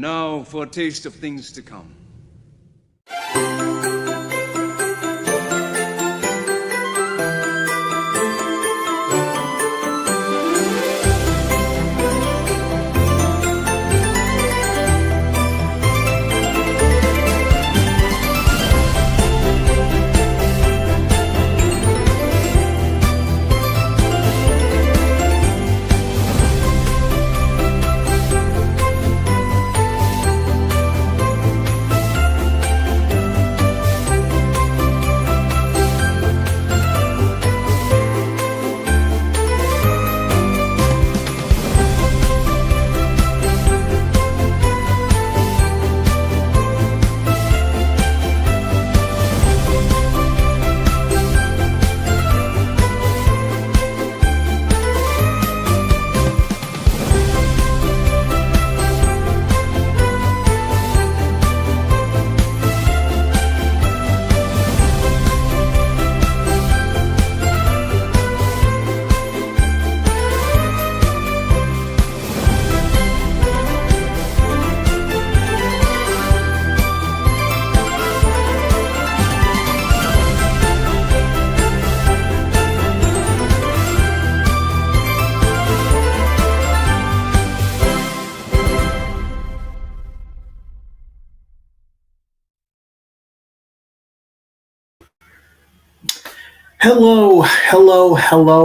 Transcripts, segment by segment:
And now for a taste of things to come.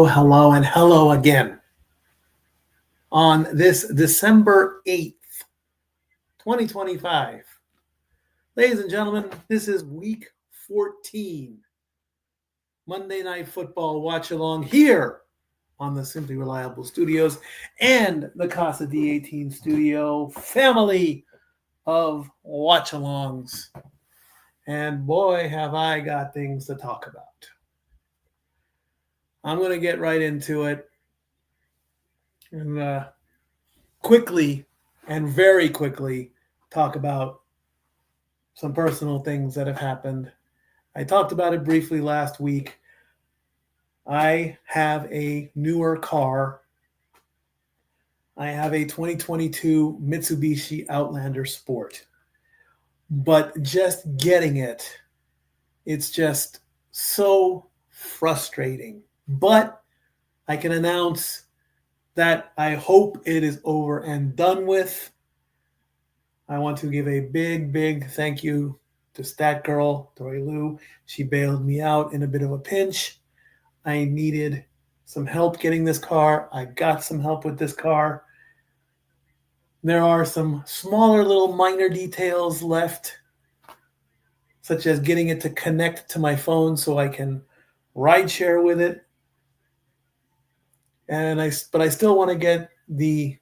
Hello, and hello again. On this December 8th, 2025. Ladies and gentlemen, this is week 14. Monday Night Football watch along here on the Simply Reliable Studios and the Casa D18 studio family of watch alongs. And boy, have I got things to talk about. I'm going to get right into it and quickly and very quickly talk about some personal things that have happened. I talked about it briefly last week. I have a newer car. I have a 2022 Mitsubishi Outlander Sport. But just getting it, it's just so frustrating. But I can announce that I hope it is over and done with. I want to give a big thank you to Stat Girl, Dory Lou. She bailed me out in a bit of a pinch. I needed some help getting this car. I got some help with this car. There are some smaller little minor details left, such as getting it to connect to my phone so I can ride share with it. But I still want to get the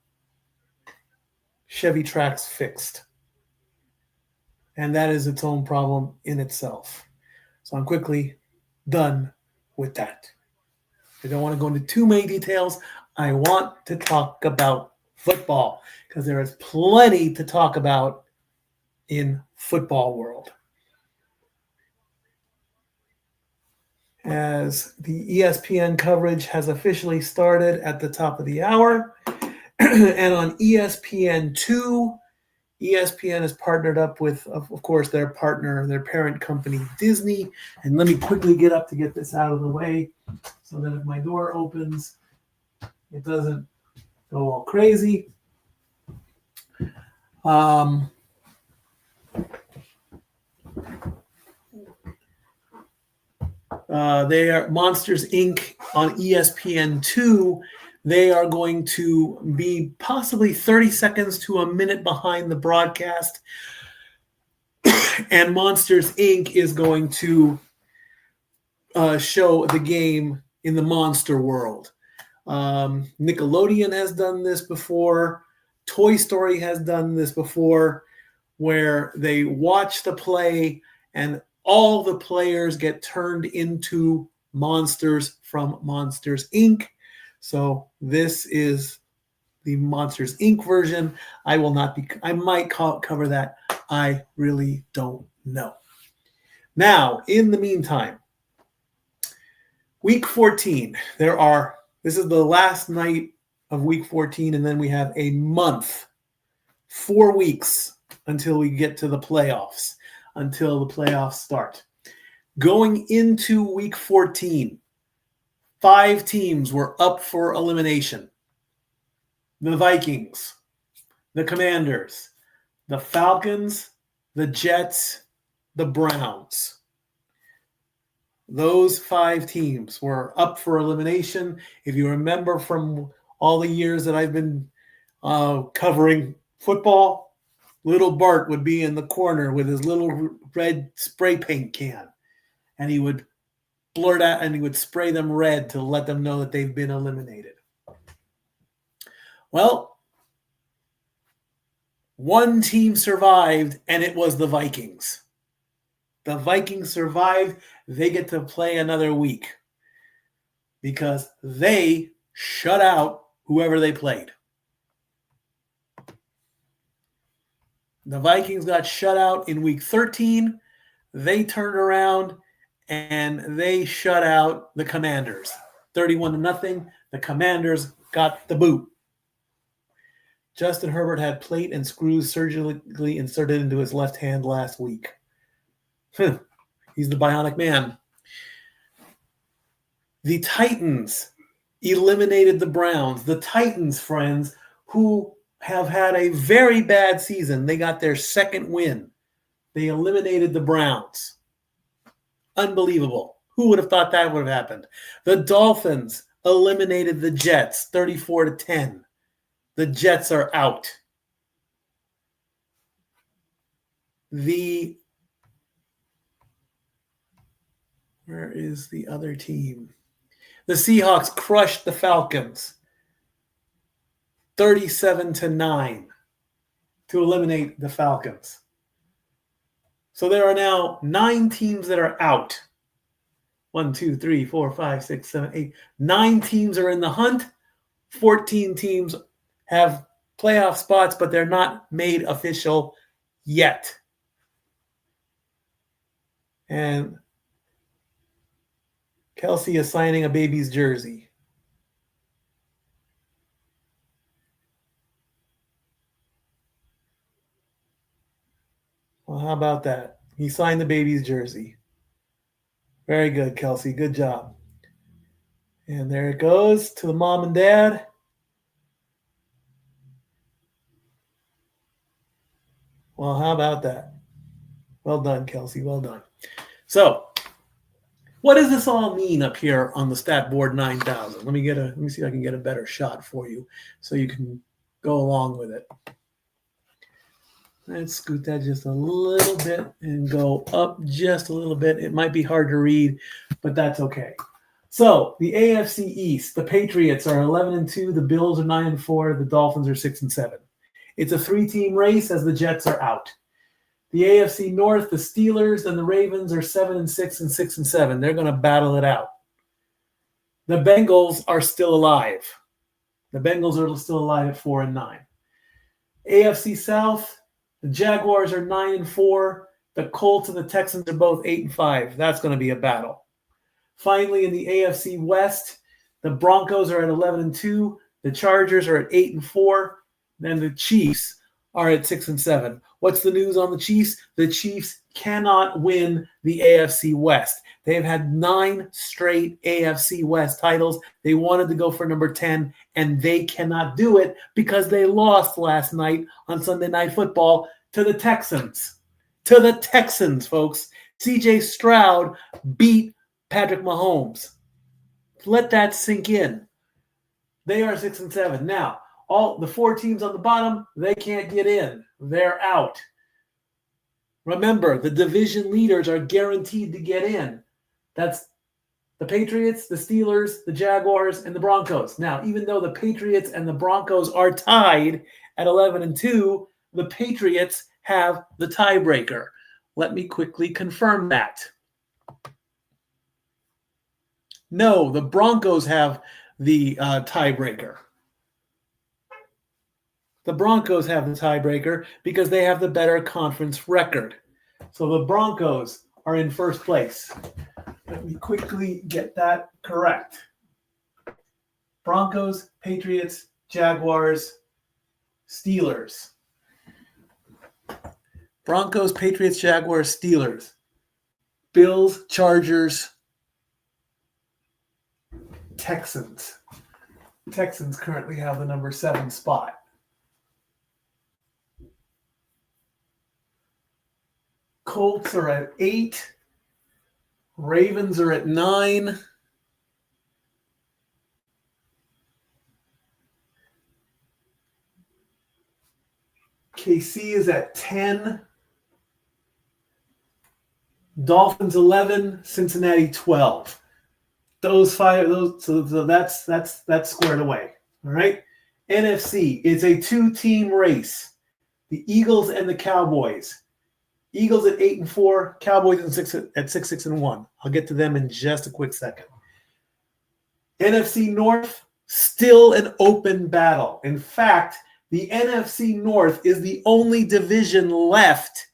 Chevy Trax fixed. And that is its own problem in itself. So I'm quickly done with that. I don't want to go into too many details. I want to talk about football because there is plenty to talk about in football world. As the ESPN coverage has officially started at the top of the hour. And on ESPN2, ESPN has partnered up with, of course, their partner, their parent company, Disney. And let me quickly get up to get this out of the way so that if my door opens, it doesn't go all crazy. They are Monsters, Inc. on ESPN2. They are going to be possibly 30 seconds to a minute behind the broadcast. And Monsters, Inc. is going to show the game in the monster world. Nickelodeon has done this before. Toy Story has done this before, where they watch the play and all the players get turned into monsters from Monsters, Inc. So this is the Monsters, Inc. version. I might cover that. I really don't know. Now, in the meantime, week 14, this is the last night of week 14, and then we have a month 4 weeks until we get to the playoffs, until the playoffs start. Going into week 14, 5 teams were up for elimination. The Vikings, the Commanders, the Falcons, the Jets, the Browns. Those 5 teams were up for elimination. If you remember from all the years that I've been covering football, little Bart would be in the corner with his little red spray paint can, and he would blurt out and he would spray them red to let them know that they've been eliminated. Well, one team survived, and it was the Vikings. The Vikings survived. They get to play another week because they shut out whoever they played. The Vikings got shut out in week 13. They turned around and they shut out the Commanders. 31-0. The Commanders got the boot. Justin Herbert had plate and screws surgically inserted into his left hand last week. He's the bionic man. The Titans eliminated the Browns. The Titans, friends, who have had a very bad season. They got their second win. They eliminated the Browns. Unbelievable. Who would have thought that would have happened? The Dolphins eliminated the Jets 34-10. The Jets are out. Where is the other team? The Seahawks crushed the Falcons 37-9 to eliminate the Falcons. So there are now 9 teams that are out. 1, 2, 3, 4, 5, 6, 7, 8. 9 teams are in the hunt. 14 teams have playoff spots, but they're not made official yet. And Kelsey is signing a baby's jersey. Well, how about that? He signed the baby's jersey. Very good, Kelsey. Good job. And there it goes to the mom and dad. Well, how about that? Well done, Kelsey. Well done. So, what does this all mean up here on the stat board 9000? Let me see if I can get a better shot for you so you can go along with it. Let's scoot that just a little bit and go up just a little bit. It might be hard to read, but that's okay. So the AFC East, the Patriots are 11-2, the Bills are 9-4, the Dolphins are 6-7. It's a 3-team race as the Jets are out. The AFC North, the Steelers and the Ravens are 7-6 and 6-7. They're going to battle it out. The Bengals are still alive. The Bengals are still alive at 4-9. AFC South, the Jaguars are 9-4. The Colts and the Texans are both 8-5. That's going to be a battle. Finally, in the AFC West, the Broncos are at 11-2. The Chargers are at 8-4. Then the Chiefs are at 6-7. What's the news on the Chiefs? The Chiefs cannot win the AFC West. They've had 9 straight AFC West titles. They wanted to go for number 10, and they cannot do it because they lost last night on Sunday Night Football to the Texans. To the Texans, folks. C.J. Stroud beat Patrick Mahomes. Let that sink in. They are 6-7. Now, all the 4 teams on the bottom, they can't get in. They're out. Remember, the division leaders are guaranteed to get in. That's the Patriots, the Steelers, the Jaguars, and the Broncos. Now, even though the Patriots and the Broncos are tied at 11-2, the Patriots have the tiebreaker. Let me quickly confirm that. No, the Broncos have the tiebreaker. The Broncos have the tiebreaker because they have the better conference record. So the Broncos are in first place. Let me quickly get that correct. Broncos, Patriots, Jaguars, Steelers. Broncos, Patriots, Jaguars, Steelers. Bills, Chargers, Texans. Texans currently have the number 7 spot. Colts are at 8. Ravens are at 9. KC is at 10. Dolphins 11. Cincinnati 12. Those 5. So that's squared away. All right. NFC. It's a 2-team race. The Eagles and the Cowboys. Eagles at 8-4. Cowboys at 6-1. I'll get to them in just a quick second. NFC North, still an open battle. In fact, the NFC North is the only division left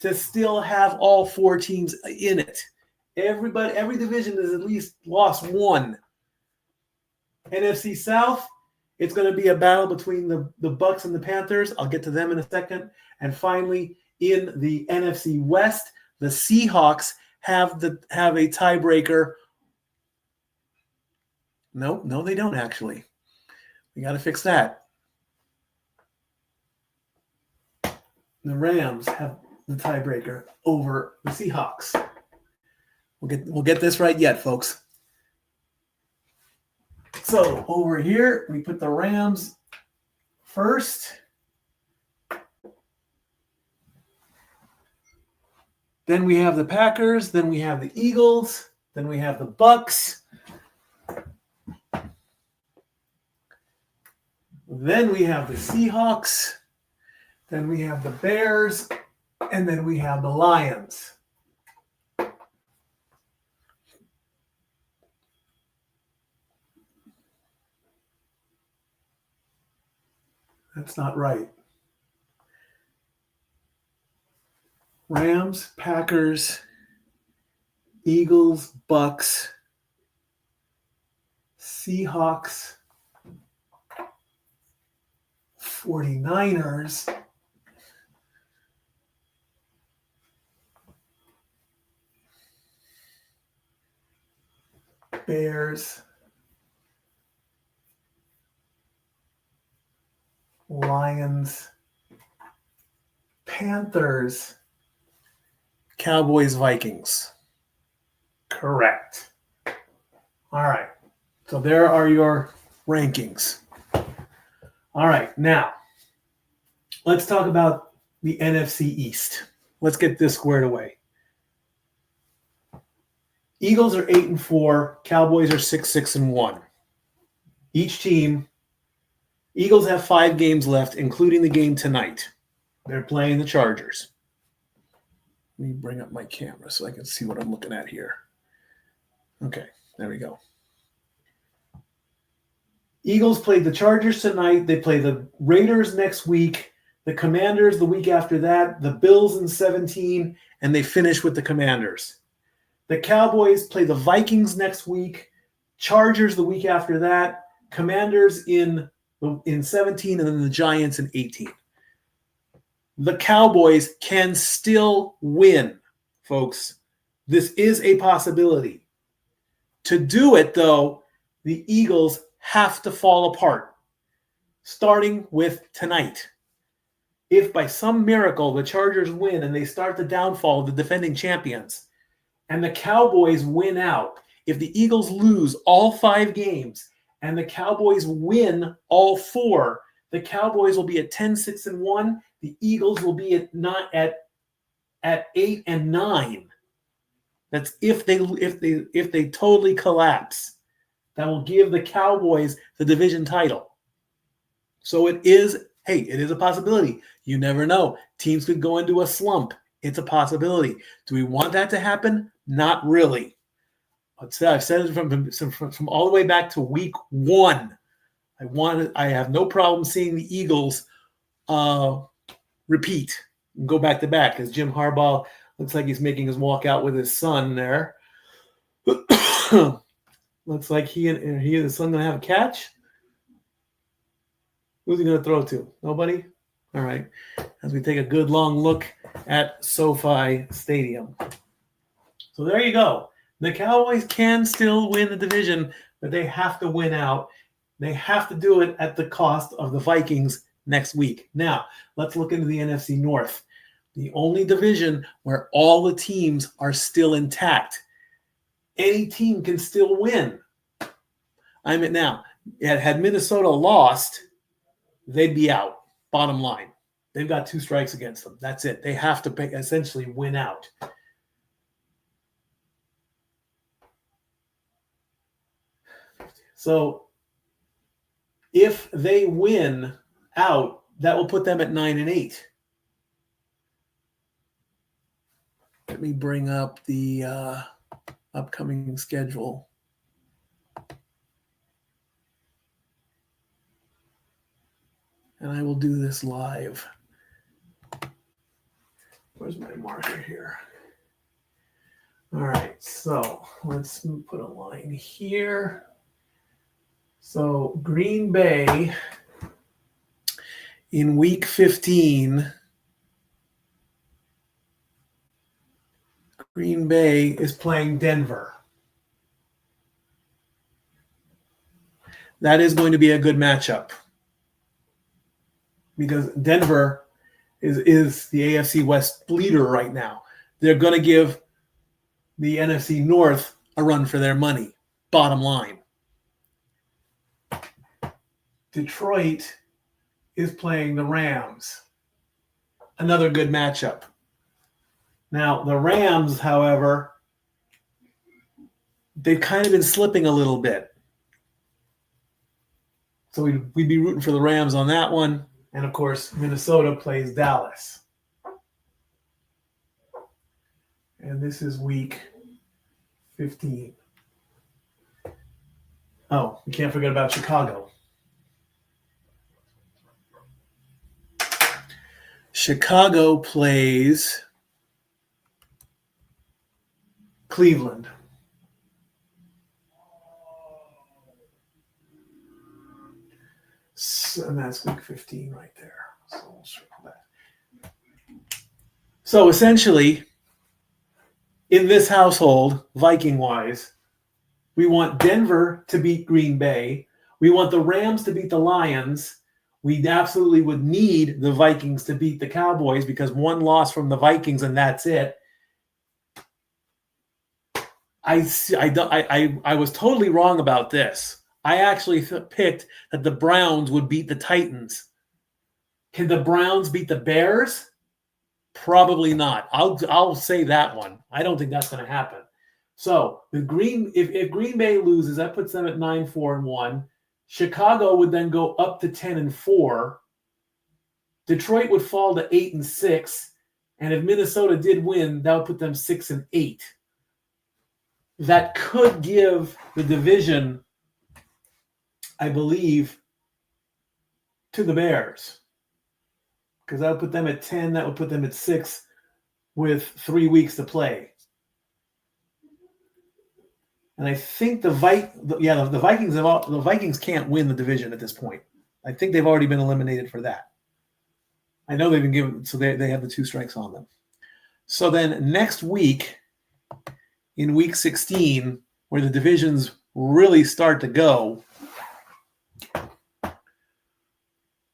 to still have all 4 teams in it. Every division has at least lost one. NFC South, it's going to be a battle between the Bucks and the Panthers. I'll get to them in a second. And finally, in the NFC West, the Seahawks have a tiebreaker. No, they don't actually. We got to fix that. The Rams have the tiebreaker over the Seahawks. We'll get this right yet, folks. So over here, we put the Rams first. Then we have the Packers. Then we have the Eagles. Then we have the Bucks. Then we have the Seahawks. Then we have the Bears. And then we have the Lions. That's not right. Rams, Packers, Eagles, Bucks, Seahawks, 49ers, Bears, Lions, Panthers, Cowboys, Vikings. Correct. All right. So there are your rankings. All right. Now, let's talk about the NFC East. Let's get this squared away. Eagles are 8-4. Cowboys are 6-1. Each team, Eagles have 5 games left, including the game tonight. They're playing the Chargers. Let me bring up my camera so I can see what I'm looking at here. Okay, there we go. Eagles played the Chargers tonight. They play the Raiders next week, the Commanders the week after that, the Bills in 17, and they finish with the Commanders. The Cowboys play the Vikings next week, Chargers the week after that, Commanders in 17, and then the Giants in 18. The Cowboys can still win, folks. This is a possibility. To do it, though, the Eagles have to fall apart, starting with tonight. If by some miracle the Chargers win and they start the downfall of the defending champions, and the Cowboys win out, if the Eagles lose all 5 games and the Cowboys win all 4, the Cowboys will be at 10-6-1. The Eagles will be at 8-9. That's if they totally collapse. That will give the Cowboys the division title. So it is a possibility. You never know. Teams could go into a slump. It's a possibility. Do we want that to happen? Not really. I've said it from all the way back to week 1. I have no problem seeing the Eagles repeat and go back to back, as Jim Harbaugh looks like he's making his walk out with his son there. Looks like he and his son going to have a catch. Who's he going to throw to? Nobody? All right. As we take a good long look at SoFi Stadium. So there you go. The Cowboys can still win the division, but they have to win out. They have to do it at the cost of the Vikings next week. Now, let's look into the NFC North, the only division where all the teams are still intact. Any team can still win. Now, had Minnesota lost, they'd be out, bottom line. They've got 2 strikes against them. That's it. They have to essentially win out. So if they win out, that will put them at 9-8. Let me bring up the upcoming schedule. And I will do this live. Where's my marker here? All right, so let's put a line here. So Green Bay in week 15, Green Bay is playing Denver. That is going to be a good matchup because Denver is the AFC West leader right now. They're going to give the NFC North a run for their money, bottom line. Detroit is playing the Rams. Another good matchup. Now, the Rams, however, they've kind of been slipping a little bit. So we'd be rooting for the Rams on that one. And, of course, Minnesota plays Dallas. And this is week 15. Oh, we can't forget about Chicago. Chicago plays Cleveland. And that's week 15 right there. So we'll circle that. So essentially, in this household, Viking-wise, we want Denver to beat Green Bay. We want the Rams to beat the Lions. We absolutely would need the Vikings to beat the Cowboys because one loss from the Vikings and that's it. I was totally wrong about this. I actually picked that the Browns would beat the Titans. Can the Browns beat the Bears? Probably not. I'll say that one. I don't think that's going to happen. So with if Green Bay loses, that puts them at 9-4-1. Chicago would then go up to 10-4. Detroit would fall to 8-6. And if Minnesota did win, that would put them 6-8. That could give the division, I believe, to the Bears. Because that would put them at 10. That would put them at 6 with 3 weeks to play. And I think the Vikings can't win the division at this point. I think they've already been eliminated for that. I know they've been given, so they have the 2 strikes on them. So then next week, in week 16, where the divisions really start to go,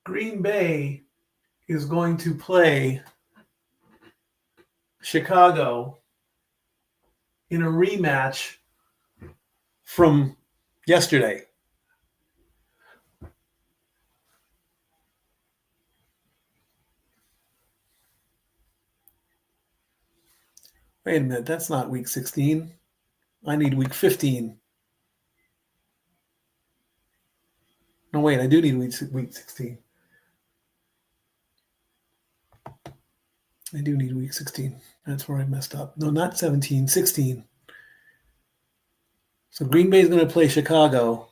Green Bay is going to play Chicago in a rematch from yesterday. Wait a minute, that's not week 16. I need week 15. No, wait, I do need week 16. I do need week 16. That's where I messed up. No, not 17, 16. So Green Bay is going to play Chicago.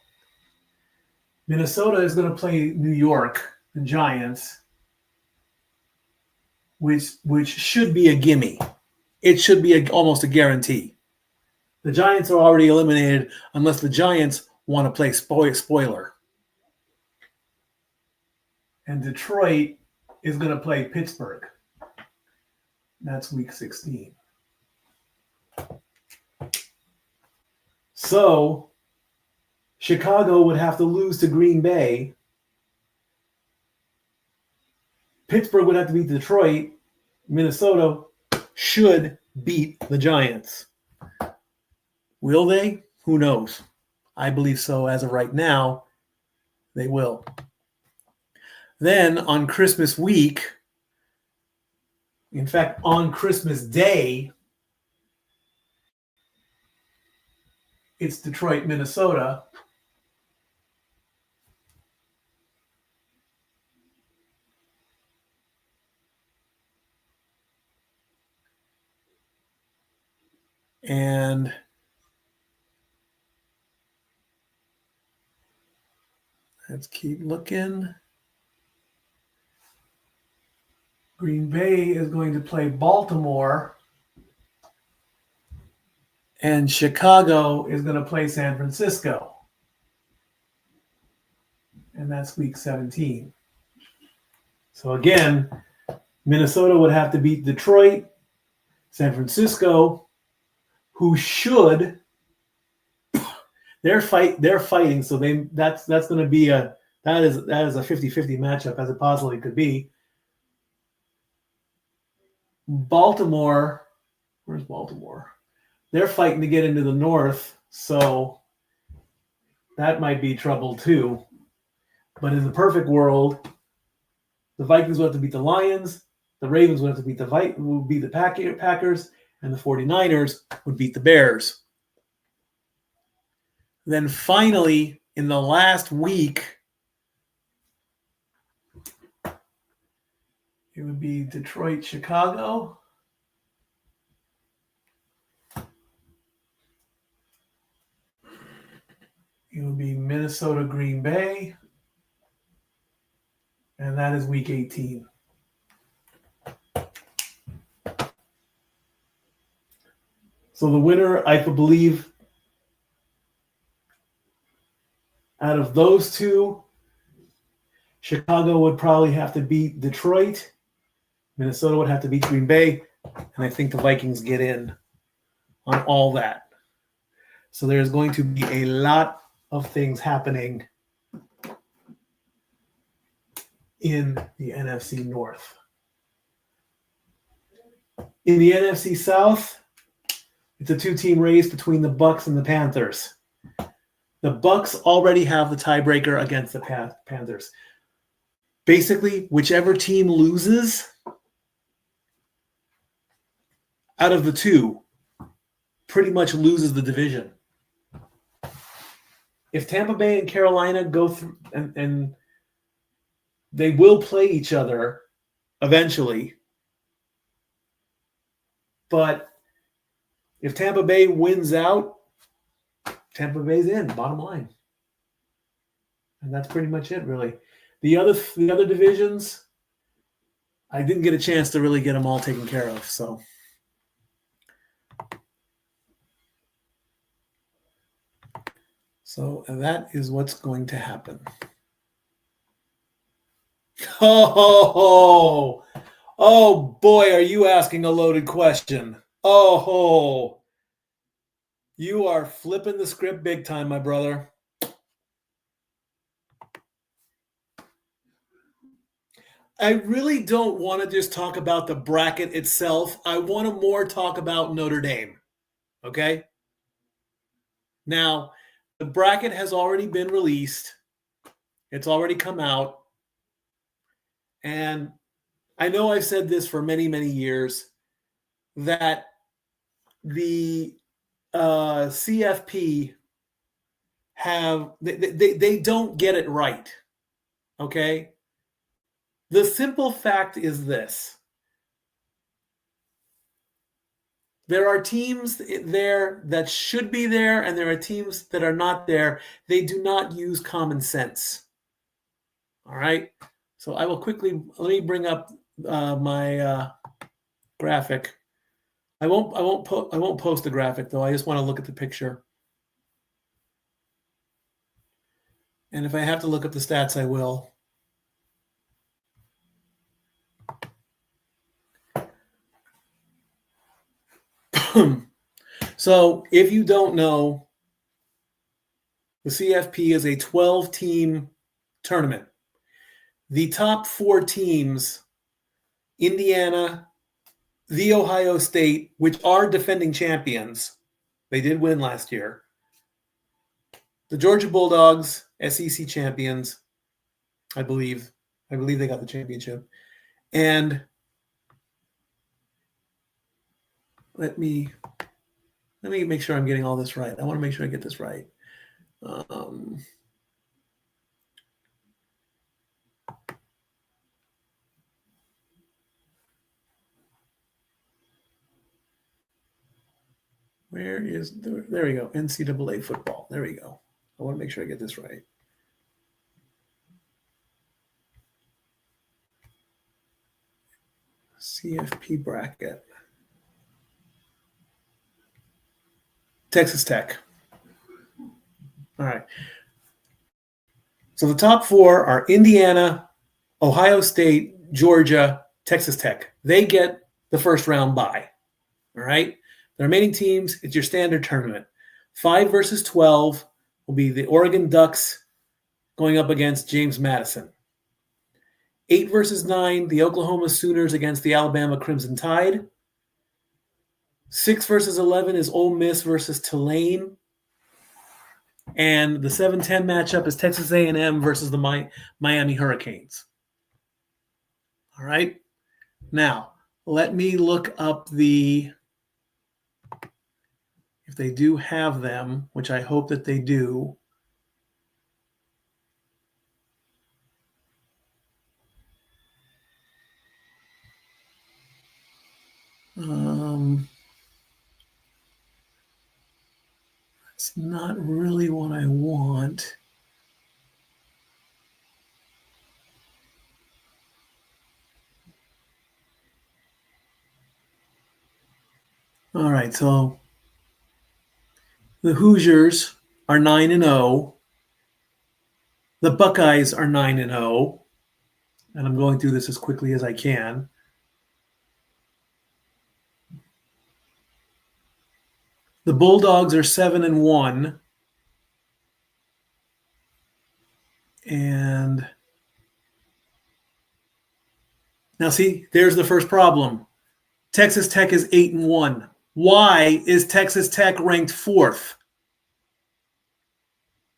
Minnesota is going to play New York, the Giants, which should be a gimme. It should be almost a guarantee. The Giants are already eliminated unless the Giants want to play spoiler. And Detroit is going to play Pittsburgh. That's week 16. So Chicago would have to lose to Green Bay. Pittsburgh would have to beat Detroit. Minnesota should beat the Giants. Will they? Who knows? I believe so. As of right now, they will. Then on Christmas week, in fact, on Christmas Day, it's Detroit, Minnesota. And let's keep looking. Green Bay is going to play Baltimore. And Chicago is going to play San Francisco. And that's week 17. So again, Minnesota would have to beat Detroit. San Francisco, who should, they're fighting. So that's going to be that is a 50-50 matchup, as it possibly could be. Baltimore, where's Baltimore? They're fighting to get into the North, so that might be trouble too. But in the perfect world, the Vikings would have to beat the Lions, the Ravens would have to beat the Packers, and the 49ers would beat the Bears. Then finally, in the last week, it would be Detroit, Chicago. It would be Minnesota, Green Bay. And that is week 18. So the winner, I believe, out of those two, Chicago would probably have to beat Detroit. Minnesota would have to beat Green Bay. And I think the Vikings get in on all that. So there's going to be a lot of things happening in the NFC North. In the NFC South, it's a two-team race between the Bucs and the Panthers. The Bucs already have the tiebreaker against the Panthers. Basically, whichever team loses out of the two pretty much loses the division. If Tampa Bay and Carolina go through and they will play each other eventually, but if Tampa Bay wins out, Tampa Bay's in, bottom line. And that's pretty much it, really. The other divisions, I didn't get a chance to really get them all taken care of, so. So that is what's going to happen. Oh boy, are you asking a loaded question. Oh, you are flipping the script big time, my brother. I really don't want to just talk about the bracket itself. I want to more talk about Notre Dame. Okay? Now, the bracket has already been released. It's already come out. And I know I've said this for many, many years, that the CFP they don't get it right. Okay? The simple fact is this. There are teams there that should be there, and there are teams that are not there. They do not use common sense. All right? So I will quickly, let me bring up my graphic. I won't post the graphic, though. I just want to look at the picture. And if I have to look up the stats, I will. So if you don't know, the CFP is a 12-team tournament. The top 4 teams, Indiana, The Ohio State, which are defending champions, they did win last year. The Georgia Bulldogs, SEC champions, I believe. I believe they got the championship. And let me make sure I'm getting all this right. I want to make sure I get this right. Where is there we go. NCAA football. There we go. I want to make sure I get this right. CFP bracket. Texas Tech. All right. So the top 4 are Indiana, Ohio State, Georgia, Texas Tech. They get the first round bye. All right. The remaining teams, it's your standard tournament. 5 versus 12 will be the Oregon Ducks going up against James Madison. 8 versus 9, the Oklahoma Sooners against the Alabama Crimson Tide. 6 versus 11 is Ole Miss versus Tulane. And the 7-10 matchup is Texas A&M versus the Miami Hurricanes. All right. Now, let me look up if they do have them, which I hope that they do. It's not really what I want. All right, so the Hoosiers are 9-0. The Buckeyes are 9-0. And I'm going through this as quickly as I can. The Bulldogs are 7-1. And now see, there's the first problem. Texas Tech is 8-1. Why is Texas Tech ranked 4th?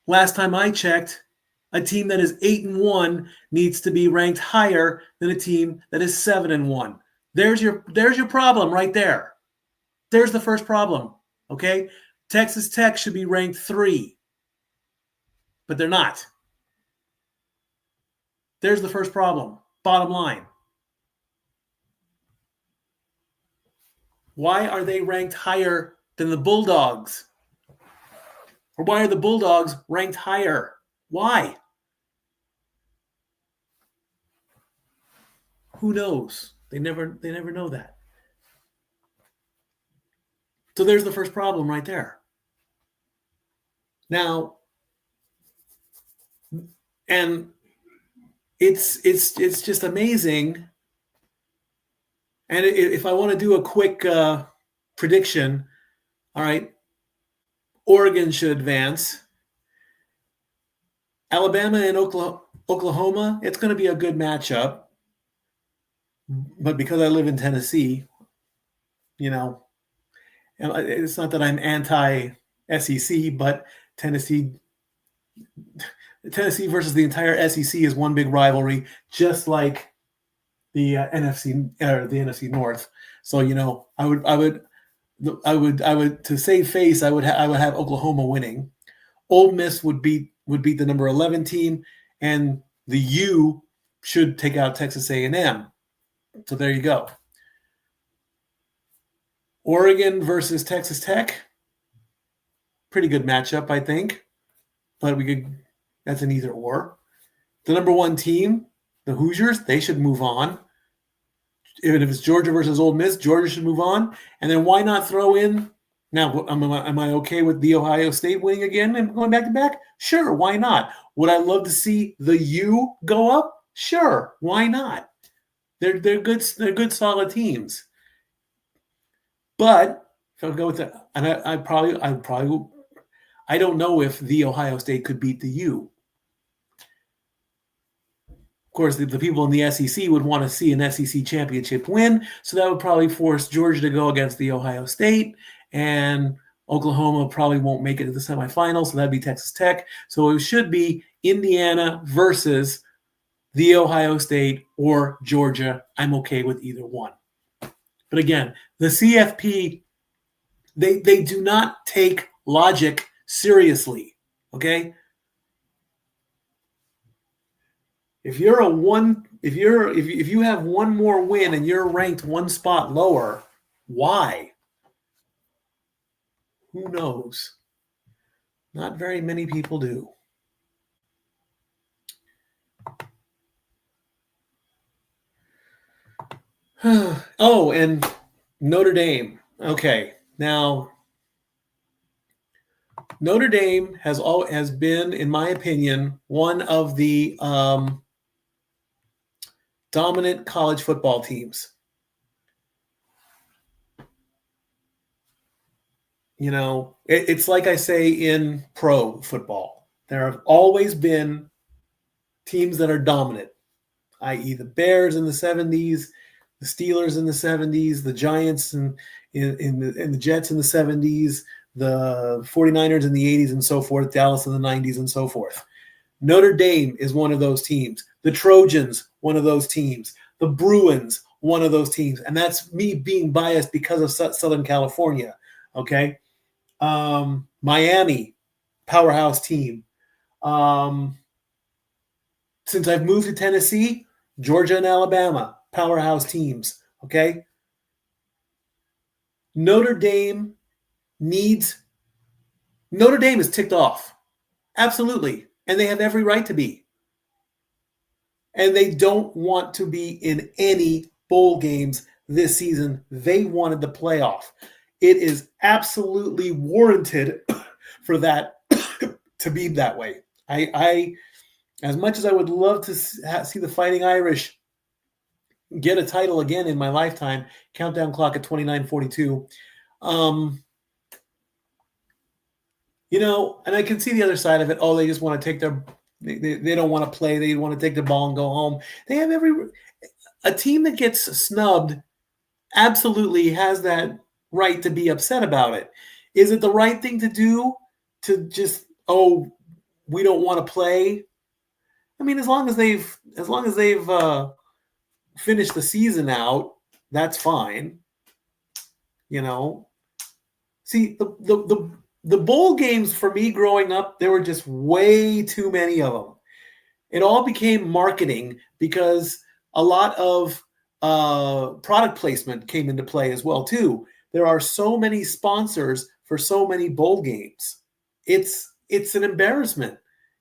Last time I checked, a team that is 8-1 needs to be ranked higher than a team that is 7-1. There's your problem right there. There's the first problem. Okay? Texas Tech should be ranked 3, but they're not. There's the first problem. Bottom line. Why are they ranked higher than the Bulldogs? Or why are the Bulldogs ranked higher? Why? Who knows? They never know that. So there's the first problem right there. Now, and it's just amazing. And if I want to do a quick prediction, all right, Oregon should advance. Alabama and Oklahoma, it's going to be a good matchup. But because I live in Tennessee, and it's not that I'm anti-SEC, but Tennessee versus the entire SEC is one big rivalry, just like the NFC or the NFC North. So I would to save face, I would have Oklahoma winning. Ole Miss would beat the number 11 team, and the U should take out Texas A&M. So there you go. Oregon versus Texas Tech, pretty good matchup, I think. But that's an either or. The number 1 team, the Hoosiers, they should move on. Even if it's Georgia versus Ole Miss, Georgia should move on. And then why not throw in? Now, am I okay with the Ohio State winning again and going back to back? Sure, why not? Would I love to see the U go up? Sure, why not? They're good solid teams. But If I would go with that, and I don't know if the Ohio State could beat the U. Of course, the people in the SEC would want to see an SEC championship win, so that would probably force Georgia to go against the Ohio State, and Oklahoma probably won't make it to the semifinals, so that'd be Texas Tech. So it should be Indiana versus the Ohio State or Georgia. I'm okay with either one. But again, the CFP, they do not take logic seriously, okay? If you have one more win and you're ranked one spot lower, why? Who knows? Not very many people do. Oh, and Notre Dame. Okay, now Notre Dame has been, in my opinion, one of the dominant college football teams. You know, it's like I say in pro football. There have always been teams that are dominant, i.e. the Bears in the 70s, the Steelers in the 70s, the Giants and the Jets in the 70s, the 49ers in the 80s and so forth, Dallas in the 90s and so forth. Notre Dame is one of those teams. The Trojans, one of those teams. The Bruins, one of those teams. And that's me being biased because of Southern California, okay? Miami, powerhouse team. Since I've moved to Tennessee, Georgia and Alabama, powerhouse teams, okay? Notre Dame is ticked off. Absolutely. And they have every right to be. And they don't want to be in any bowl games this season. They wanted the playoff. It is absolutely warranted for that to be that way. I as much as I would love to see the Fighting Irish get a title again in my lifetime, countdown clock at 29:42. You know, and I can see the other side of it. Oh, they just want to take they don't want to play. They want to take the ball and go home. They have a team that gets snubbed absolutely has that right to be upset about it. Is it the right thing to do to just, we don't want to play? I mean, as long as they've finished the season out, that's fine. You know, see the bowl games for me growing up, there were just way too many of them. It all became marketing because a lot of product placement came into play as well too. There are so many sponsors for so many bowl games. It's an embarrassment,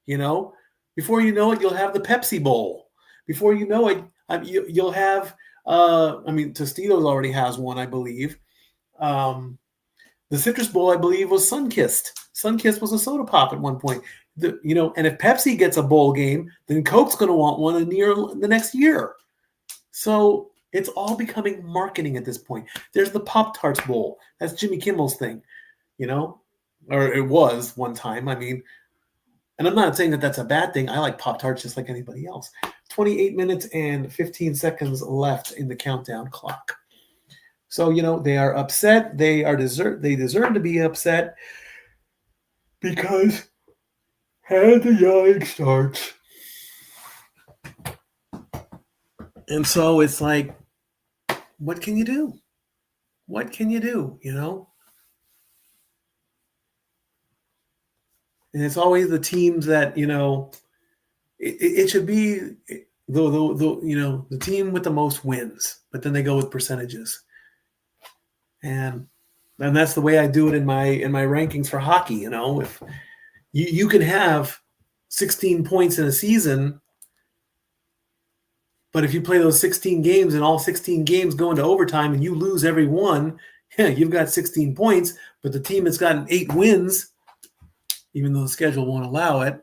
you know. Before you know it, you'll have the Pepsi Bowl. Before you know it, you'll have. Tostitos already has one, I believe. The Citrus Bowl, I believe, was Sunkist. Sunkist was a soda pop at one point. And if Pepsi gets a bowl game, then Coke's going to want one in the next year. So it's all becoming marketing at this point. There's the Pop-Tarts Bowl. That's Jimmy Kimmel's thing, or it was one time. I mean, and I'm not saying that that's a bad thing. I like Pop-Tarts just like anybody else. 28 minutes and 15 seconds left in the countdown clock. So, they are upset. They deserve to be upset because had the yelling starts. And so it's like, what can you do? What can you do, And it's always the teams that, it should be the team with the most wins, but then they go with percentages. And that's the way I do it in my rankings for hockey. If you can have 16 points in a season, but if you play those 16 games and all 16 games go into overtime and you lose every one, you've got 16 points. But the team that's gotten 8 wins, even though the schedule won't allow it,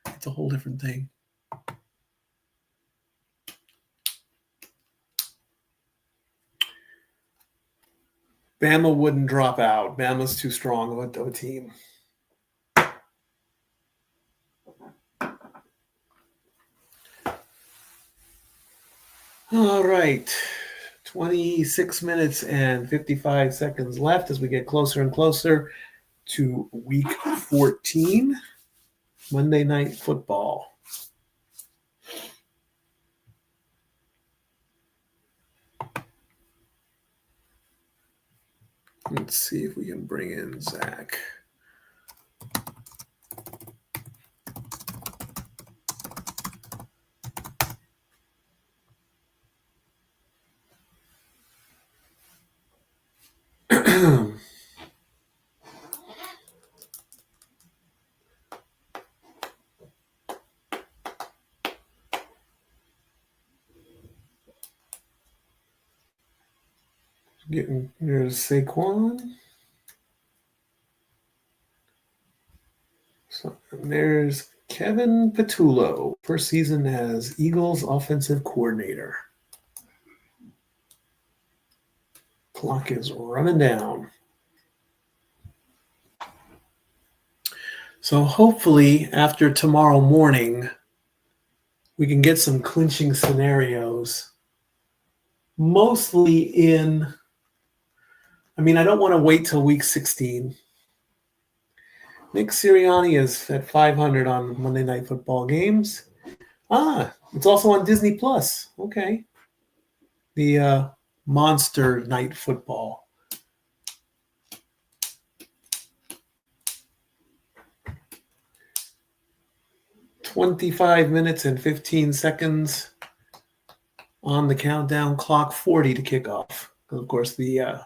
it's a whole different thing. Bama wouldn't drop out. Bama's too strong of a team. All right. 26 minutes and 55 seconds left as we get closer and closer to week 14, Monday Night Football. Let's see if we can bring in Zach. There's Saquon. So there's Kevin Patullo, first season as Eagles offensive coordinator. Clock is running down. So hopefully after tomorrow morning, we can get some clinching scenarios. Mostly I don't want to wait till week 16. Nick Sirianni is at 500 on Monday Night Football games. It's also on Disney Plus. Okay. The Monster Night Football. "25 minutes and 15 seconds on the countdown clock, 40 to kick off." Of course, the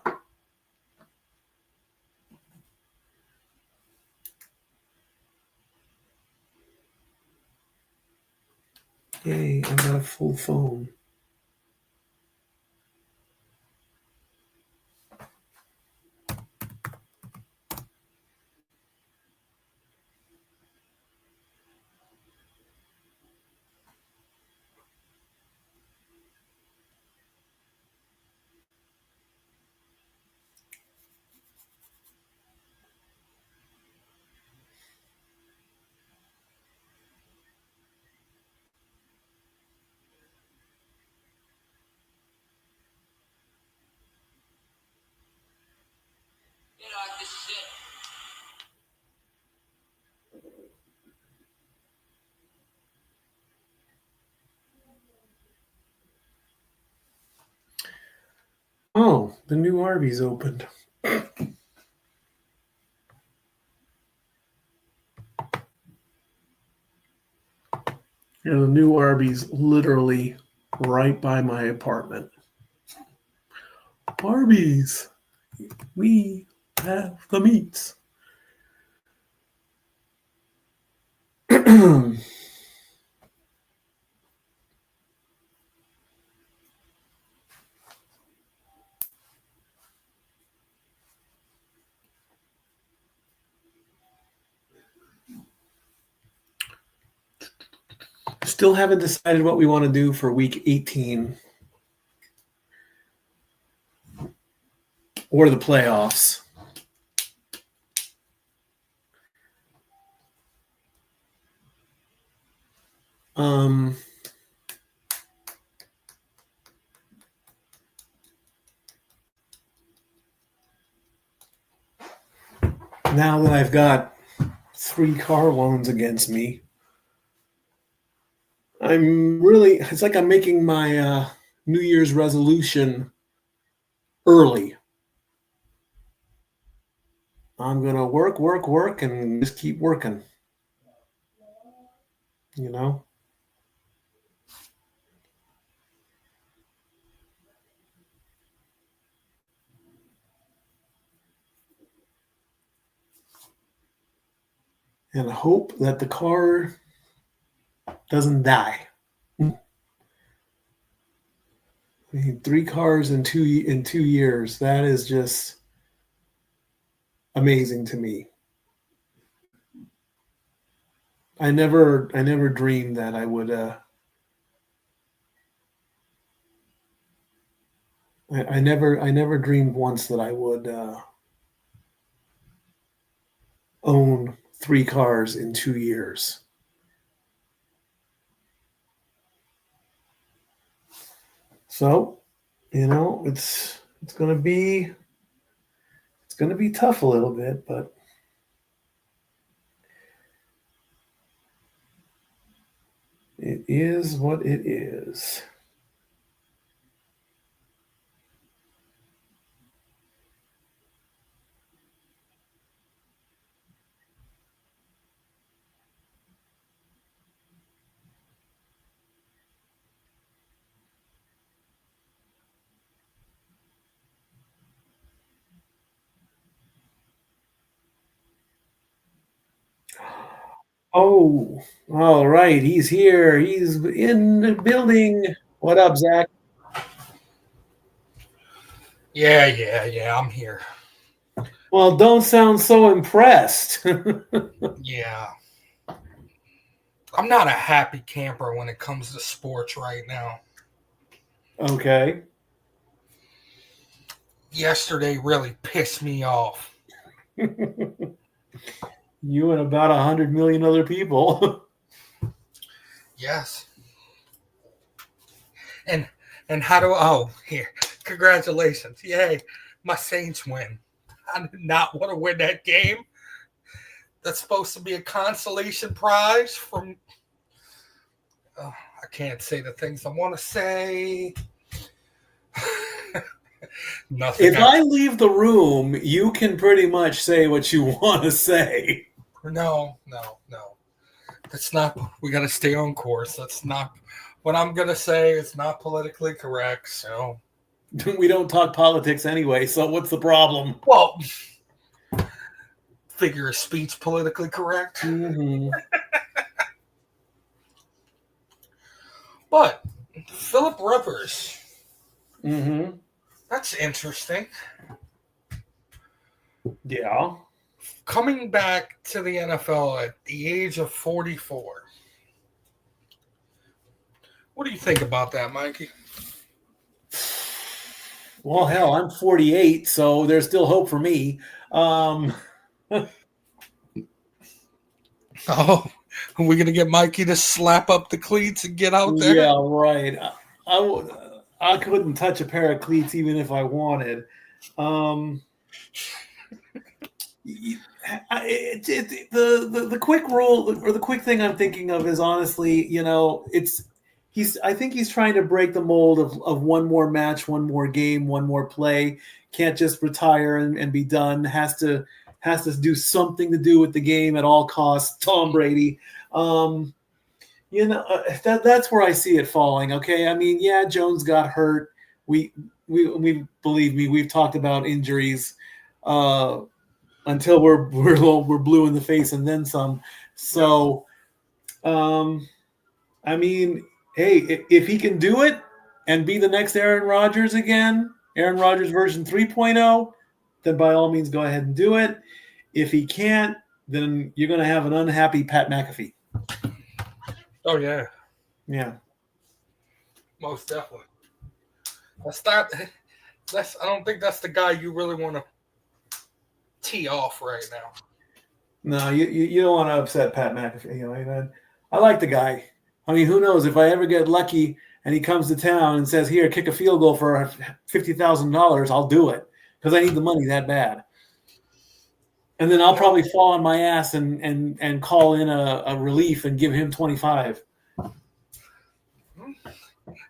yay, I've got a full phone. Oh, the new Arby's opened. The new Arby's literally right by my apartment. Arby's, we have the meats. Still haven't decided what we want to do for week 18 or the playoffs. Now that I've got 3 car loans against me, it's like I'm making my New Year's resolution early. I'm going to work, and just keep working. You know? And hope that the car doesn't die. I mean, 3 cars in 2 years. That is just amazing to me. I never dreamed that I would I never dreamed once that I would own 3 cars in 2 years. So, it's going to be tough a little bit, but it is what it is. Oh, all right. He's here. He's in the building. What up, Zach? Yeah, I'm here. Well, don't sound so impressed. Yeah. I'm not a happy camper when it comes to sports right now. Okay. Yesterday really pissed me off. You and about 100 million other people. Yes. And how do here. Congratulations. Yay. My Saints win. I did not want to win that game. That's supposed to be a consolation prize from I can't say the things I want to say. Nothing. If I leave the room, you can pretty much say what you want to say. No. That's not. We got to stay on course. That's not what I'm gonna say. It's not politically correct. So We don't talk politics anyway. So what's the problem? well, figure of speech politically correct. Mm-hmm. But Philip Rivers. Mm-hmm. That's interesting. Yeah. Coming back to the NFL at the age of 44. What do you think about that, Mikey? Well, hell, I'm 48, so there's still hope for me. Oh, are we going to get Mikey to slap up the cleats and get out there? Yeah, right. I couldn't touch a pair of cleats even if I wanted. The quick rule or the quick thing I'm thinking of is honestly, I think he's trying to break the mold of one more match, one more game, one more play. Can't just retire and be done. Has to do something to do with the game at all costs. Tom Brady. That's where I see it falling. Okay, I mean, yeah, Jones got hurt. We believe me, we've talked about injuries until we're blue in the face and then some. So, I mean, hey, if he can do it and be the next Aaron Rodgers again, Aaron Rodgers version 3.0, then by all means go ahead and do it. If he can't, then you're going to have an unhappy Pat McAfee. Oh, yeah. Yeah. Most definitely. I don't think that's the guy you really want to tee off right now. No, you don't want to upset Pat McAfee. I like the guy. I mean, who knows? If I ever get lucky and he comes to town and says, "Here, kick a field goal for $50,000," I'll do it because I need the money that bad. And then I'll probably fall on my ass and call in a relief and give him 25.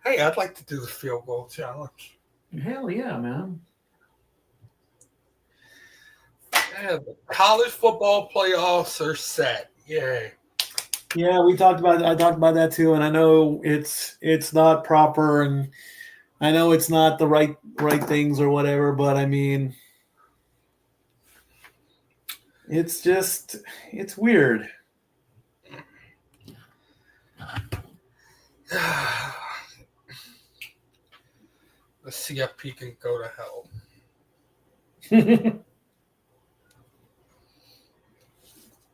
Hey, I'd like to do the field goal challenge. Hell yeah, man. Yeah, the college football playoffs are set. Yay. Yeah, I talked about that too, and I know it's not proper, and I know it's not the right things or whatever, but I mean, it's weird. The CFP can go to hell.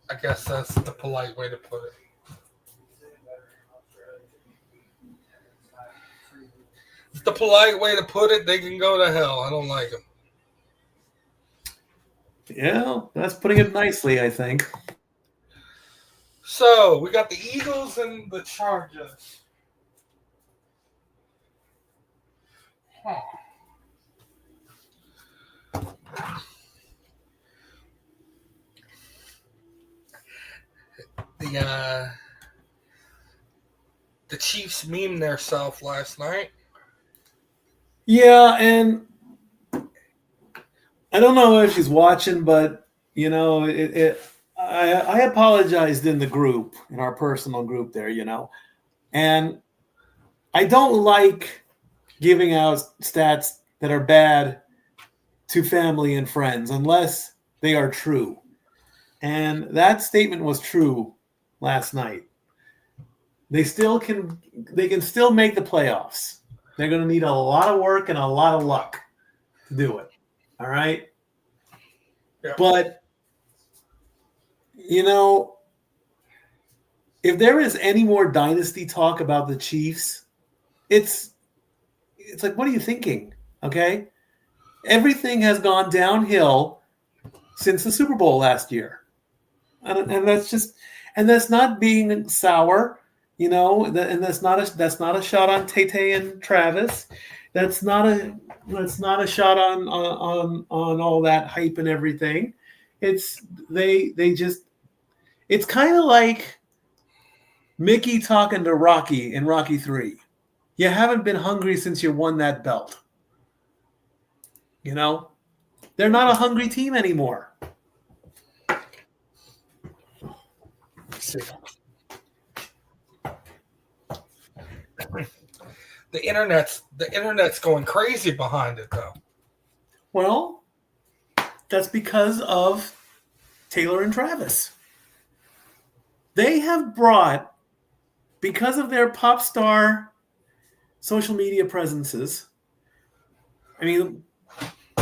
I guess that's the polite way to put it. the polite way to put it. They can go to hell. I don't like them. Yeah, that's putting it nicely, I think. So we got the Eagles and the Chargers. Huh. The Chiefs memed themselves last night. Yeah, and I don't know if she's watching, but you know, I apologized in the group, in our personal group there, you know, and I don't like giving out stats that are bad to family and friends unless they are true. And that statement was true last night. They can still make the playoffs. They're going to need a lot of work and a lot of luck to do it. All right? Yeah. But you know, if there is any more dynasty talk about the Chiefs, it's like, what are you thinking? Okay? Everything has gone downhill since the Super Bowl last year. And that's not being sour, you know, and that's not a shot on Tay and Travis. That's not a shot on all that hype and everything. It's it's kind of like Mickey talking to Rocky in Rocky 3. You haven't been hungry since you won that belt. You know? They're not a hungry team anymore. The internet's going crazy behind it though. Well, that's because of Taylor and Travis. They have brought, because of their pop star social media presences, I mean,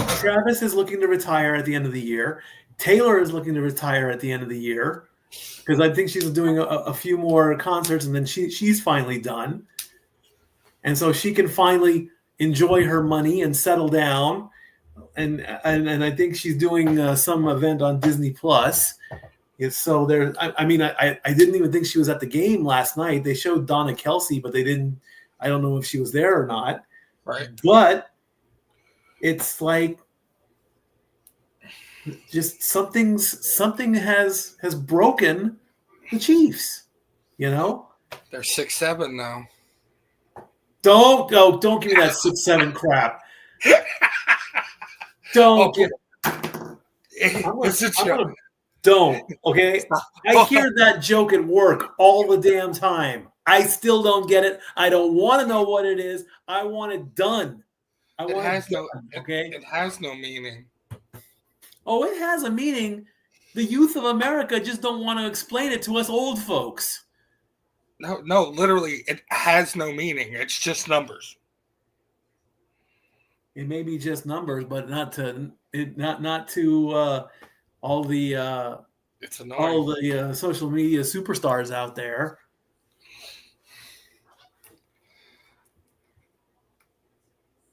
Travis is looking to retire at the end of the year. Taylor is looking to retire at the end of the year because I think she's doing a few more concerts and then she's finally done. And so she can finally enjoy her money and settle down. And I think she's doing some event on Disney Plus. So there, I mean, I didn't even think she was at the game last night. They showed Donna Kelsey, but they didn't. I don't know if she was there or not. Right. But it's like just something has broken the Chiefs. You know, they're 6-7 now. Don't give me that 6-7 crap. Don't get. It's a joke. Don't, okay? I hear that joke at work all the damn time. I still don't get it. I don't want to know what it is. I want it done. Okay? It has no meaning. Oh, it has a meaning. The youth of America just don't want to explain it to us old folks. No, literally, it has no meaning. It's just numbers. It may be just numbers, but not to all the it's annoying. All the social media superstars out there.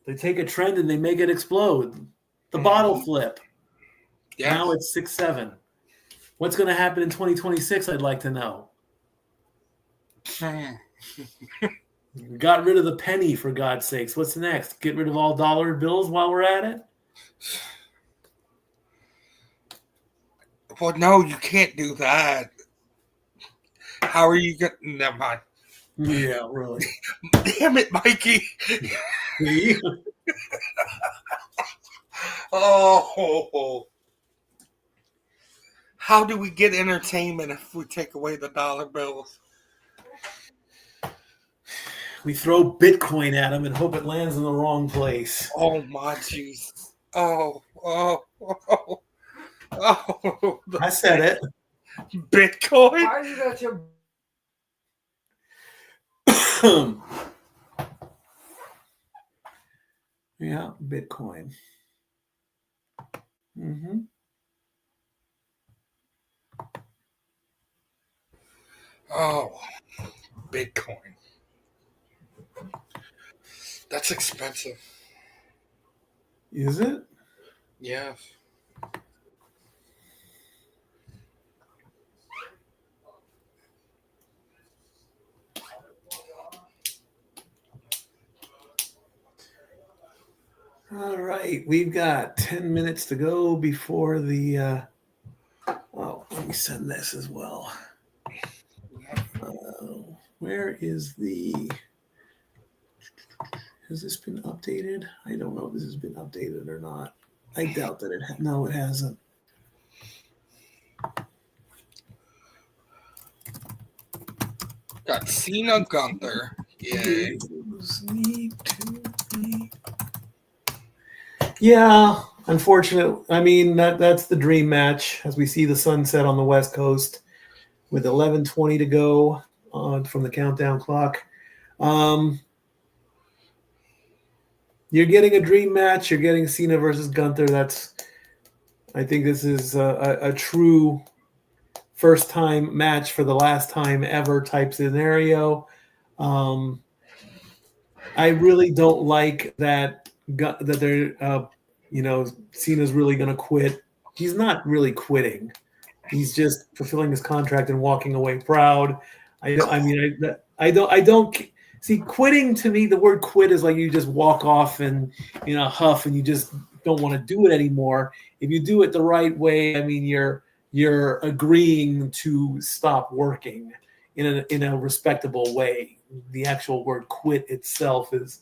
They take a trend and they make it explode. The bottle flip. Yes. Now it's 6-7. What's going to happen in 2026? I'd like to know. We got rid of the penny, for God's sakes. What's next? Get rid of all dollar bills while we're at it? Well, no, you can't do that. How are you going to... Never mind. Yeah, really. Damn it, Mikey. Oh. How do we get entertainment if we take away the dollar bills? We throw Bitcoin at them and hope it lands in the wrong place. Oh, my Jesus. Oh. I said it. Bitcoin? Why you got your... Yeah, Bitcoin. Mm-hmm. Oh, Bitcoin. That's expensive. Is it? Yes. All right, we've got 10 minutes to go before the. Let me send this as well. Where is the? Has this been updated? I don't know if this has been updated or not. I doubt that it. No, it hasn't. Got Cena Gunther. Yay. Yeah, unfortunate. I mean, that's the dream match as we see the sunset on the West Coast with 11:20 to go from the countdown clock. You're getting a dream match. You're getting Cena versus Gunther. I think this is a true first time match for the last time ever type scenario. I really don't like that they're Cena's really going to quit. He's not really quitting. He's just fulfilling his contract and walking away proud. I don't see quitting. To me, the word quit is like you just walk off and in a huff and you just don't want to do it anymore. If you do it the right way, I mean, you're agreeing to stop working in a respectable way. The actual word quit itself is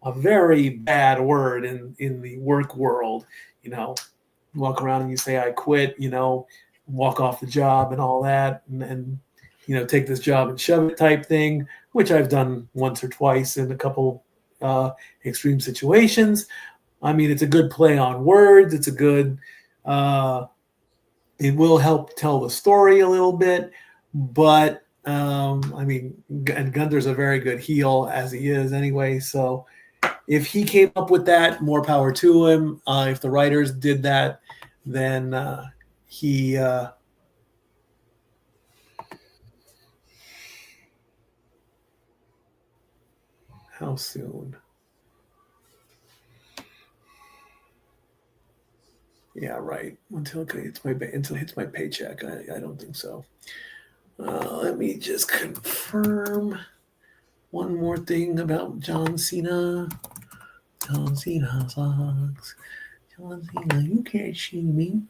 a very bad word in the work world. You walk around and you say, I quit, walk off the job and all that, and take this job and shove it type thing, which I've done once or twice in a couple extreme situations. I mean, it's a good play on words. It's a good, it will help tell the story a little bit, but and Gunther's a very good heel as he is anyway. So if he came up with that, more power to him. If the writers did that, then he how soon? Yeah, right. Until it hits my paycheck. I don't think so. Let me just confirm one more thing about John Cena. John Cena sucks. John Cena, you can't see me.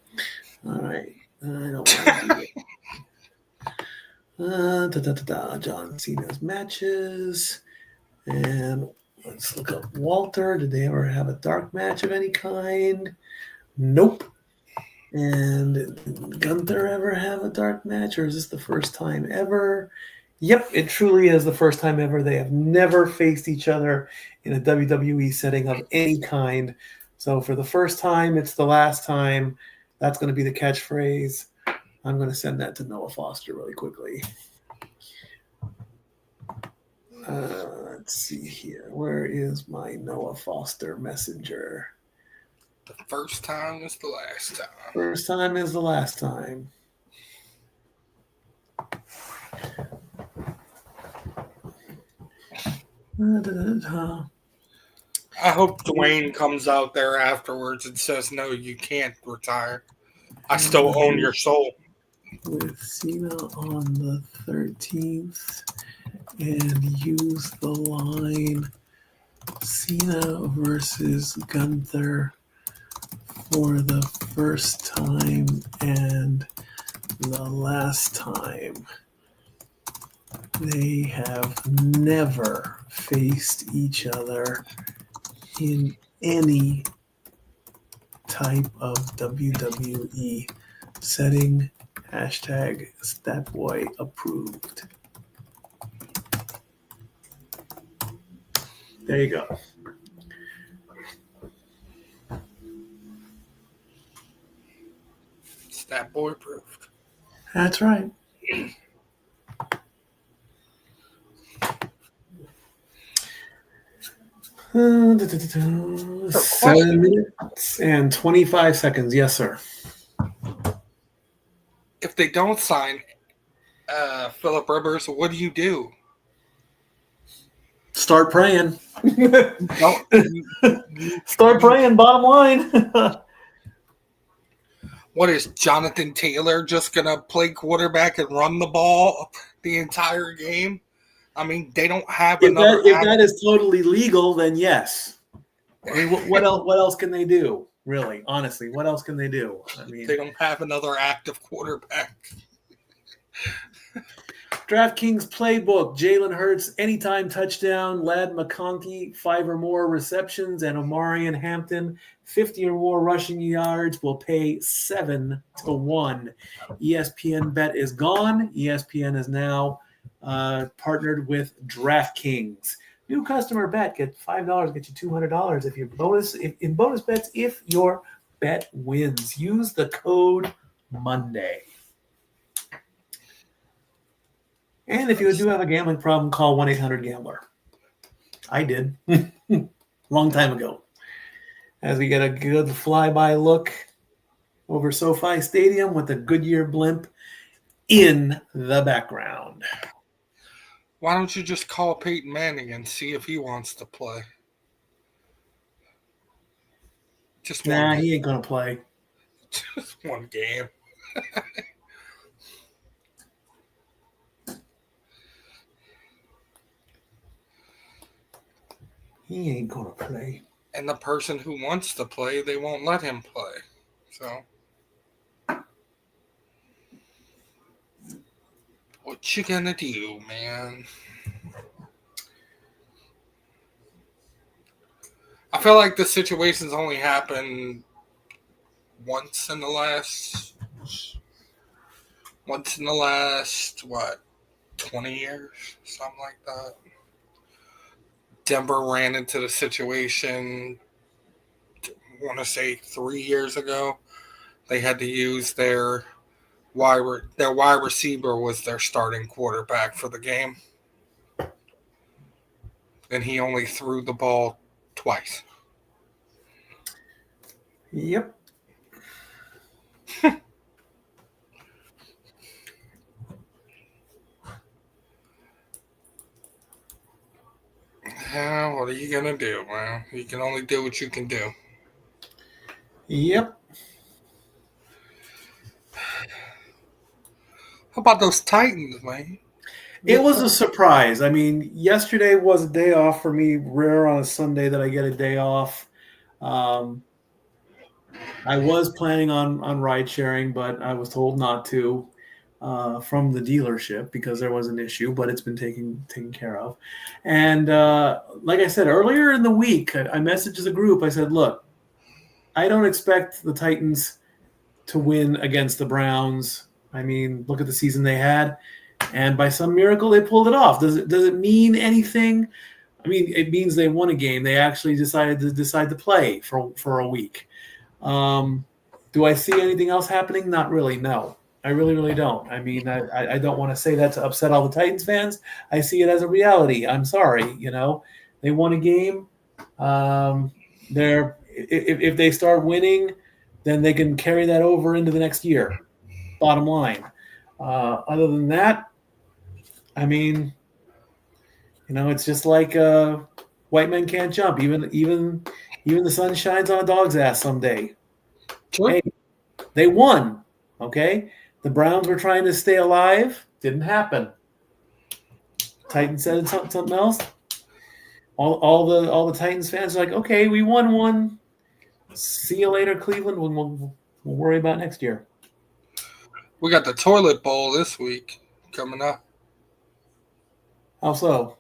All right. I don't want to do it. John Cena's matches. And let's look up Walter. Did they ever have a dark match of any kind? Nope. And did Gunther ever have a dark match, or is this the first time ever? Yep, it truly is the first time ever. They have never faced each other in a WWE setting of any kind. So for the first time, it's the last time. That's going to be the catchphrase. I'm going to send that to Noah Foster really quickly. Let's see here. Where is my Noah Foster messenger? The first time is the last time. First time is the last time. I hope Dwayne comes out there afterwards and says, no, you can't retire. I still own your soul. With Cena on the 13th and use the line Cena versus Gunther for the first time and the last time. They have never faced each other in any type of WWE setting. Hashtag Statboy approved. There you go. Statboy approved. That's right. 7 minutes and 25 seconds. Yes, sir. If they don't sign Philip Rivers, what do you do? Start praying. Don't- Start praying, bottom line. What is Jonathan Taylor just going to play quarterback and run the ball the entire game? I mean, they don't have another. If that is totally legal, then yes. I mean, what else? What else can they do? Really, honestly, what else can they do? I mean, They don't have another active quarterback. DraftKings playbook: Jalen Hurts anytime touchdown, Ladd McConkey 5 or more receptions, and Omarion Hampton 50 or more rushing yards will pay 7-1. ESPN bet is gone. ESPN is now partnered with DraftKings. New customer bet, get $5, get you $200 if your bonus in bonus bets if your bet wins. Use the code Monday. And if you do have a gambling problem, call 1-800-GAMBLER. I did. Long time ago. As we get a good flyby look over SoFi Stadium with the Goodyear blimp in the background. Why don't you just call Peyton Manning and see if he wants to play? Just one Nah, game. he ain't going to play. Just one game. He ain't going to play. And the person who wants to play, they won't let him play. So, what you gonna do, man? I feel like the situation's only happened once in the last, what, 20 years? Something like that. Denver ran into the situation, I want to say 3 years ago. They had to use their wide receiver was their starting quarterback for the game. And he only threw the ball twice. Yep. Yeah, what are you going to do, man? You can only do what you can do. Yep. How about those Titans, man? It was a surprise. I mean, yesterday was a day off for me. Rare on a Sunday that I get a day off. I was planning on ride sharing, but I was told not to from the dealership because there was an issue, but it's been taken care of. And like I said, earlier in the week, I messaged the group. I said, look, I don't expect the Titans to win against the Browns. I mean, look at the season they had. And by some miracle, they pulled it off. Does it mean anything? I mean, it means they won a game. They actually decided to play for a week. Do I see anything else happening? Not really, no. I really don't. I mean, I don't want to say that to upset all the Titans fans. I see it as a reality. I'm sorry, they won a game. If they start winning, then they can carry that over into the next year. Bottom line. Other than that, I mean, it's just like white men can't jump. Even the sun shines on a dog's ass someday. Sure. Hey, they won. Okay, the Browns were trying to stay alive. Didn't happen. Titans said something else. All the Titans fans are like, okay, we won one. See you later, Cleveland. We'll worry about next year. We got the toilet bowl this week coming up. How so?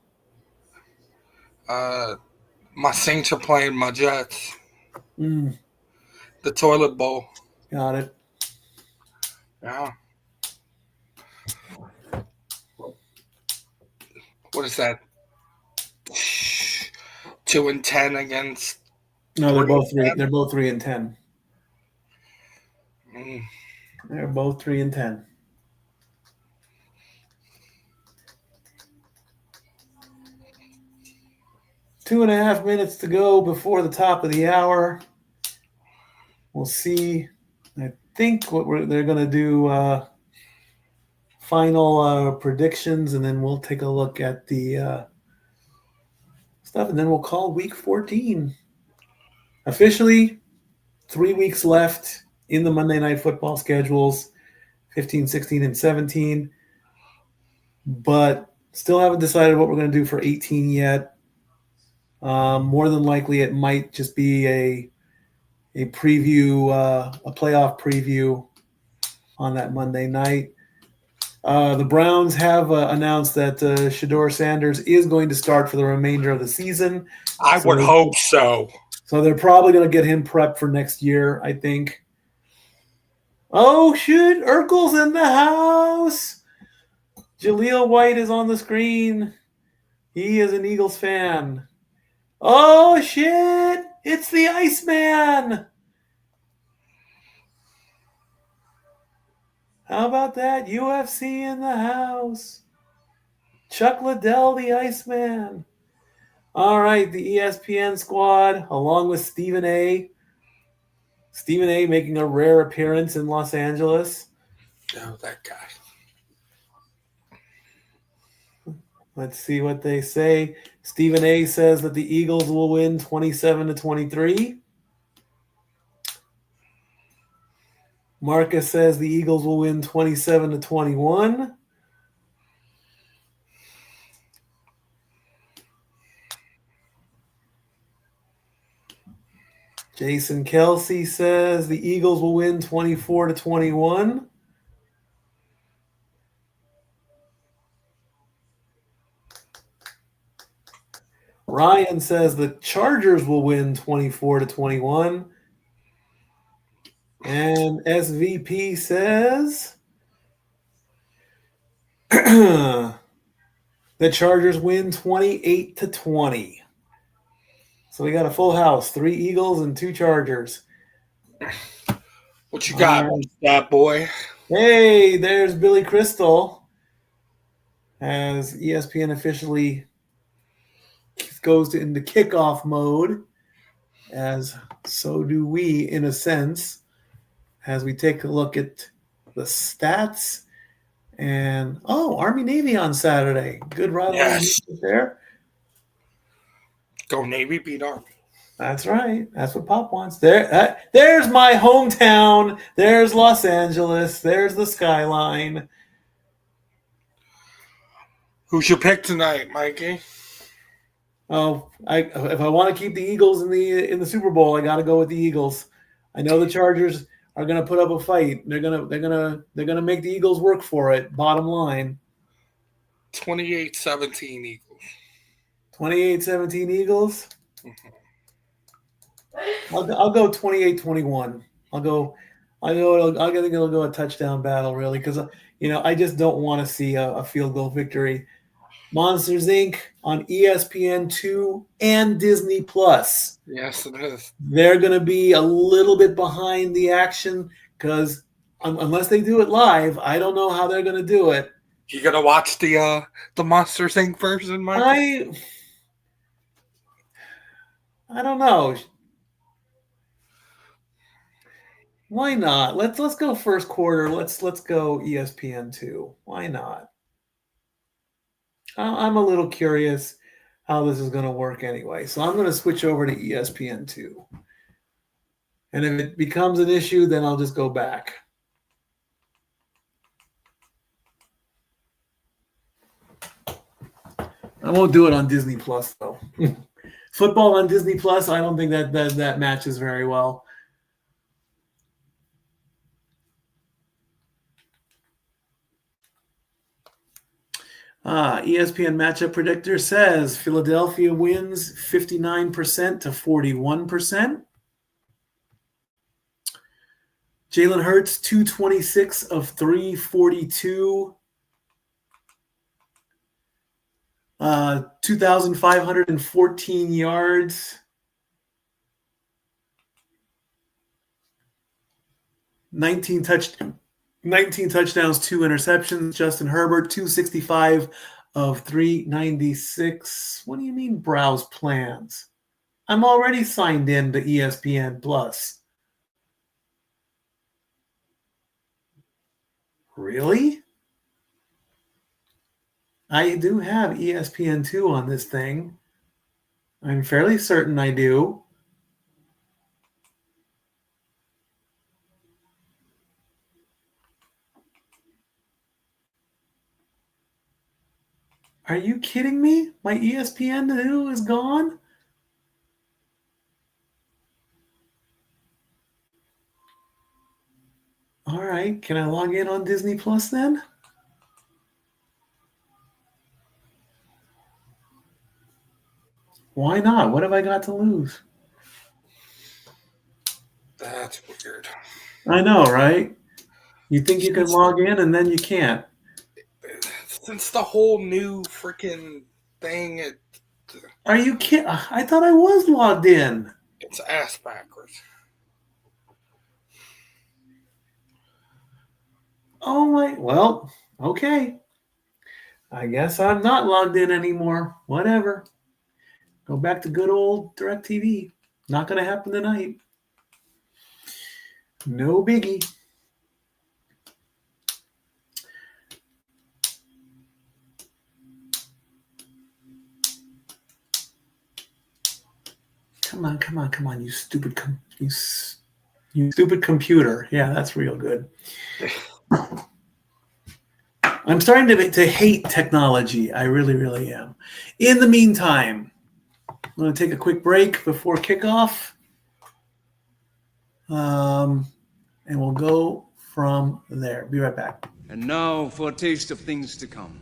My Saints are playing my Jets. The toilet bowl. Got it. Yeah. What is that? 2-10 against. No, they're both 3. They're both 3-10. Mm. They're both 3-10. Two and a half minutes to go before the top of the hour. We'll see. I think they're going to do final predictions, and then we'll take a look at the stuff, and then we'll call week 14. Officially, 3 weeks left in the Monday Night Football schedules, 15, 16, and 17. But still haven't decided what we're going to do for 18 yet. More than likely, it might just be a preview, a playoff preview on that Monday night. The Browns have announced that Shedeur Sanders is going to start for the remainder of the season. I would hope so. So they're probably going to get him prepped for next year, I think. Oh, shit. Urkel's in the house. Jaleel White is on the screen. He is an Eagles fan. Oh, shit. It's the Iceman. How about that? UFC in the house. Chuck Liddell, the Iceman. All right, the ESPN squad, along with Stephen A. Stephen A. making a rare appearance in Los Angeles. Oh, that guy. Let's see what they say. Stephen A. says that the Eagles will win 27-23. Marcus says the Eagles will win 27-21. Jason Kelsey says the Eagles will win 24-21. Ryan says the Chargers will win 24-21. And SVP says the Chargers win 28-20. So we got a full house, 3 Eagles and 2 Chargers. What you got, that boy? Hey, there's Billy Crystal. As ESPN officially goes into kickoff mode, as so do we in a sense, as we take a look at the stats. And, Army Navy on Saturday. Good rivalry there. Go Navy, beat Army. That's right. That's what Pop wants. There's my hometown. There's Los Angeles. There's the skyline. Who's your pick tonight, Mikey? Oh, if I want to keep the Eagles in the Super Bowl, I got to go with the Eagles. I know the Chargers are going to put up a fight. They're gonna make the Eagles work for it. Bottom line. 28-17 Eagles. 28-17 Eagles. I'll go 28-21. I think it'll go a touchdown battle, really, because I just don't want to see a field goal victory. Monsters Inc. on ESPN2 and Disney Plus. Yes, it is. They're going to be a little bit behind the action because unless they do it live, I don't know how they're going to do it. You gonna watch the Monsters Inc. version, Mike? I don't know. Why not? Let's go first quarter. Let's go ESPN2. Why not? I'm a little curious how this is going to work anyway. So I'm going to switch over to ESPN2. And if it becomes an issue, then I'll just go back. I won't do it on Disney Plus, though. Football on Disney Plus, I don't think that matches very well. ESPN Matchup Predictor says Philadelphia wins 59% to 41%. Jalen Hurts, 226 of 342. 2,514 yards. 19 touchdowns, 2 interceptions. Justin Herbert, 265 of 396. What do you mean browse plans? I'm already signed in to ESPN Plus. Really? I do have ESPN2 on this thing. I'm fairly certain I do. Are you kidding me? My ESPN New is gone? All right, can I log in on Disney Plus then? Why not? What have I got to lose? That's weird. I know, right? You think you can log in and then you can't. Since the whole new freaking thing, Are you kidding? I thought I was logged in. it's ass backwards. Oh my, well, okay. I guess I'm not logged in anymore. Whatever. Go back to good old DirecTV. Not going to happen tonight. No biggie. Come on, come on, come on, you stupid you stupid computer. Yeah, that's real good. I'm starting to hate technology. I really, really am. In the meantime, I'm going to take a quick break before kickoff. And we'll go from there. Be right back. And now for a taste of things to come.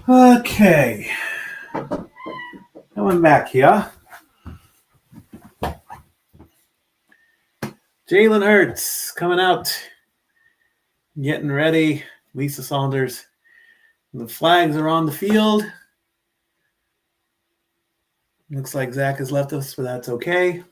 Okay. Coming back here. Jalen Hurts coming out, getting ready. Lisa Saunders. The flags are on the field. Looks like Zach has left us, but that's okay.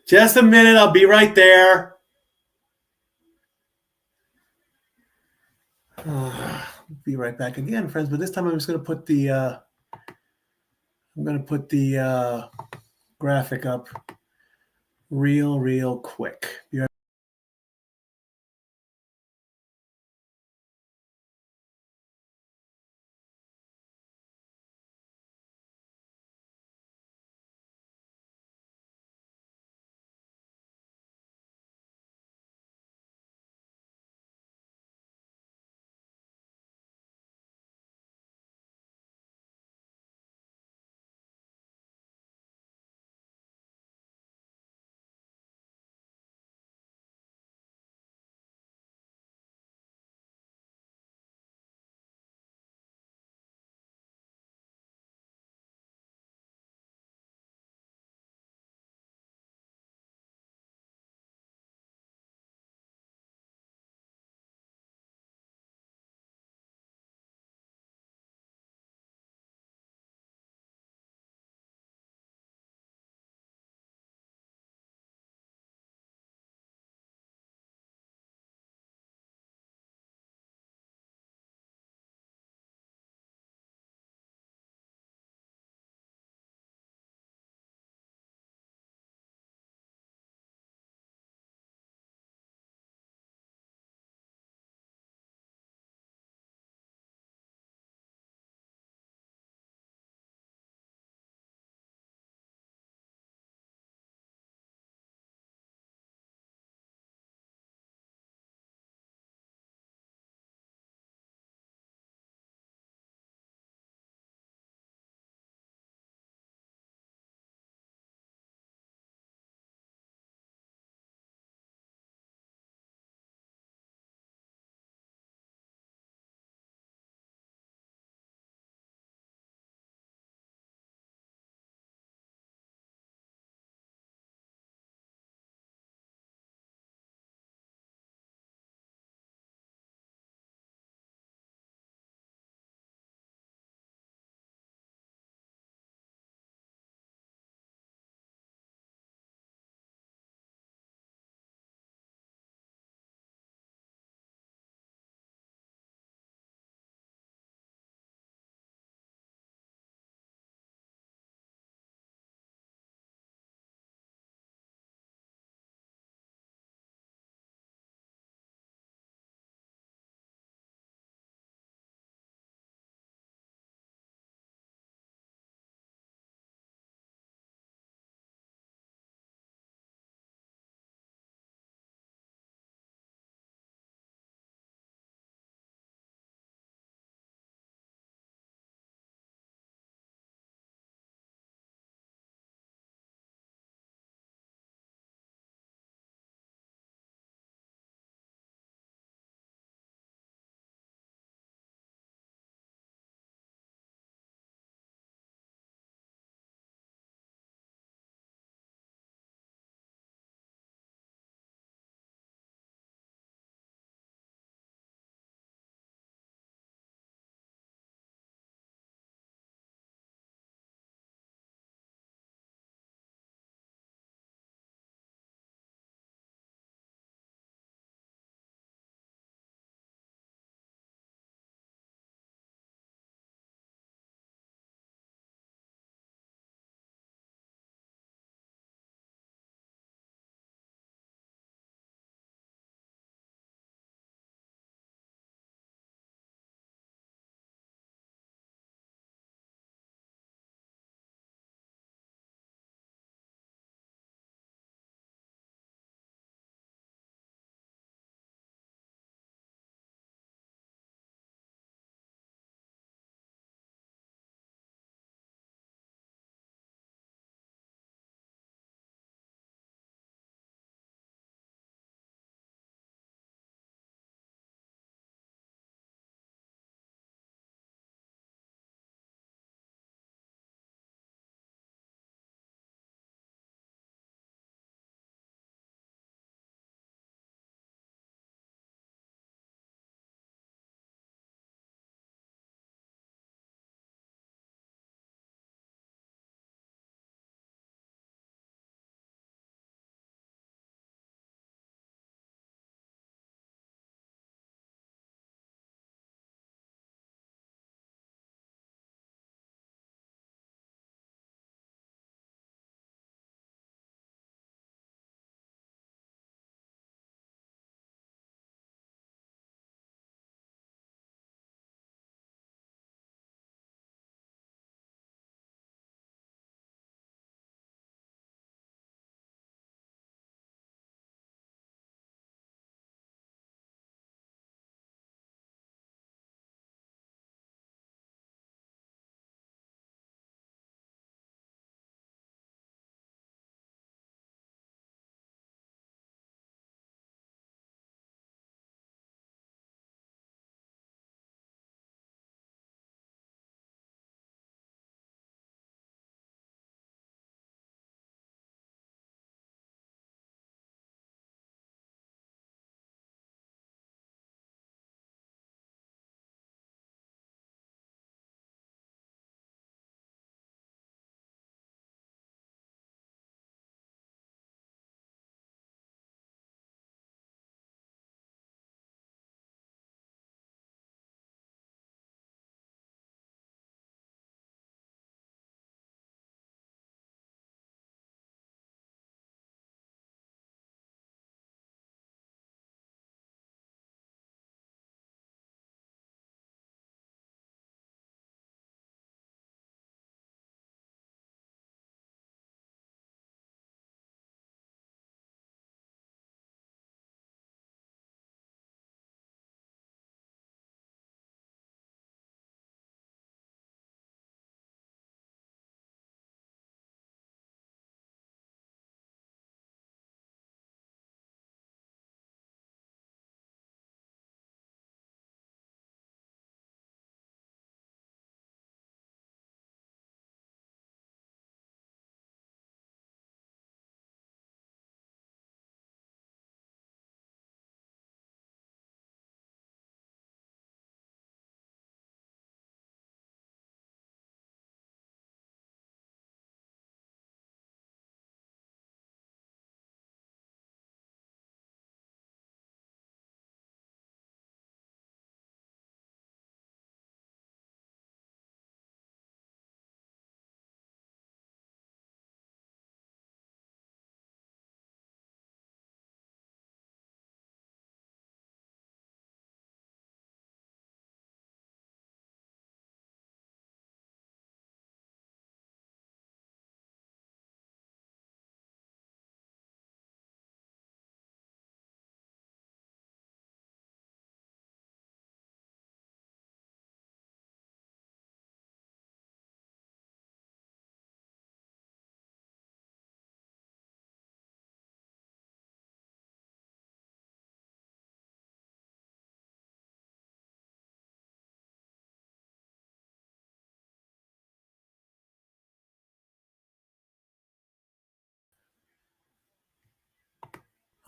Just a minute. I'll be right there. Be right back again, friends. But this time I'm just going to put the graphic up real quick. Be right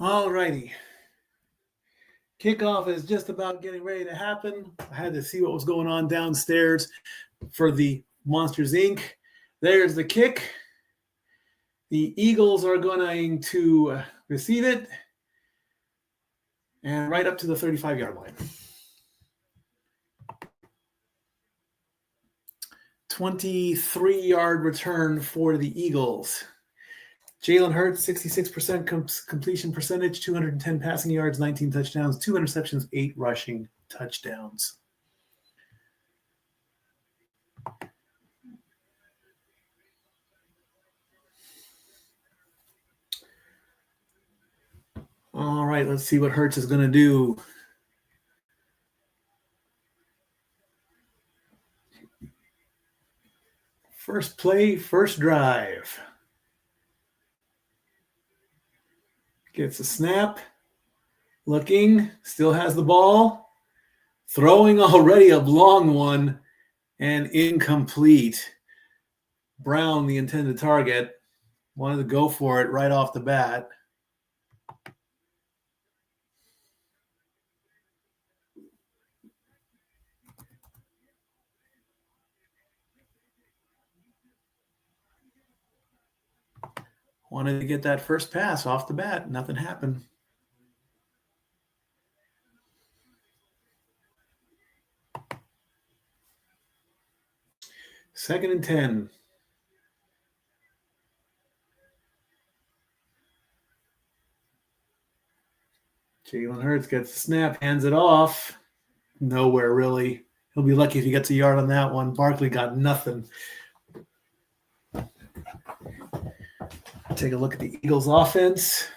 All righty. Kickoff is just about getting ready to happen. I had to see what was going on downstairs for the Monsters Inc. There's the kick. The Eagles are going to receive it and right up to the 35-yard line. 23-yard return for the Eagles. Jalen Hurts, 66% completion percentage, 210 passing yards, 19 touchdowns, 2 interceptions, 8 rushing touchdowns. All right, let's see what Hurts is going to do. First play, first drive. Gets a snap. Looking, still has the ball. Throwing already a long one and incomplete. Brown, the intended target, wanted to go for it right off the bat. Wanted to get that first pass off the bat. Nothing happened. Second and 10. Jalen Hurts gets the snap, hands it off. Nowhere, really. He'll be lucky if he gets a yard on that one. Barkley got nothing. Take a look at the Eagles' offense.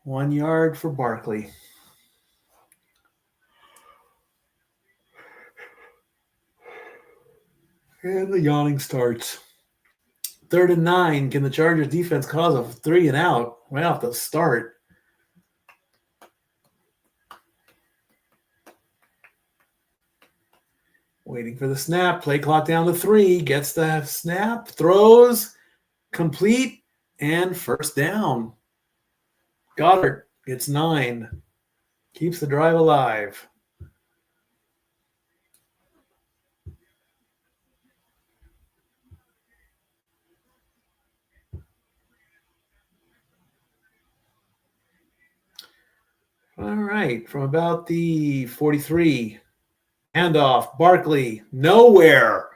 One yard for Barkley. And the yawning starts. 3rd and 9. Can the Chargers defense cause a 3 and out right off the start? Waiting for the snap. Play clock down to 3. Gets the snap. Throws. Complete. And first down. Goddard gets 9. Keeps the drive alive. All right. From about the 43. Handoff, Barkley, nowhere.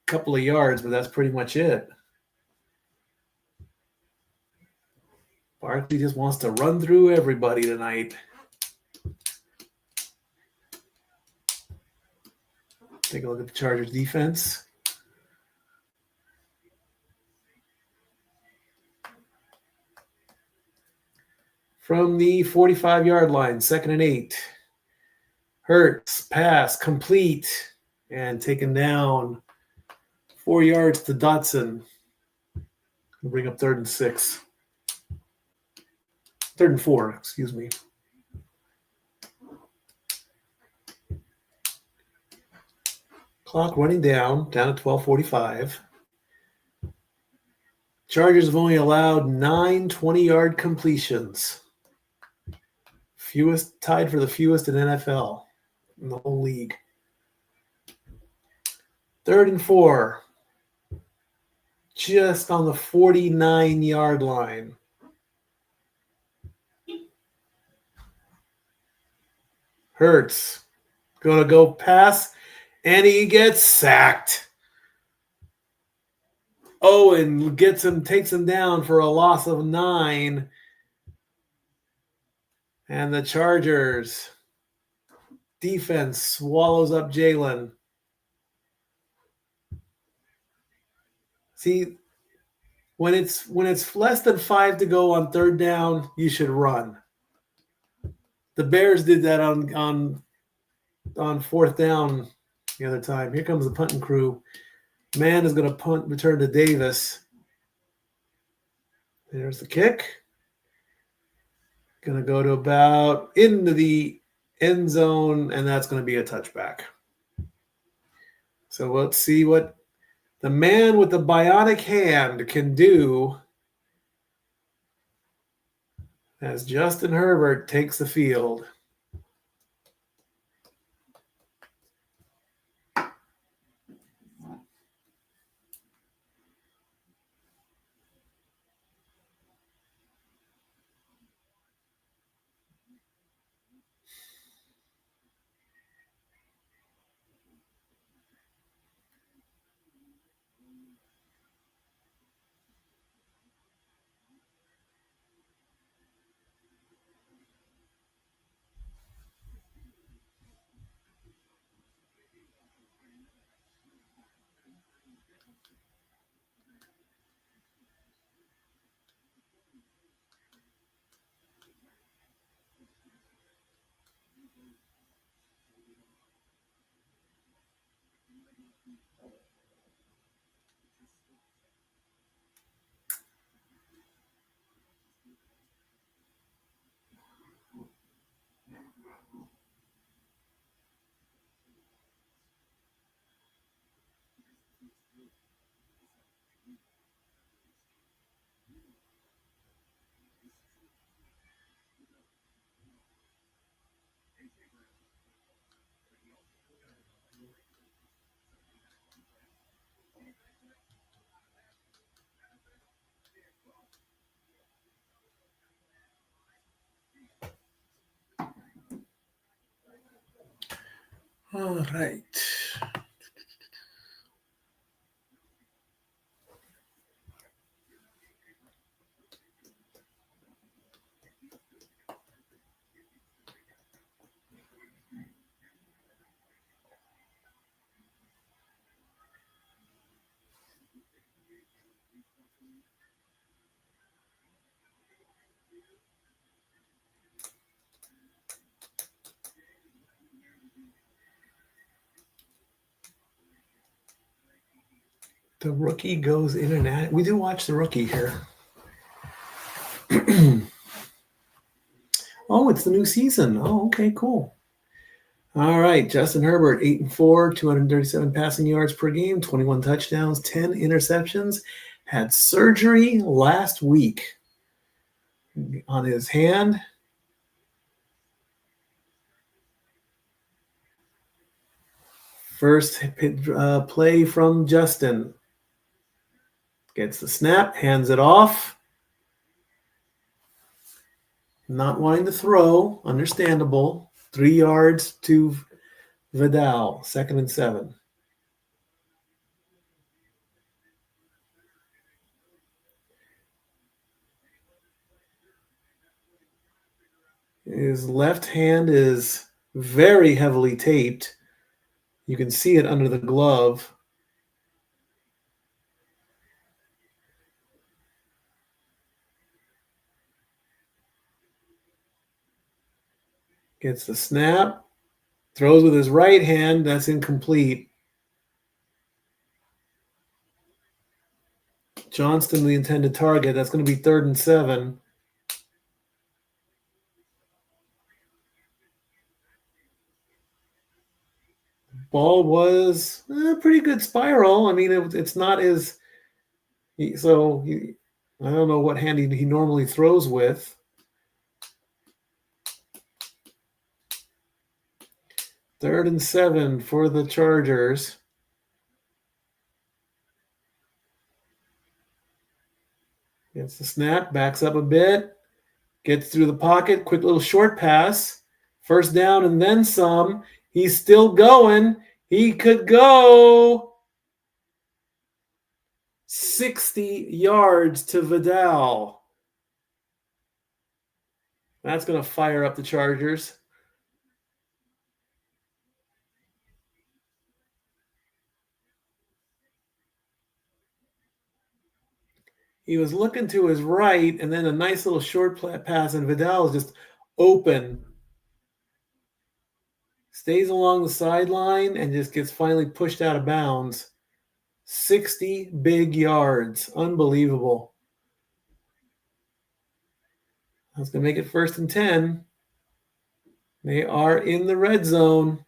Couple of yards, but that's pretty much it. Barkley just wants to run through everybody tonight. Take a look at the Chargers defense. From the 45-yard line, 2nd and 8. Hurts, pass, complete, and taken down. 4 yards to Dotson. We'll bring up 3rd and 6. 3rd and 4, excuse me. Clock running down at 12:45. Chargers have only allowed 9 20-yard completions. Tied for the fewest in NFL. In the whole league. 3rd and 4. Just on the 49-yard line. Hurts. Going to go pass, and he gets sacked. Owen takes him down for a loss of 9. And the Chargers defense swallows up Jalen. See, when it's less than 5 to go on 3rd down, you should run. The Bears did that on 4th down the other time. Here comes the punting crew. Man is going to punt, return to Davis. There's the kick. Going to go to about into the end zone, and that's going to be a touchback. So let's see what the man with the bionic hand can do as Justin Herbert takes the field. All right. The rookie goes in and out. We do watch the rookie here. Oh, it's the new season. Oh, okay, cool. All right, Justin Herbert, 8-4, 237 passing yards per game, 21 touchdowns, 10 interceptions. Had surgery last week on his hand. First play from Justin. Gets the snap, hands it off. Not wanting to throw, understandable. 3 yards to Vidal, 2nd and 7. His left hand is very heavily taped. You can see it under the glove. Gets the snap, throws with his right hand. That's incomplete. Johnston, the intended target. That's going to be 3rd and 7. Ball was a pretty good spiral. I mean, it's not as so. I don't know what hand he normally throws with. Third and 7 for the Chargers. Gets the snap, backs up a bit, gets through the pocket, quick little short pass. First down and then some. He's still going. He could go 60 yards to Vidal. That's going to fire up the Chargers. He was looking to his right, and then a nice little short pass, and Vidal is just open. Stays along the sideline and just gets finally pushed out of bounds. 60 big yards. Unbelievable. That's going to make it 1st and 10. They are in the red zone.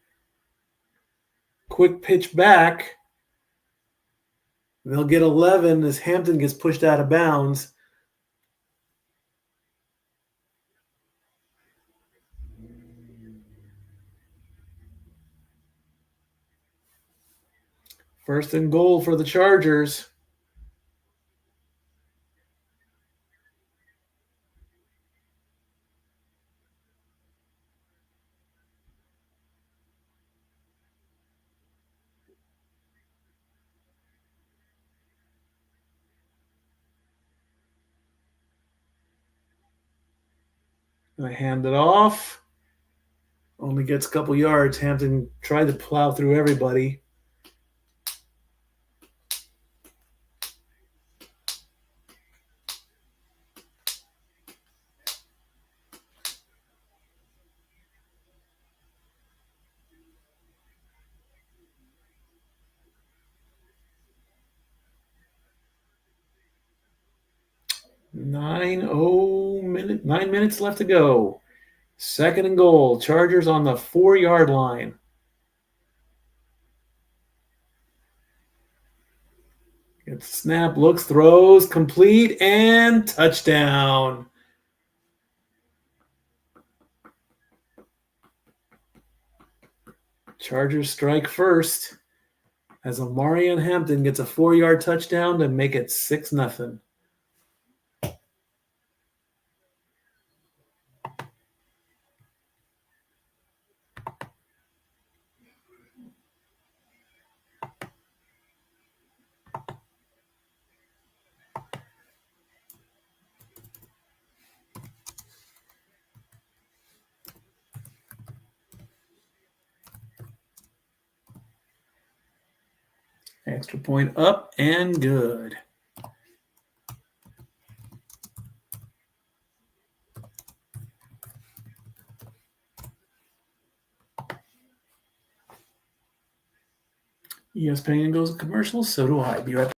Quick pitch back. They'll get 11 as Hampton gets pushed out of bounds. First and goal for the Chargers. I hand it off. Only gets a couple yards. Hampton tried to plow through everybody. Nine minutes left to go. Second and goal. Chargers on the 4-yard line. Gets the snap, looks, throws, complete, and touchdown. Chargers strike first as Omarion Hampton gets a 4-yard touchdown to make it 6-0. Extra point up and good. ESPN goes to commercial, so do I. Be right back.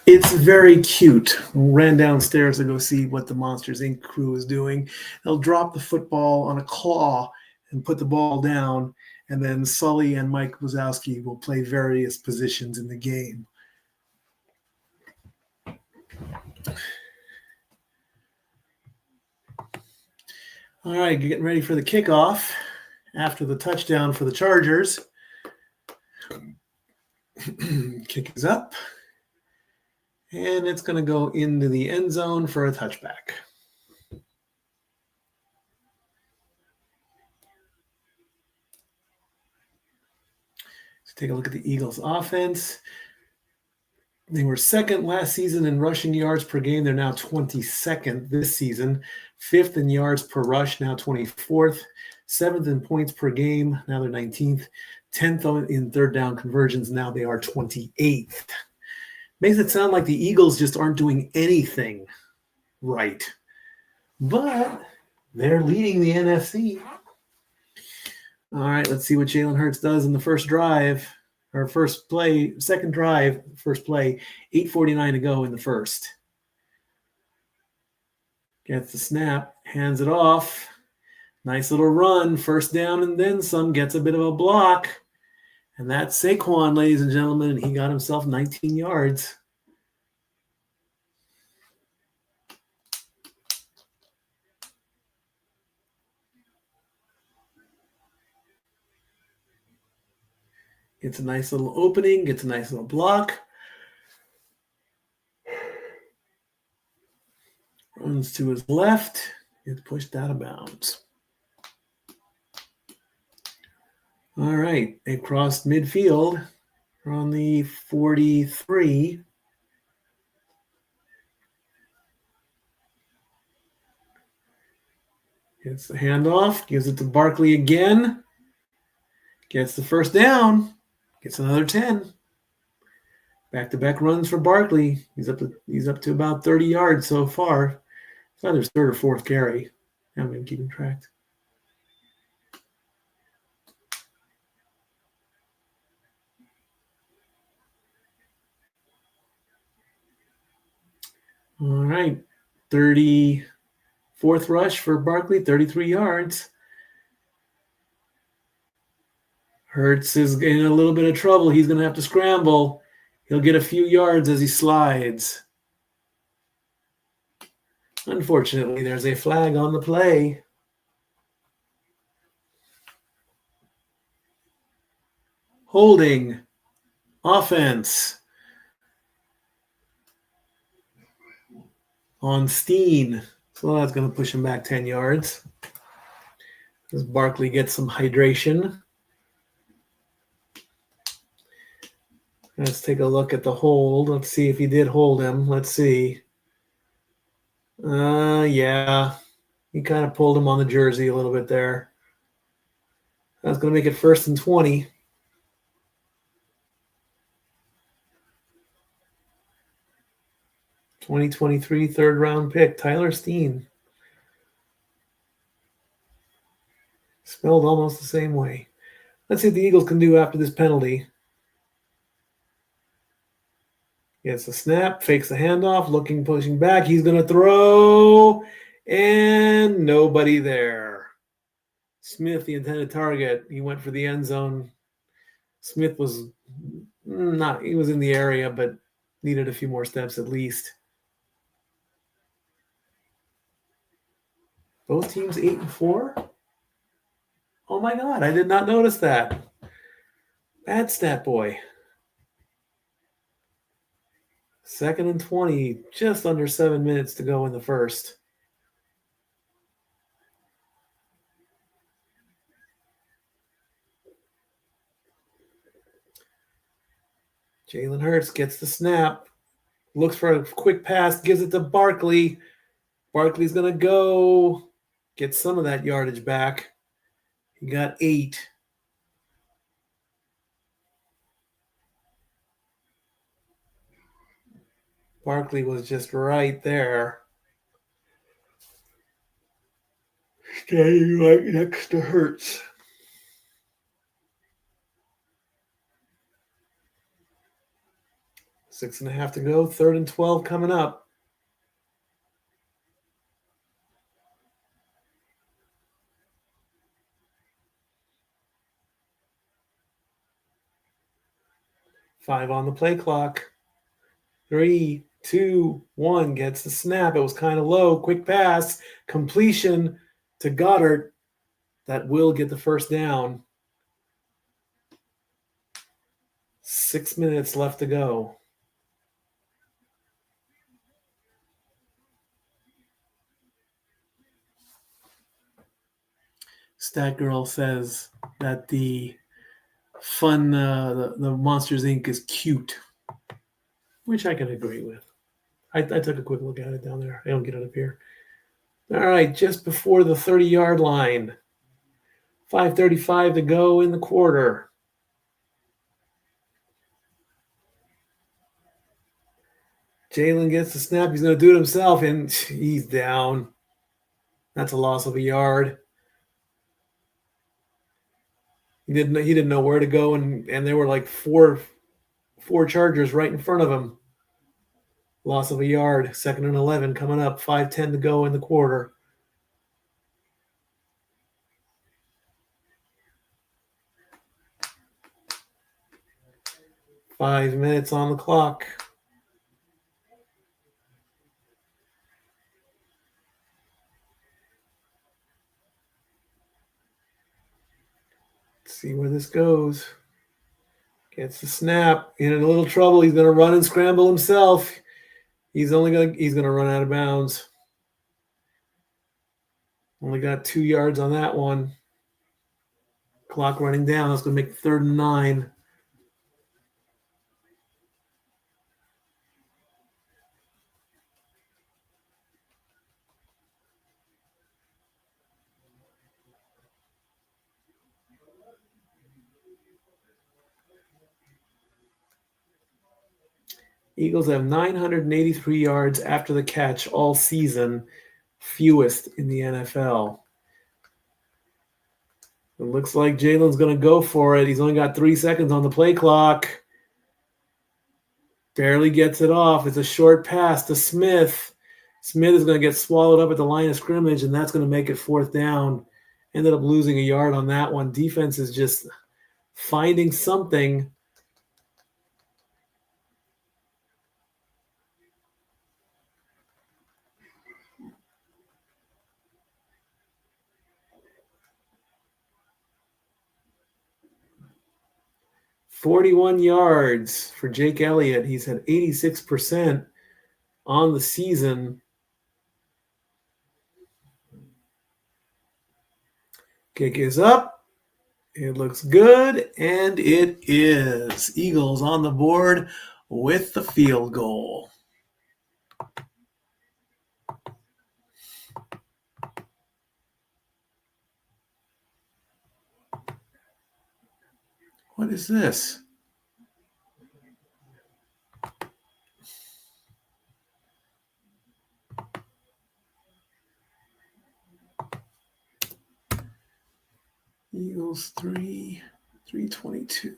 It's very cute. Ran downstairs to go see what the Monsters Inc. crew is doing. They'll drop the football on a claw and put the ball down, and then Sully and Mike Wazowski will play various positions in the game. All right, getting ready for the kickoff after the touchdown for the Chargers. Kick is up. And it's going to go into the end zone for a touchback. Let's take a look at the Eagles' offense. They were second last season in rushing yards per game. They're now 22nd this season. Fifth in yards per rush, now 24th. Seventh in points per game, now they're 19th. 10th in third down conversions, now they are 28th. Makes it sound like the Eagles just aren't doing anything right. But they're leading the NFC. All right, let's see what Jalen Hurts does in the first drive. Or first play, second drive, first play, 8:49 to go in the first. Gets the snap, hands it off. Nice little run, first down and then some, gets a bit of a block. And that's Saquon, ladies and gentlemen, and he got himself 19 yards. Gets a nice little opening, gets a nice little block. Runs to his left, gets pushed out of bounds. All right, they crossed midfield. We're on the 43. Gets the handoff, gives it to Barkley again. Gets the first down. Gets another 10. Back-to-back runs for Barkley. He's up to about 30 yards so far. It's either his third or fourth carry. I haven't been keeping track. All right. 34th rush for Barkley, 33 yards. Hurts is in a little bit of trouble. He's going to have to scramble. He'll get a few yards as he slides. Unfortunately, there's a flag on the play. Holding. Offense. On Steen. So that's going to push him back 10 yards. As Barkley gets some hydration. Let's take a look at the hold. Let's see if he did hold him. Let's see. Yeah. He kind of pulled him on the jersey a little bit there. That's going to make it 1st and 20. (2023) third-round pick, Tyler Steen. Spelled almost the same way. Let's see what the Eagles can do after this penalty. Gets the snap, fakes the handoff, pushing back. He's going to throw, and nobody there. Smith, the intended target, he went for the end zone. Smith was he was in the area, but needed a few more steps at least. Both teams 8-4? Oh my God, I did not notice that. Bad stat boy. 2nd and 20, just under 7 minutes to go in the first. Jalen Hurts gets the snap, looks for a quick pass, gives it to Barkley. Barkley's going to go get some of that yardage back. He got 8. Barkley was just right there. Standing right next to Hurts. Six and a half to go. 3rd and 12 coming up. Five on the play clock. 3, 2, 1. Gets the snap. It was kind of low. Quick pass. Completion to Goddard. That will get the first down. 6 minutes left to go. Stat Girl says that the fun, the Monsters Inc. is cute, which I can agree with. I took a quick look at it down there. I don't get it up here. All right, just before the 30-yard line. 5:35 to go in the quarter. Jalen gets the snap. He's going to do it himself, and he's down. That's a loss of a yard. He didn't know where to go, and there were like four Chargers right in front of him. Loss of a yard. 2nd and 11 coming up. 5:10 to go in the quarter. Five minutes on the clock. Let's see where this goes. Gets the snap. In a little trouble. He's going to run and scramble himself. He's going to run out of bounds. Only got 2 yards on that one. Clock running down. That's going to make 3rd and 9. Eagles have 983 yards after the catch all season, fewest in the NFL. It looks like Jalen's going to go for it. He's only got 3 seconds on the play clock. Barely gets it off. It's a short pass to Smith. Smith is going to get swallowed up at the line of scrimmage, and that's going to make it 4th down. Ended up losing a yard on that one. Defense is just finding something. "41 yards for Jake Elliott. He's had 86% on the season. Kick is up. It looks good, and it is. Eagles on the board with the field goal. What is this? Eagles 322.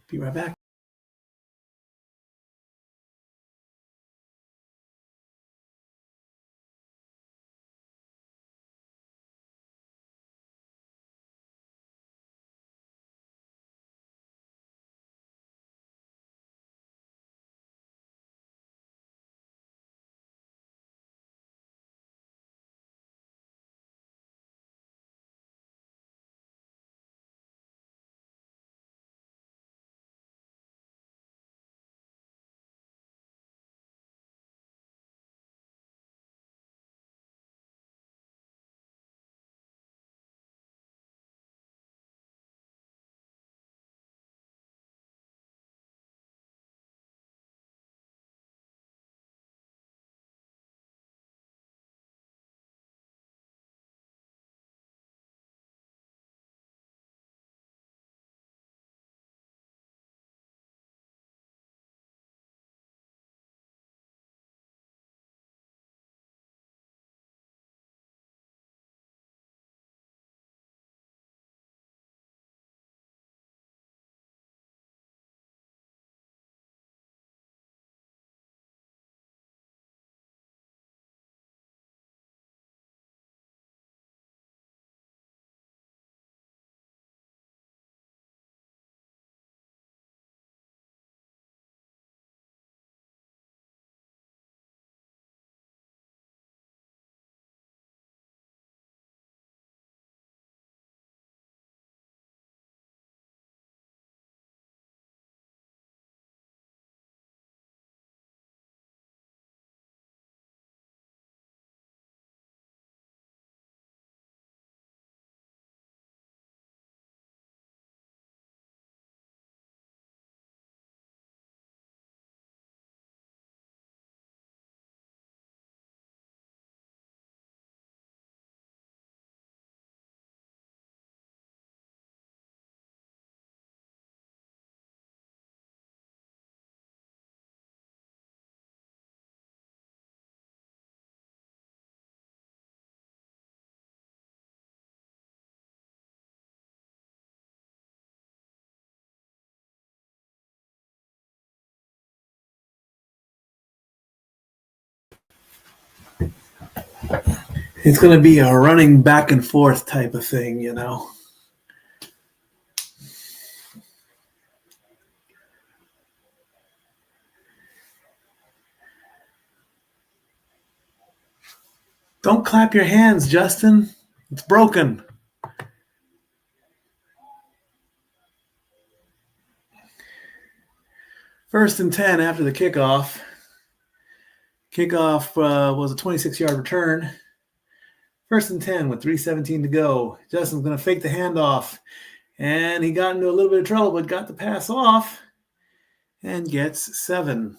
Be right back. It's going to be a running back and forth type of thing, you know. Don't clap your hands, Justin. It's broken. First and 10 after the kickoff. Kickoff was a 26-yard return. First and 10 with 3:17 to go. Justin's going to fake the handoff. And he got into a little bit of trouble, but got the pass off and gets 7.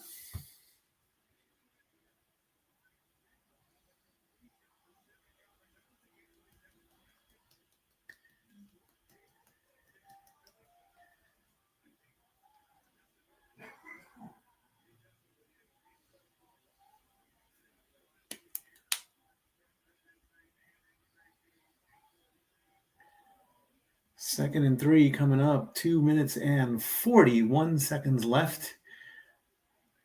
Second and 3 coming up. 2 minutes and 41 seconds left.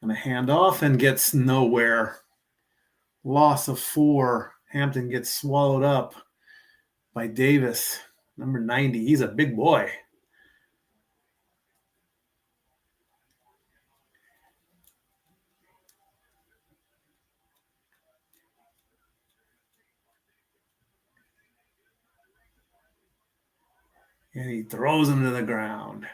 Gonna hand off and gets nowhere. Loss of 4. Hampton gets swallowed up by Davis, number 90. He's a big boy. And he throws him to the ground.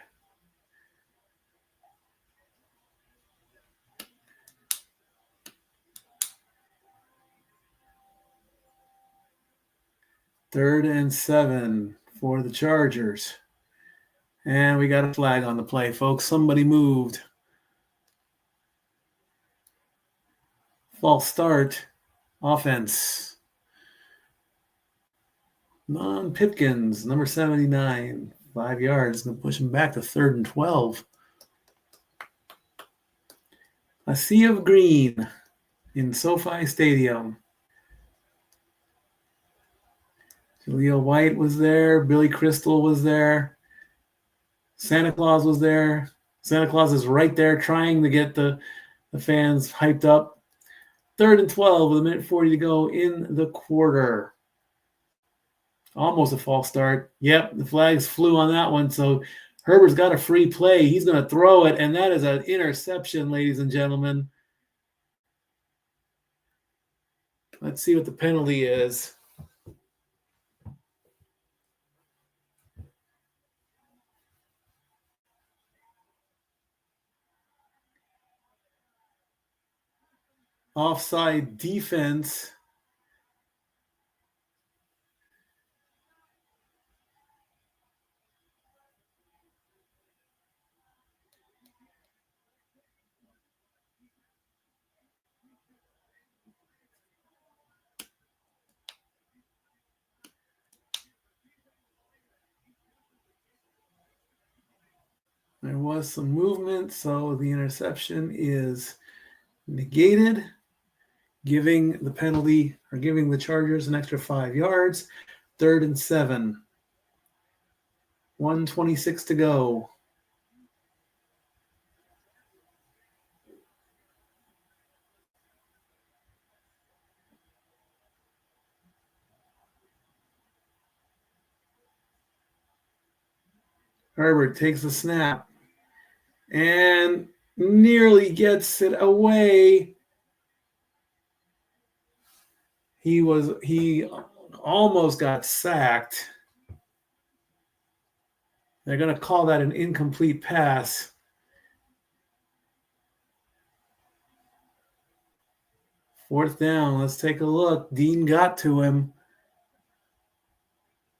Third and 7 for the Chargers. And we got a flag on the play, folks. Somebody moved. False start. Offense. Non-Pipkins, number 79. 5 yards. Going to push him back to 3rd and 12. A sea of green in SoFi Stadium. Jaleel White was there. Billy Crystal was there. Santa Claus was there. Santa Claus is right there trying to get the fans hyped up. 3rd and 12 with 1:40 to go in the quarter. Almost a false start. Yep, the flags flew on that one. So Herbert's got a free play. He's going to throw it, and that is an interception, ladies and gentlemen. Let's see what the penalty is. Offside defense. There was some movement, so the interception is negated, giving the penalty or giving the Chargers an extra 5 yards. 3rd and 7. 1:26 to go. Herbert takes the snap and nearly gets it away. He almost got sacked. They're going to call that an incomplete pass. Fourth down. Let's take a look. Dean got to him.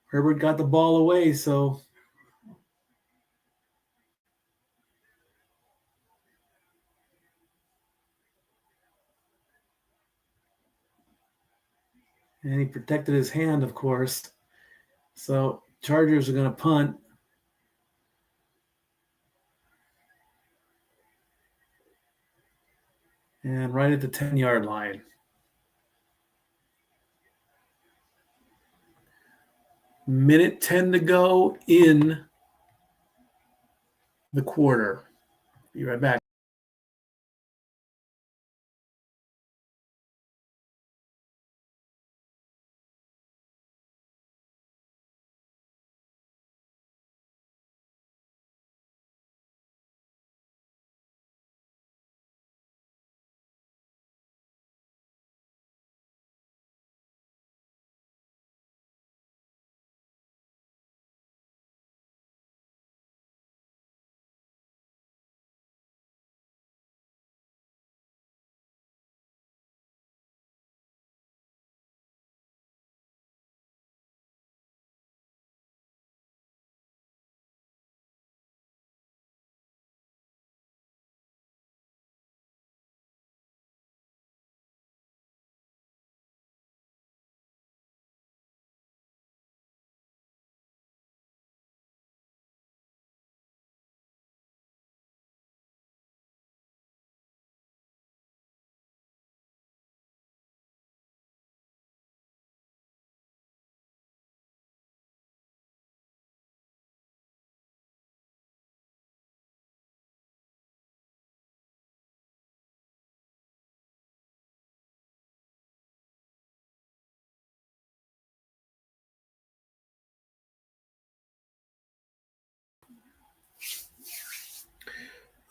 Herbert got the ball away, so and he protected his hand, of course. So Chargers are going to punt. And right at the 10-yard line. Minute 10 to go in the quarter. Be right back.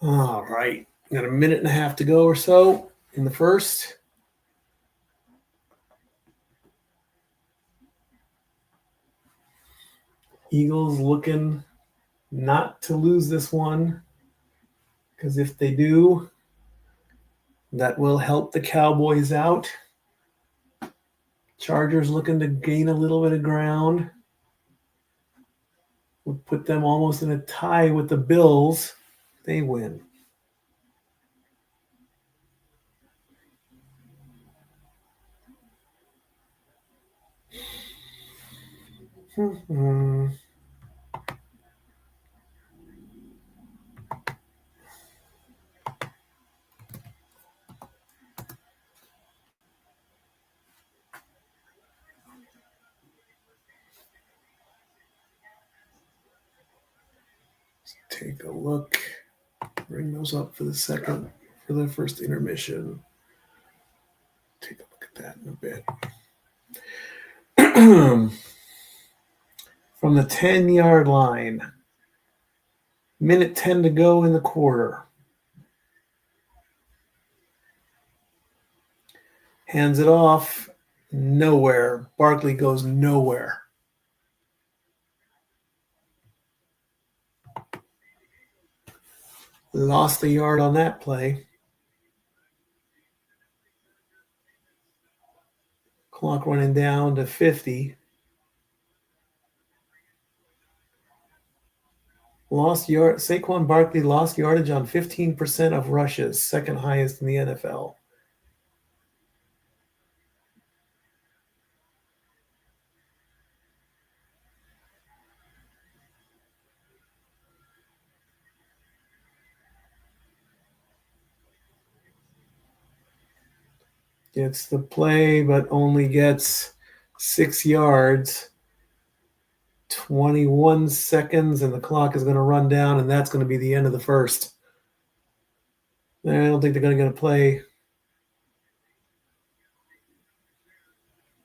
All right. Got a minute and a half to go or so in the first. Eagles looking not to lose this one, because if they do, that will help the Cowboys out. Chargers looking to gain a little bit of ground. Would put them almost in a tie with the Bills. They win. Take a look. Bring those up for the first intermission. Take a look at that in a bit. From the 10-yard line. Minute 10 to go in the quarter. Hands it off. Nowhere. Barkley goes nowhere. Lost a yard on that play. Clock running down to 50. Saquon Barkley lost yardage on 15% of rushes, second highest in the NFL. Gets the play, but only gets 6 yards. 21 seconds, and the clock is going to run down, and that's going to be the end of the first. I don't think they're going to get a play.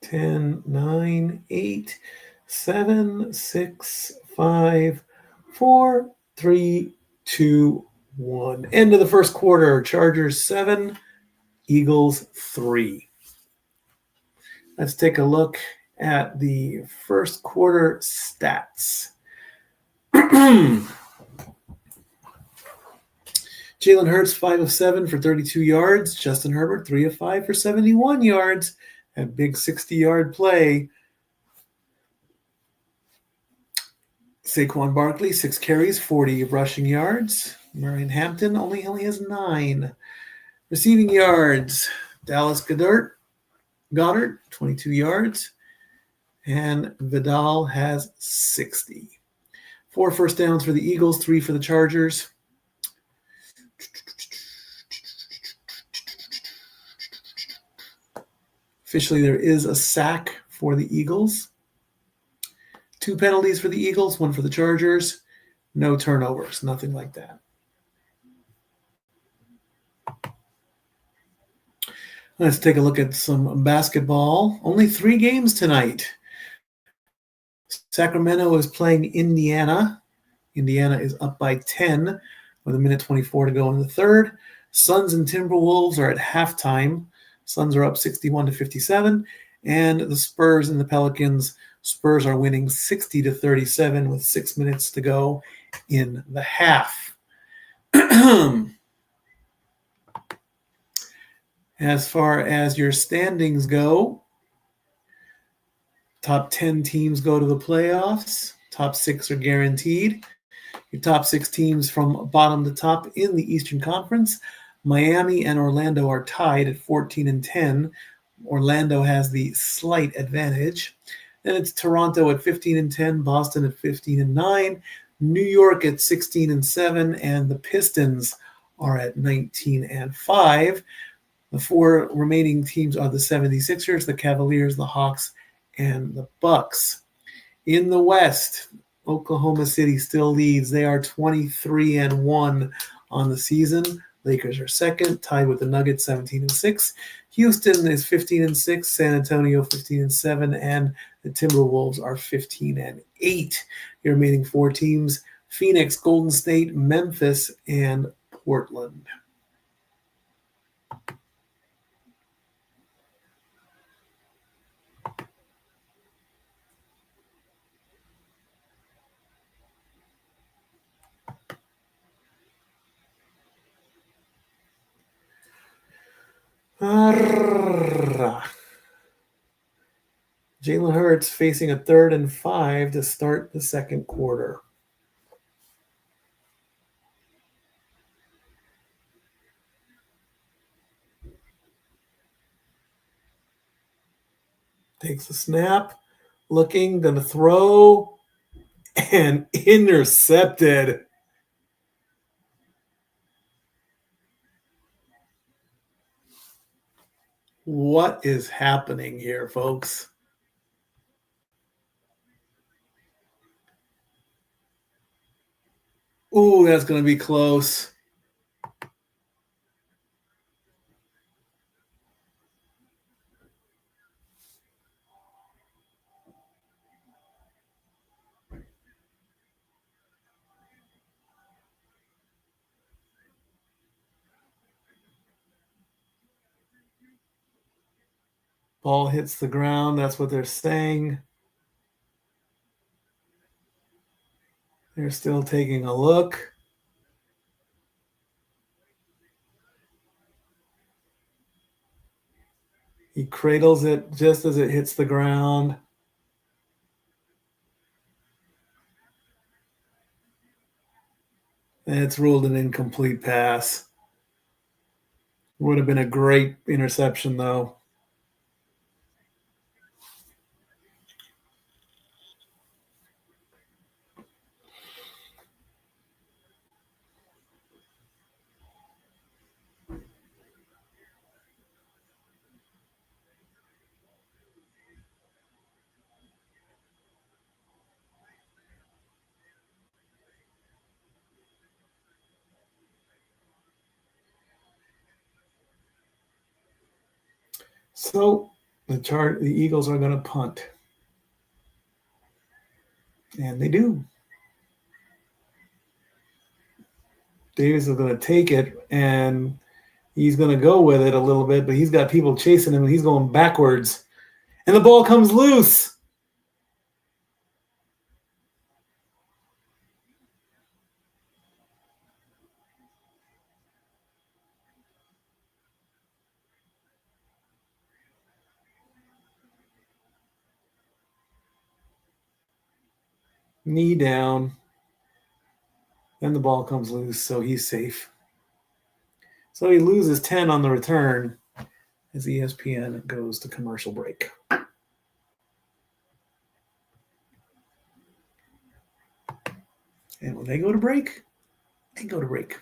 10, 9, 8, 7, 6, 5, 4, 3, 2, 1. End of the first quarter. Chargers 7, Eagles 3. Let's take a look at the first quarter stats. Jalen Hurts 5 of 7 for 32 yards. Justin Herbert 3 of 5 for 71 yards. A big 60-yard play. Saquon Barkley 6 carries, 40 rushing yards. Marion Hampton only has 9 receiving yards. Dallas Goedert 22 yards. And Vidal has 60. 4 first downs for the Eagles, 3 for the Chargers. Officially, there is a sack for the Eagles. 2 penalties for the Eagles, 1 for the Chargers. No turnovers, nothing like that. Let's take a look at some basketball. Only 3 games tonight. Sacramento is playing Indiana. Indiana is up by 10 with 1:24 to go in the third. Suns and Timberwolves are at halftime. Suns are up 61-57. And the Spurs and the Pelicans, Spurs are winning 60-37 with 6 minutes to go in the half. As far as your standings go, top 10 teams go to the playoffs. Top 6 are guaranteed. Your top 6 teams from bottom to top in the Eastern Conference. Miami and Orlando are tied at 14 and 10. Orlando has the slight advantage. Then it's Toronto at 15 and 10, Boston at 15 and 9, New York at 16 and 7, and the Pistons are at 19 and 5. The 4 remaining teams are the 76ers, the Cavaliers, the Hawks, and the Bucks. In the West, Oklahoma City still leads. They are 23 and 1 on the season. Lakers are second, tied with the Nuggets 17 and 6. Houston is 15 and 6, San Antonio 15 and 7, and the Timberwolves are 15 and 8. Your remaining 4 teams: Phoenix, Golden State, Memphis, and Portland. Jalen Hurts facing a 3rd and 5 to start the second quarter. Takes the snap, looking, going to throw, and intercepted. What is happening here, folks? Ooh, that's going to be close. Ball hits the ground. That's what they're saying. They're still taking a look. He cradles it just as it hits the ground. And it's ruled an incomplete pass. Would have been a great interception, though. So the Eagles are going to punt. And they do. Davis is going to take it, and he's going to go with it a little bit, but he's got people chasing him, and he's going backwards. And the ball comes loose. Knee down. Then the ball comes loose, so he's safe. So he loses 10 on the return as ESPN goes to commercial break. And when they go to break, they go to break.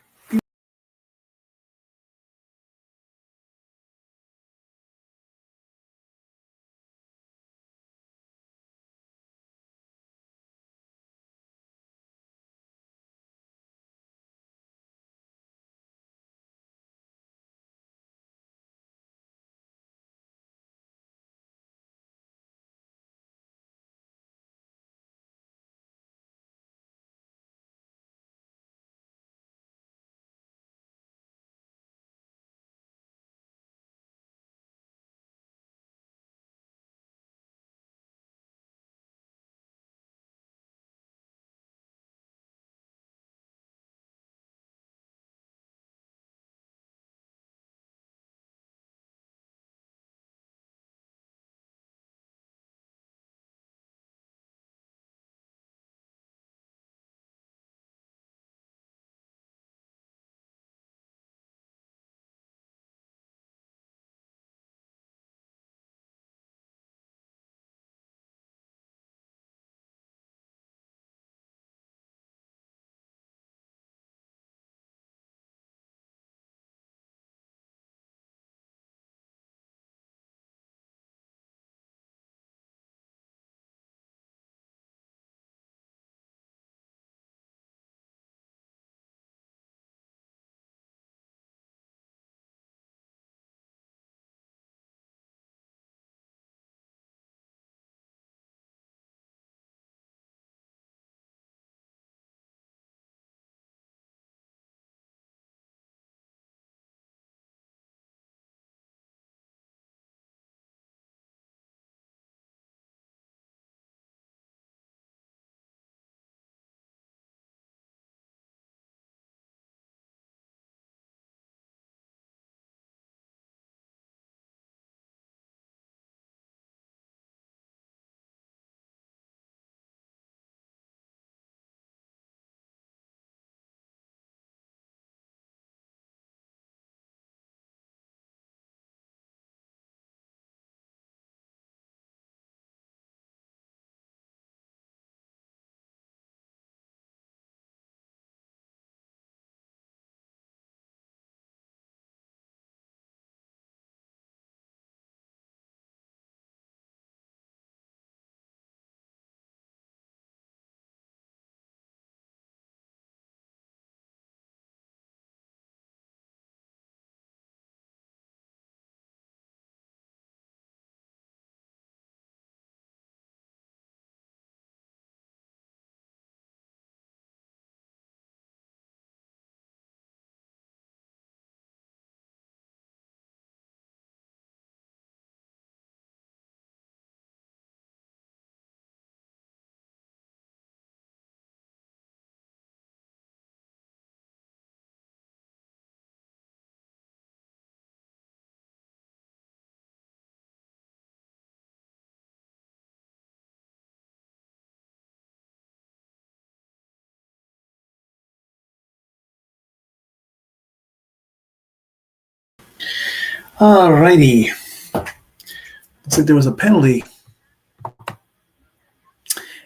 All righty. Looks like there was a penalty.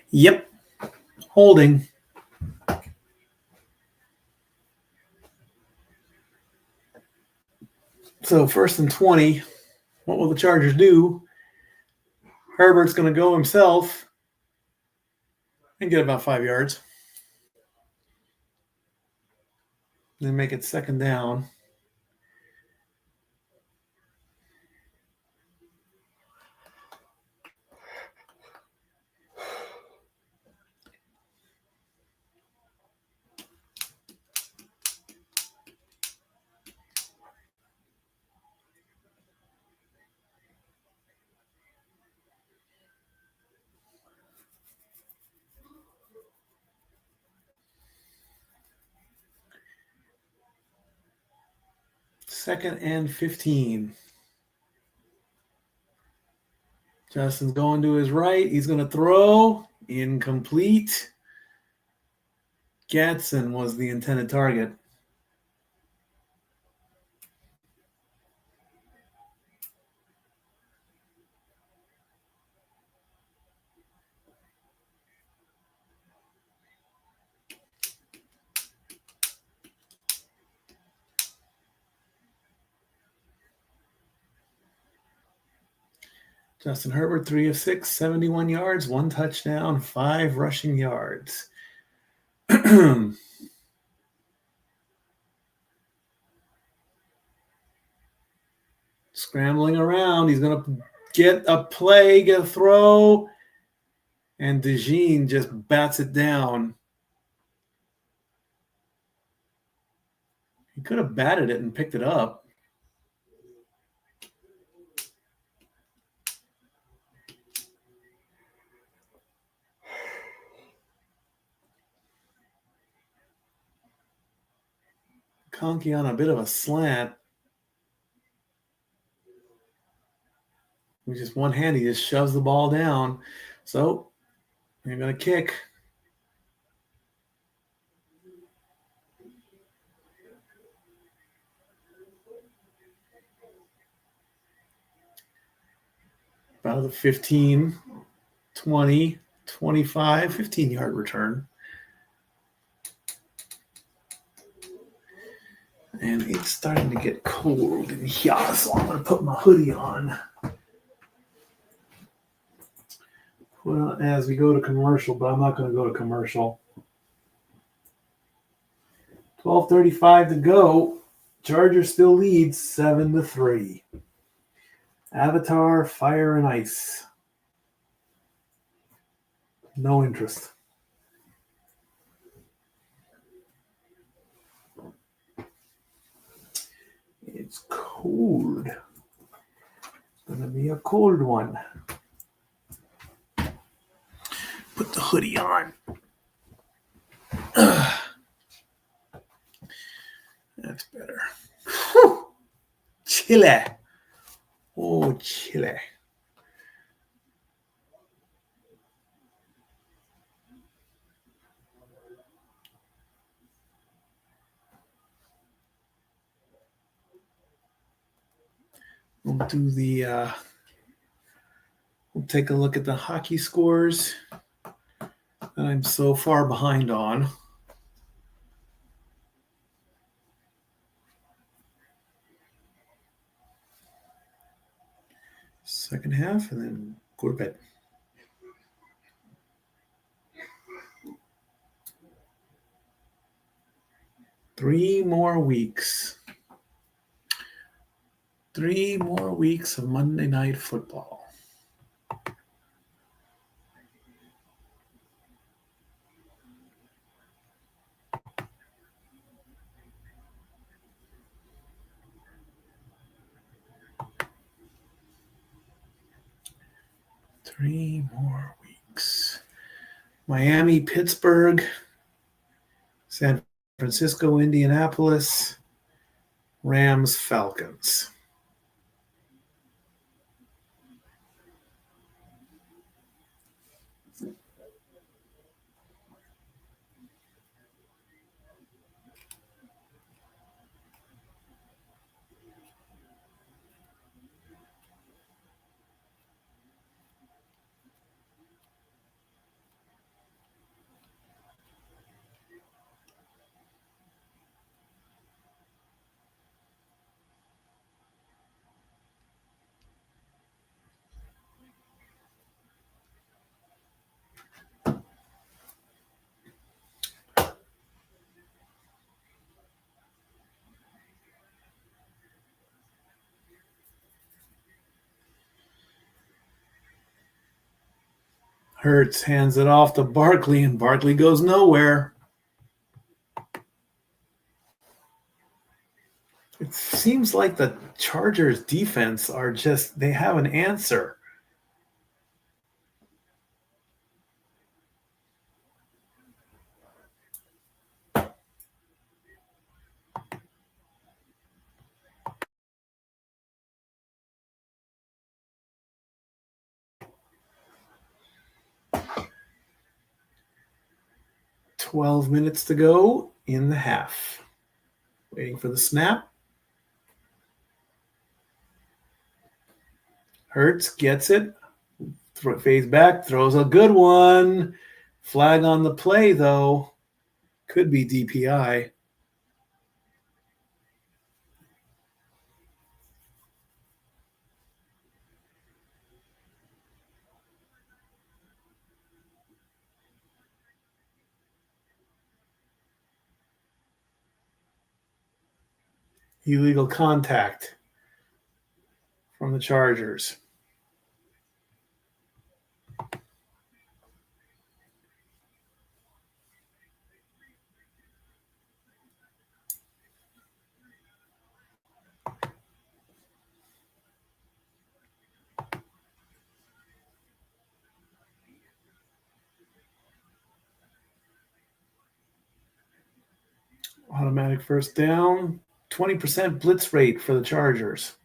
Yep. Holding. So 1st and 20. What will the Chargers do? Herbert's going to go himself and get about 5 yards. Then make it 2nd down. Second and 15. Justin's going to his right. He's going to throw. Incomplete. Gatson was the intended target. Justin Herbert, 3 of 6, 71 yards, 1 touchdown, 5 rushing yards. Scrambling around. He's going to get a play, get a throw, and DeJean just bats it down. He could have batted it and picked it up. Conkey on a bit of a slant. With just one hand, he just shoves the ball down. So, you're going to kick. About the 15, 20, 25, 15-yard return. And it's starting to get cold in here, so I'm going to put my hoodie on. Well, as we go to commercial, but I'm not going to go to commercial. 12:35 to go. Chargers still lead 7-3. Avatar, Fire and Ice. No interest. It's cold. It's going to be a cold one. Put the hoodie on. That's better. Whew. Chile. Oh, chile. We'll do the, we'll take a look at the hockey scores that I'm so far behind on. Second half, and then go to bed. Three more weeks. 3 more weeks of Monday Night Football. Three more weeks. Miami, Pittsburgh, San Francisco, Indianapolis, Rams, Falcons. Hurts hands it off to Barkley, and Barkley goes nowhere. It seems like the Chargers defense are just, they have an answer. "12 minutes to go in the half." Waiting for the snap. Hurts gets it. Fades back, throws a good one. Flag on the play, though. Could be DPI. Illegal contact from the Chargers. Automatic first down. 20% blitz rate for the Chargers.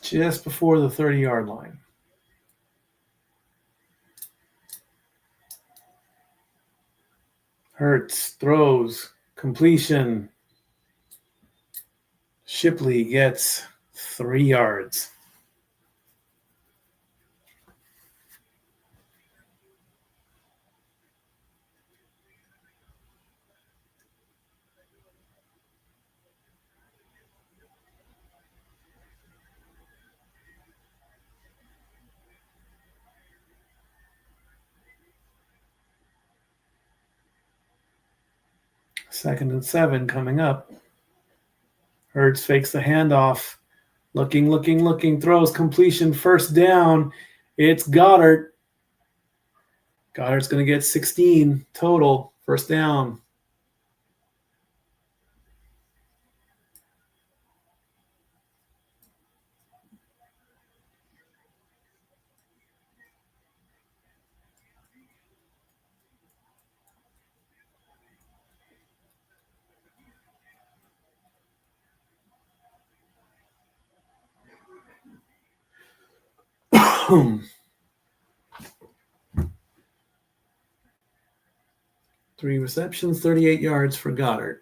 Just before the 30-yard line. Hurts throws, completion. Shipley gets 3 yards. Second and 7 coming up. Hurts fakes the handoff. Looking, throws, completion, first down. It's Goddard. Goddard's going to get 16 total, first down. Three receptions, 38 yards for Goddard.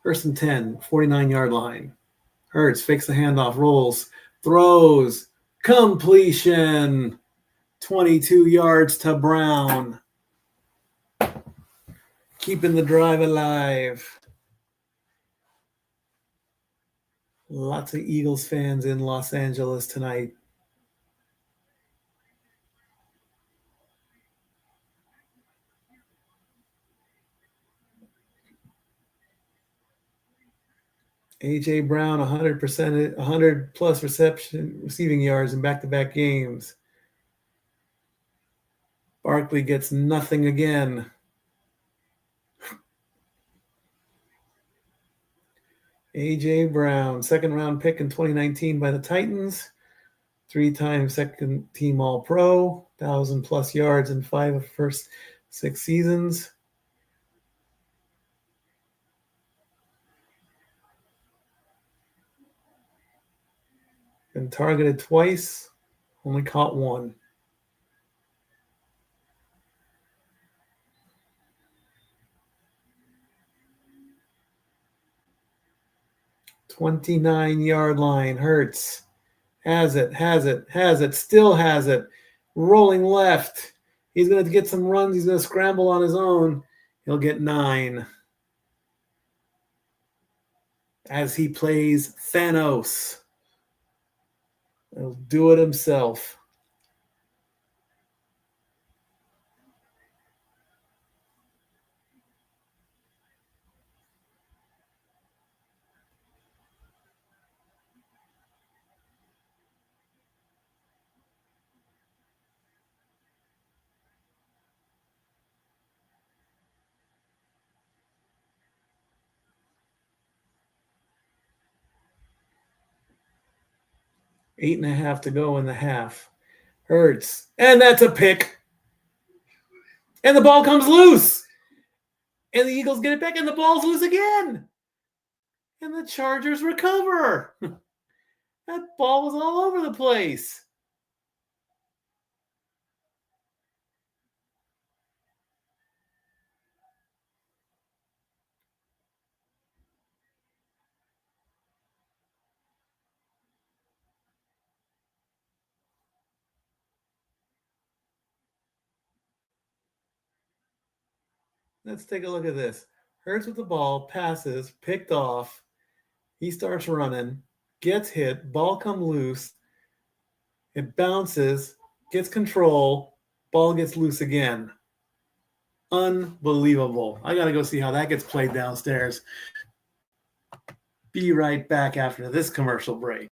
First and 10, 49-yard line. Hurts fakes the handoff, rolls, throws, completion. 22 yards to Brown. Keeping the drive alive. Lots of Eagles fans in Los Angeles tonight. A.J. Brown, 100%, 100-plus receiving yards in back-to-back games. Barkley gets nothing again. A.J. Brown, second-round pick in 2019 by the Titans. 3-time second-team All-Pro. 1,000-plus yards in 5 of the first 6 seasons. Been targeted twice, only caught one. "29-yard line, Hurts. Has it, still has it. Rolling left. He's going to get some runs. He's going to scramble on his own. He'll get 9. As he plays Thanos. He'll do it himself. 8.5 to go in the half. Hurts. And that's a pick. And the ball comes loose. And the Eagles get it back, and the ball's loose again. And the Chargers recover. That ball was all over the place. Let's take a look at this. Hurts with the ball, passes, picked off. He starts running, gets hit, ball comes loose. It bounces, gets control, ball gets loose again. Unbelievable. I got to go see how that gets played downstairs. Be right back after this commercial break.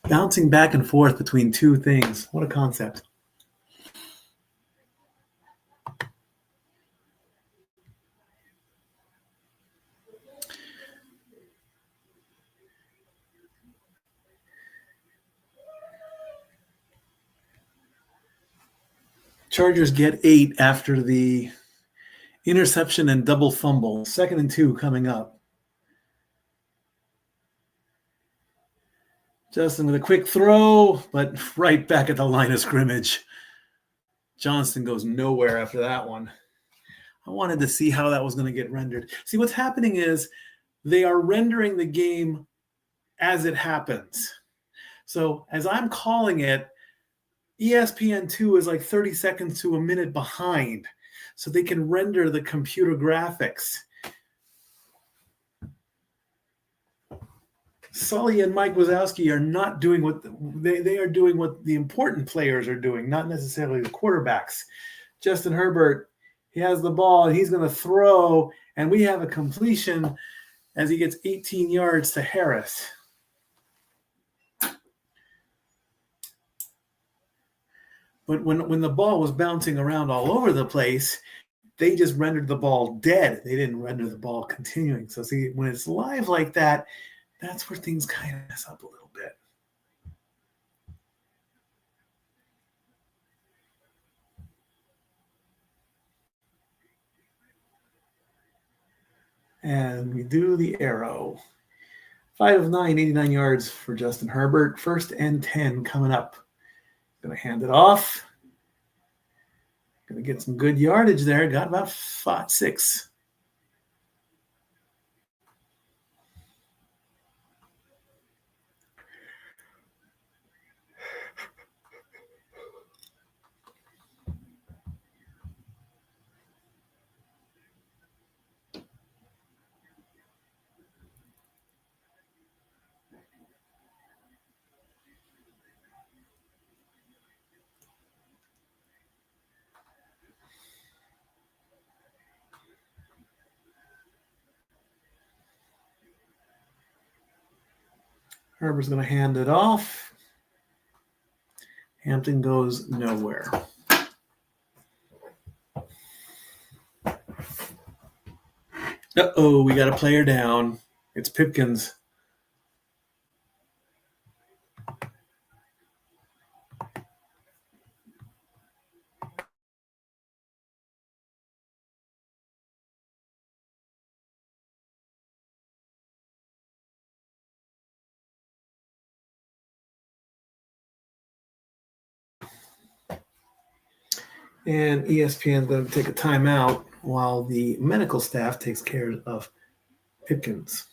Bouncing back and forth between two things. What a concept. Chargers get 8 after the interception and double fumble. 2nd and 2 coming up. Justin with a quick throw, but right back at the line of scrimmage. Johnston goes nowhere after that one. I wanted to see how that was going to get rendered. See, what's happening is they are rendering the game as it happens. So as I'm calling it, ESPN2 is like 30 seconds to a minute behind, so they can render the computer graphics. Sully and Mike Wazowski are not doing what they are doing what the important players are doing, not necessarily the quarterbacks. Justin Herbert, He has the ball, and he's going to throw, and we have a completion as he gets 18 yards to Harris. But when the ball was bouncing around all over the place, they just rendered the ball dead. They didn't render the ball continuing. So see, when it's live like that, that's where things kind of mess up a little bit. And we do the arrow. 5 of 9, 89 yards for Justin Herbert. 1st and 10 coming up. Going to hand it off. Going to get some good yardage there. Got about 6. Herbert's going to hand it off. Hampton goes nowhere. Uh-oh, we got a player down. It's Pipkins. And ESPN's going to take a timeout while the medical staff takes care of Pipkins.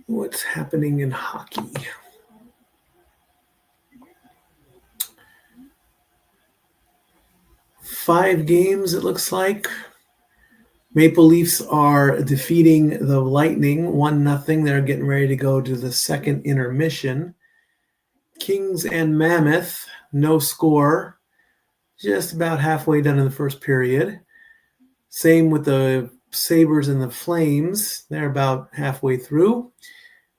What's happening in hockey? Five games, it looks like. Maple Leafs are defeating the Lightning 1-0. They're getting ready to go to the second intermission. Kings and Mammoth, no score. Just about halfway done in the first period. Same with the Sabres and the Flames. They're about halfway through.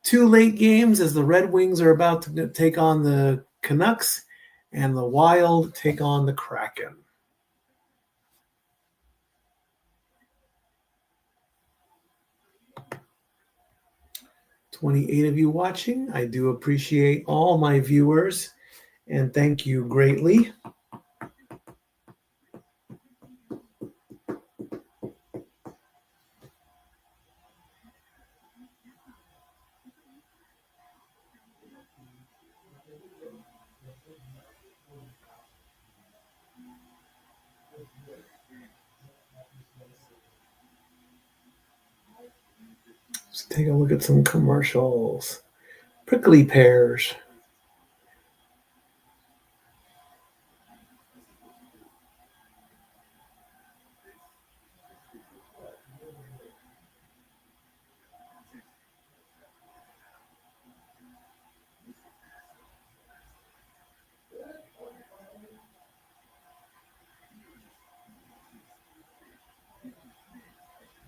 2 late games as the Red Wings are about to take on the Canucks and the Wild take on the Kraken. "28 of you watching. I do appreciate all my viewers, and thank you greatly. Let's take a look at some commercials. Prickly pears.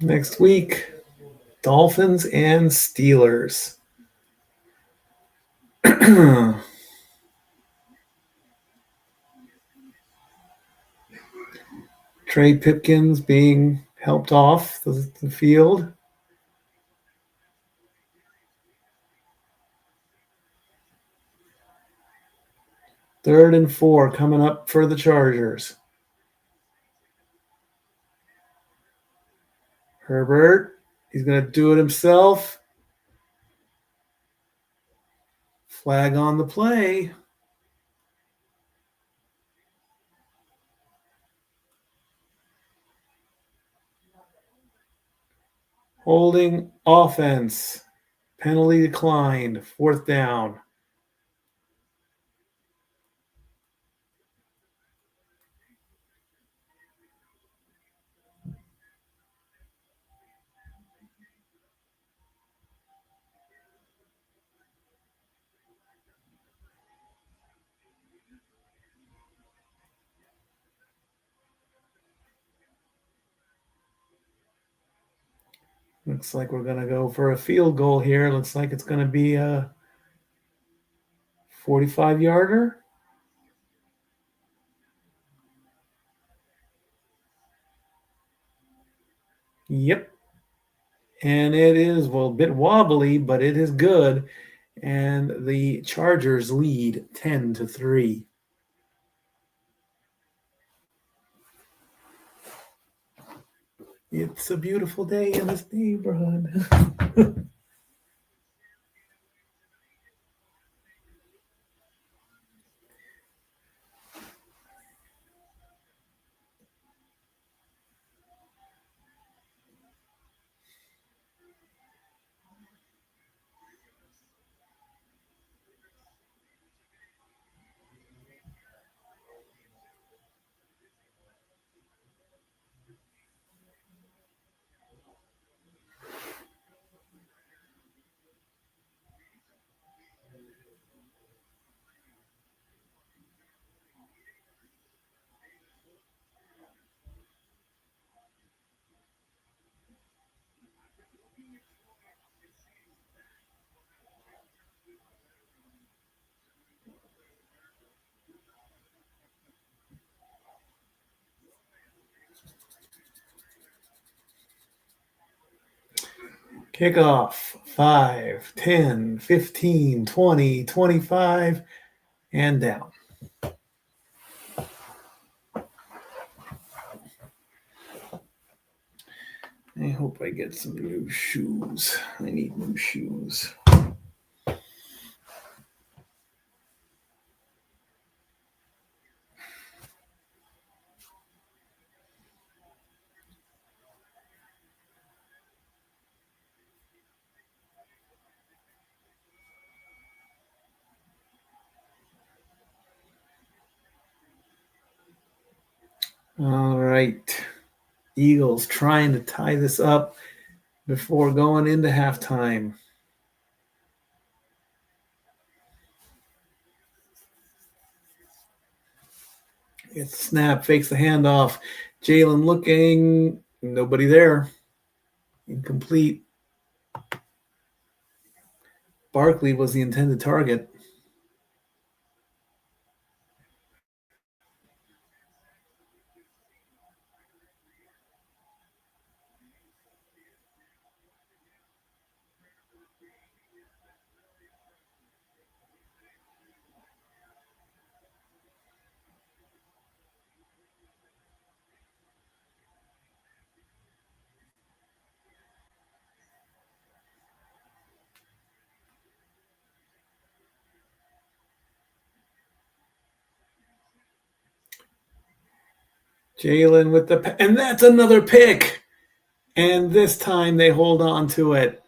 Next week, Dolphins and Steelers. Trey Pipkins being helped off the field. Third and 4 coming up for the Chargers. Herbert, he's going to do it himself. Flag on the play. Holding offense. Penalty declined. 4th down. Looks like we're going to go for a field goal here. Looks like it's going to be a 45-yarder. Yep. And it is, well, a bit wobbly, but it is good. And the Chargers lead 10-3. It's a beautiful day in this neighborhood. Kickoff 5, 10, 15, 20, 25, and down. I hope I get some new shoes. I need new shoes. All right. Eagles trying to tie this up before going into halftime. It's the snap, fakes the handoff. Jalen looking, nobody there. Incomplete. Barkley was the intended target. Jalen with the, and that's another pick. And this time they hold on to it.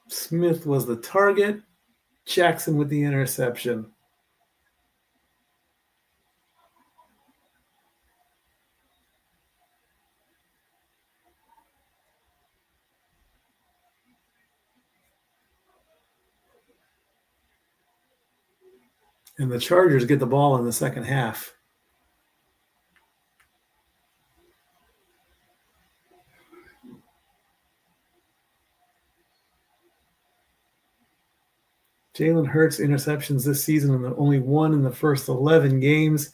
Smith was the target. Jackson with the interception. And the Chargers get the ball in the second half. Jalen Hurts interceptions this season, and only one in the first 11 games,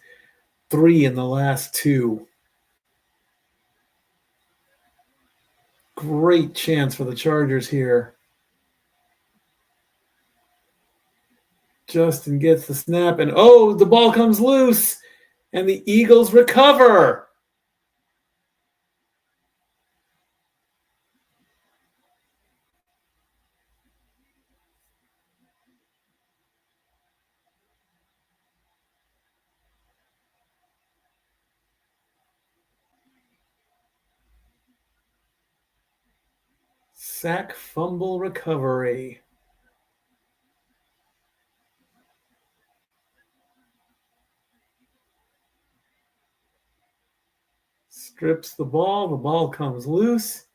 3 in the last 2. Great chance for the Chargers here. Justin gets the snap, and oh, the ball comes loose, and the Eagles recover. Sack, fumble, recovery. Strips the ball comes loose,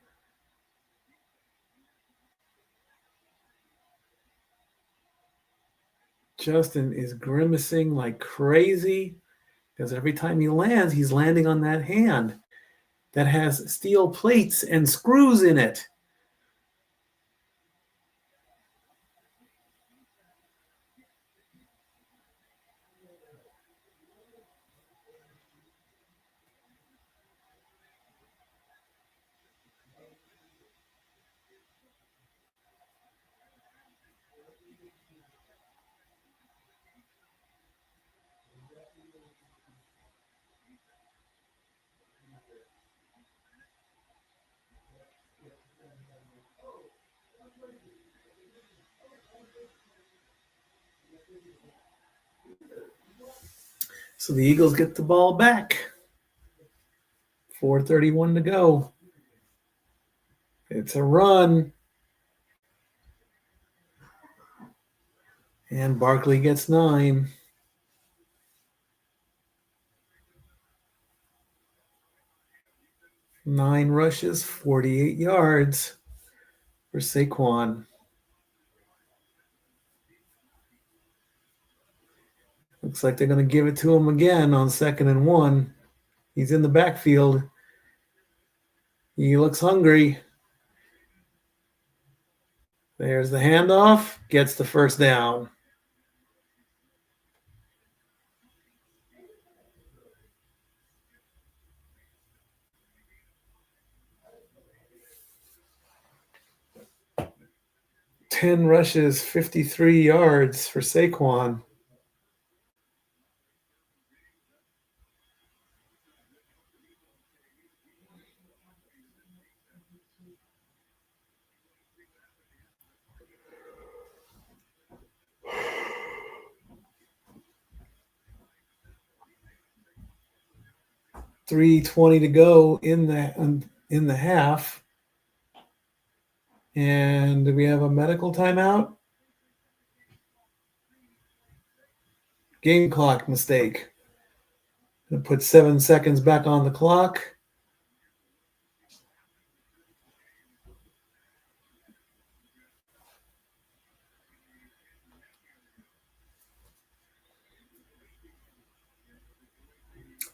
Justin is grimacing like crazy because every time he lands, he's landing on that hand that has steel plates and screws in it. So the Eagles get the ball back. 4:31 to go. It's a run. And Barkley gets 9. Nine rushes, 48 yards for Saquon. Looks like they're going to give it to him again on 2nd and 1. He's in the backfield. He looks hungry. There's the handoff. Gets the first down. Ten rushes, 53 yards for Saquon. .320 to go in the half. And do we have a medical timeout? Game clock mistake. Gonna put 7 seconds back on the clock.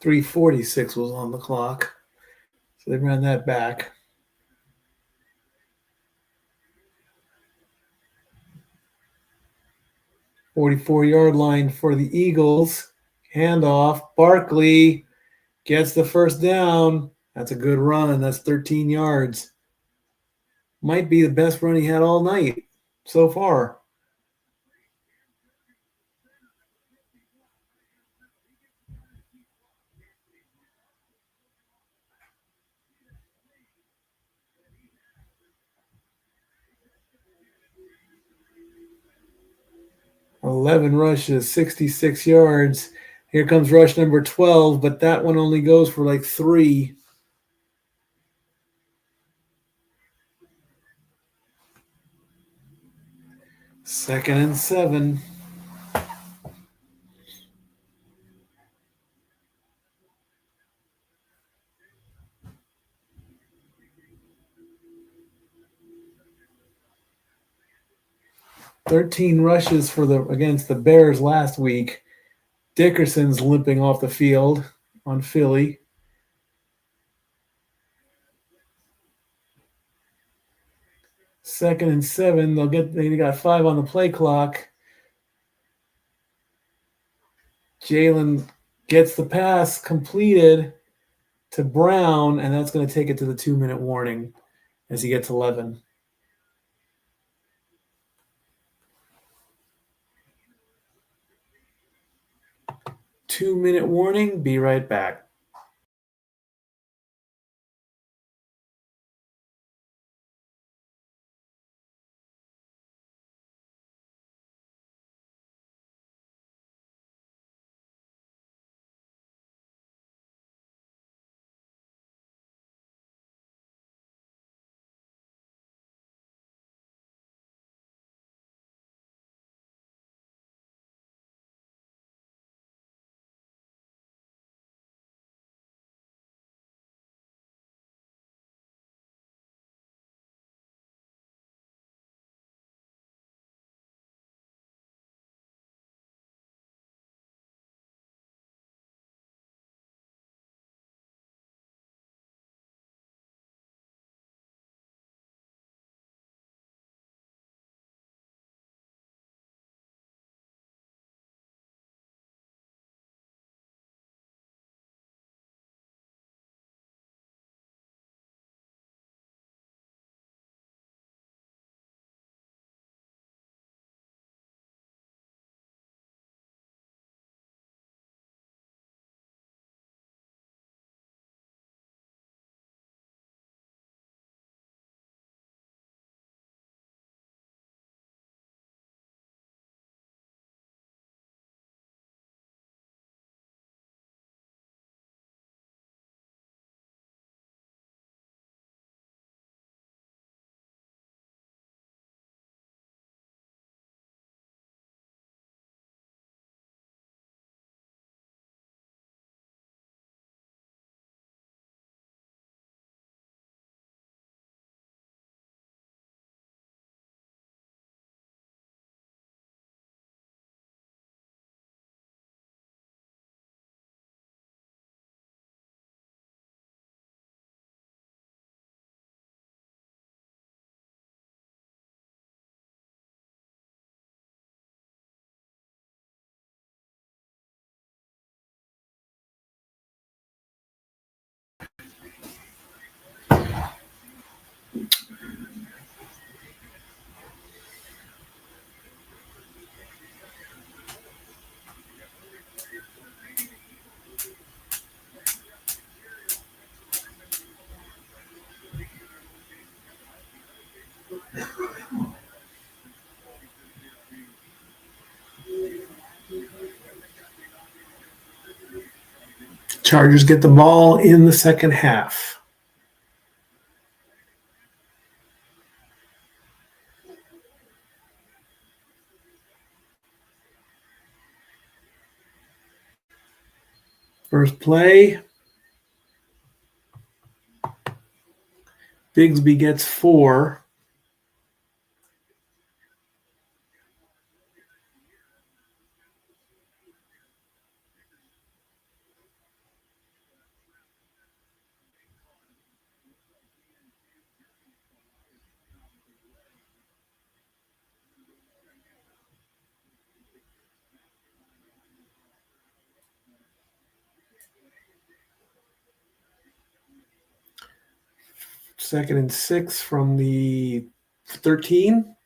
.346 was on the clock. So they ran that back. 44-yard line for the Eagles. Handoff. Barkley gets the first down. That's a good run. That's 13 yards. Might be the best run he had all night so far. .11 rushes, 66 yards. Here comes rush number 12, but that one only goes for like 3. Second and 7. .13 rushes against the Bears last week. Dickerson's limping off the field on Philly. Second and 7. They got 5 on the play clock. Jalen gets the pass completed to Brown, and that's going to take it to the 2-minute warning as he gets 11. Two-minute warning. Be right back. Chargers get the ball in the second half. First play. Bigsby gets 4. Second and 6 from the 13.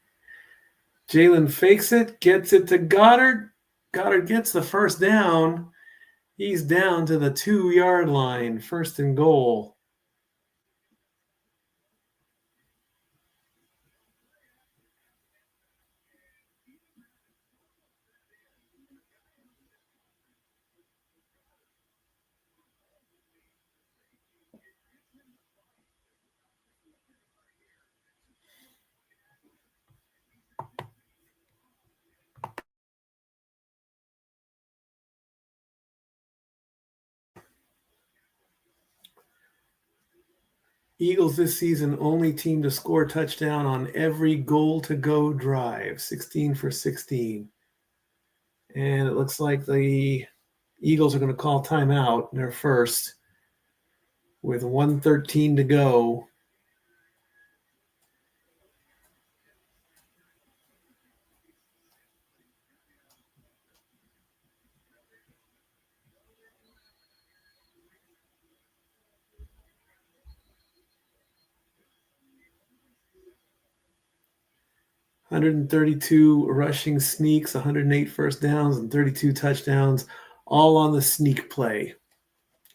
Jalen fakes it, gets it to Goddard. Goddard gets the first down. He's down to the 2-yard line, first and goal. Eagles this season only team to score a touchdown on every goal-to-go drive, 16 for 16. And it looks like the Eagles are going to call timeout, their first, with 1:13 to go. $132 rushing sneaks, 108 first downs, and 32 touchdowns, all on the sneak play,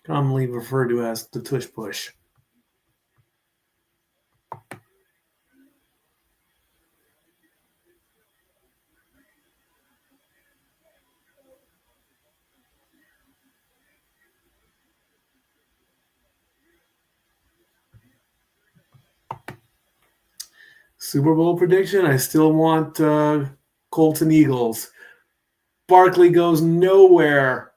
commonly referred to as the tush push. Super Bowl prediction, I still want Colts and Eagles. Barkley goes nowhere.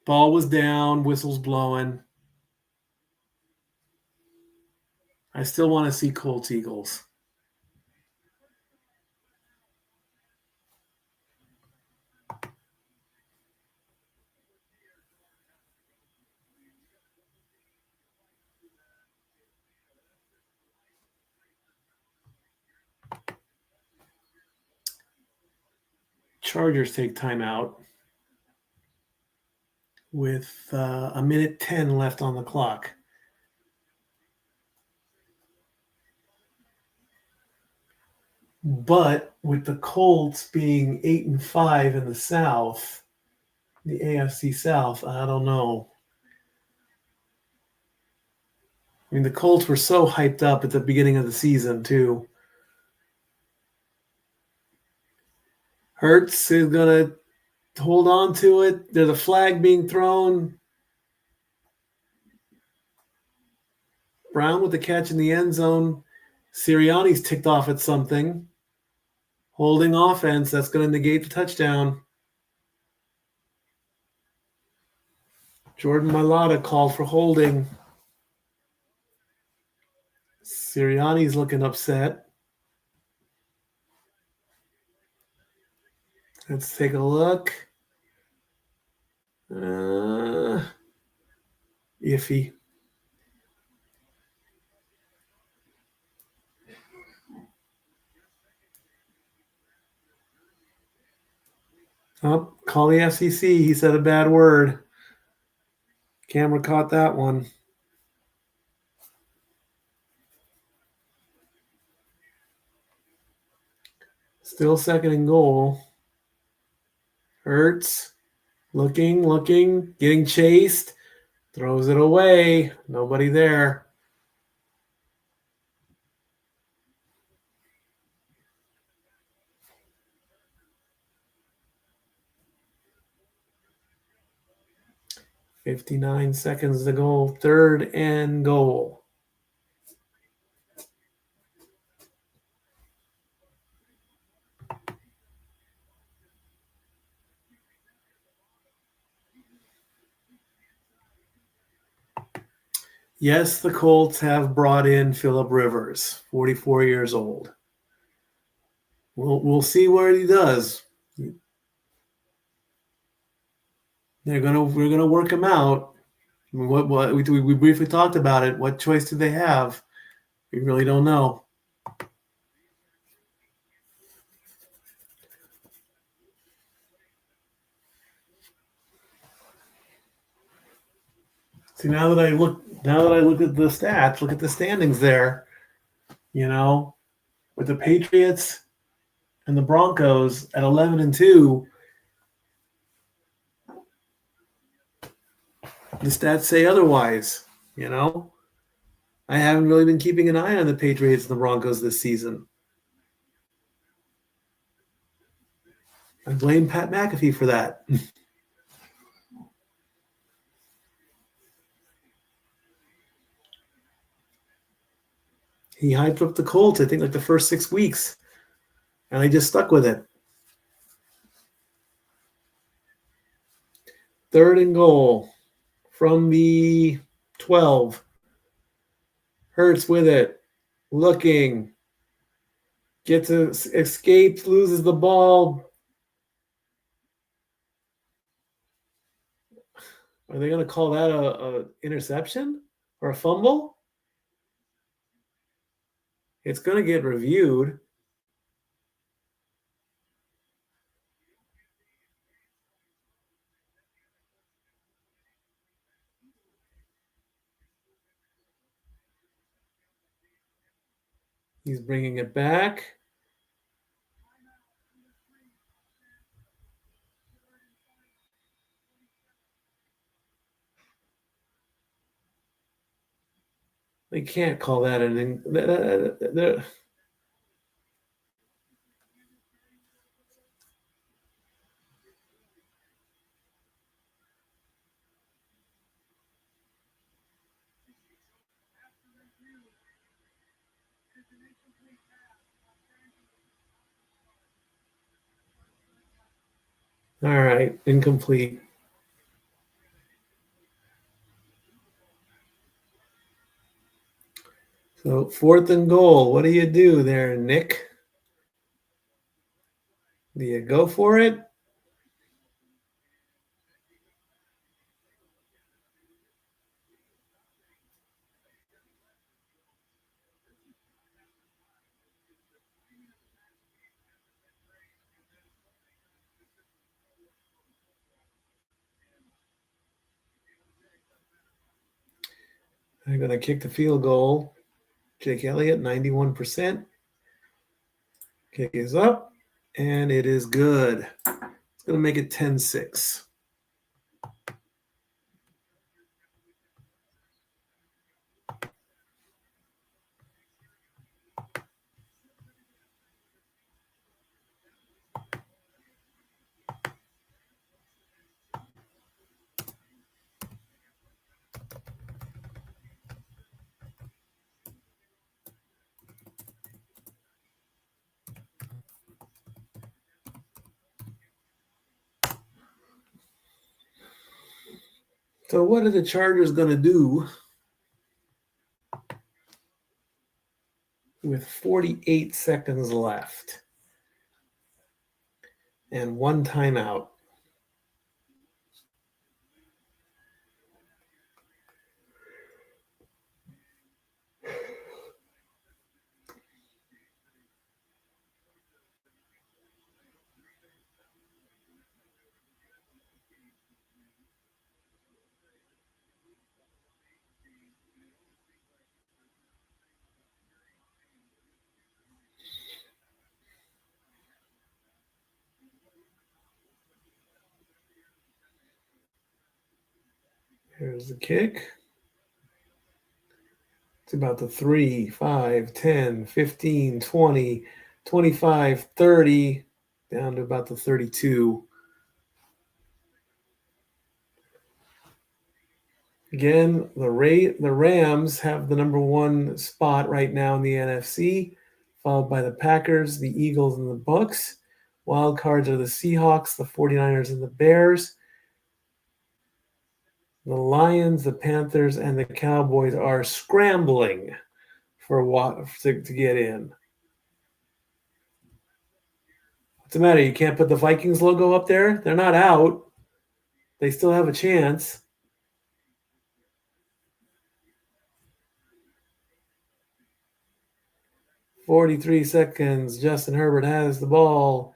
Ball was down, whistles blowing. I still want to see Colts Eagles. Chargers take timeout with a minute 10 left on the clock. But with the Colts being 8-5 in the South, the AFC South, I don't know. I mean, the Colts were so hyped up at the beginning of the season, too. Hurts is going to hold on to it. There's a flag being thrown. Brown with the catch in the end zone. Sirianni's ticked off at something. Holding offense, that's going to negate the touchdown. Jordan Mailata called for holding. Sirianni's looking upset. Let's take a look. Iffy. Oh, call the FCC. He said a bad word. Camera caught that one. Still second and goal. Hurts. Looking, getting chased. Throws it away. Nobody there. 59 seconds to go. 3rd and goal. Yes, the Colts have brought in Phillip Rivers, 44 years old. We'll see what he does. We're gonna work him out. What we briefly talked about it. What choice do they have? We really don't know. See, now that I look at the stats, look at the standings there. With the Patriots and the Broncos at 11-2, the stats say otherwise. I haven't really been keeping an eye on the Patriots and the Broncos this season. I blame Pat McAfee for that. He hyped up the Colts, I think, like the first 6 weeks, and I just stuck with it. 3rd and goal from the 12. Hurts with it, looking, gets escapes, loses the ball. Are they going to call that a interception or a fumble? It's going to get reviewed. He's bringing it back. They can't call that an. All right, incomplete. So 4th and goal. What do you do there, Nick? Do you go for it? I'm going to kick the field goal. Jake Elliott, 91%. Kick is up, and it is good. It's going to make it 10-6. So what are the Chargers going to do with 48 seconds left and 1 timeout? Here's the kick. It's about the 3, 5, 10, 15, 20, 25, 30, down to about the 32. Again, the Rams have the number one spot right now in the NFC, followed by the Packers, the Eagles, and the Bucks. Wild cards are the Seahawks, the 49ers, and the Bears. The Lions, the Panthers, and the Cowboys are scrambling to get in. What's the matter? You can't put the Vikings logo up there? They're not out. They still have a chance. "43 seconds. Justin Herbert has the ball,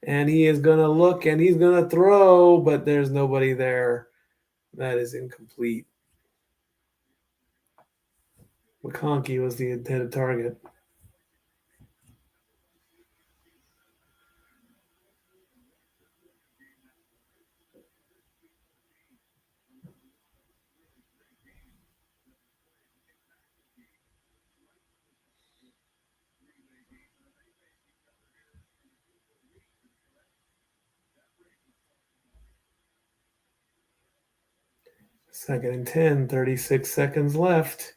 and he is going to look, and he's going to throw, but there's nobody there. That is incomplete." McConkey was the intended target. Second and 10, 36 seconds left.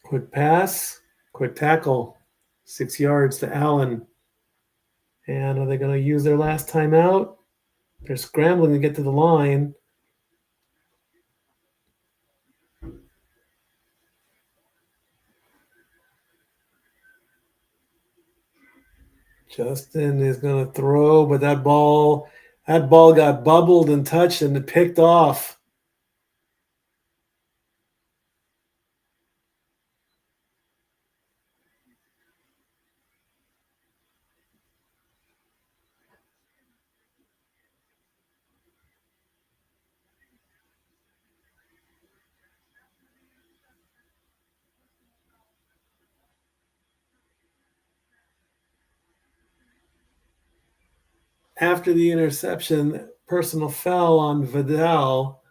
Quick pass, quick tackle, 6 yards to Allen. And are they going to use their last timeout? They're scrambling to get to the line. Justin is going to throw, but that ball got bubbled and touched and picked off. After the interception, personal foul on Vidal.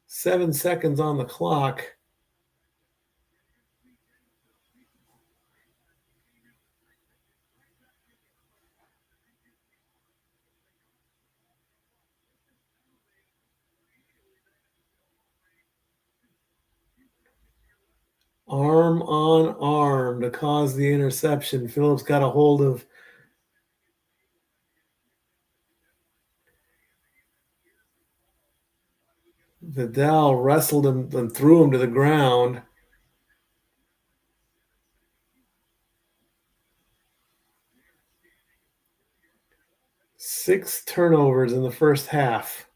7 seconds on the clock. Arm on arm to cause the interception. Phillips got a hold of Vidal, wrestled him and threw him to the ground. Six turnovers in the first half.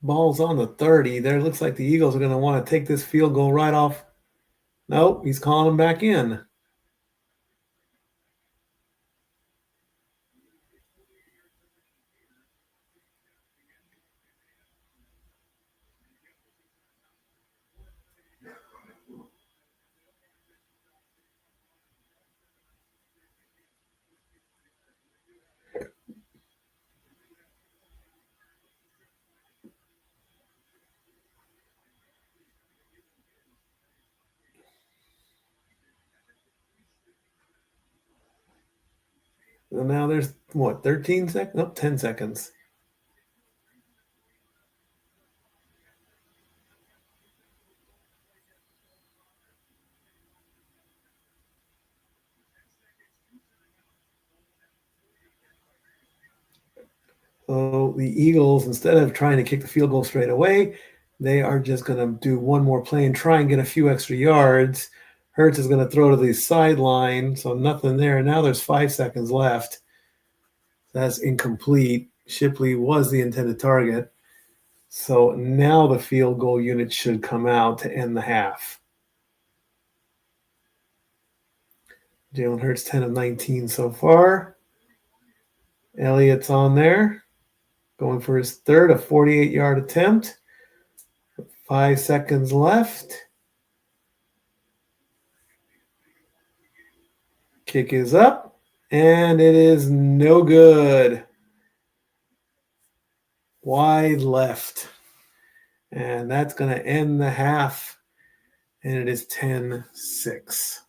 Ball's on the 30. There looks like the Eagles are going to want to take this field goal right off. Nope, he's calling him back in. And now there's, 13 seconds? Nope, 10 seconds. So the Eagles, instead of trying to kick the field goal straight away, they are just going to do one more play and try and get a few extra yards. Hurts is going to throw to the sideline, so nothing there. Now there's 5 seconds left. That's incomplete. Shipley was the intended target. So now the field goal unit should come out to end the half. Jalen Hurts, 10 of 19 so far. Elliott's on there. going for his third, a 48-yard attempt. 5 seconds left. Kick is up, and it is no good. Wide left. And that's going to end the half, and it is 10-6.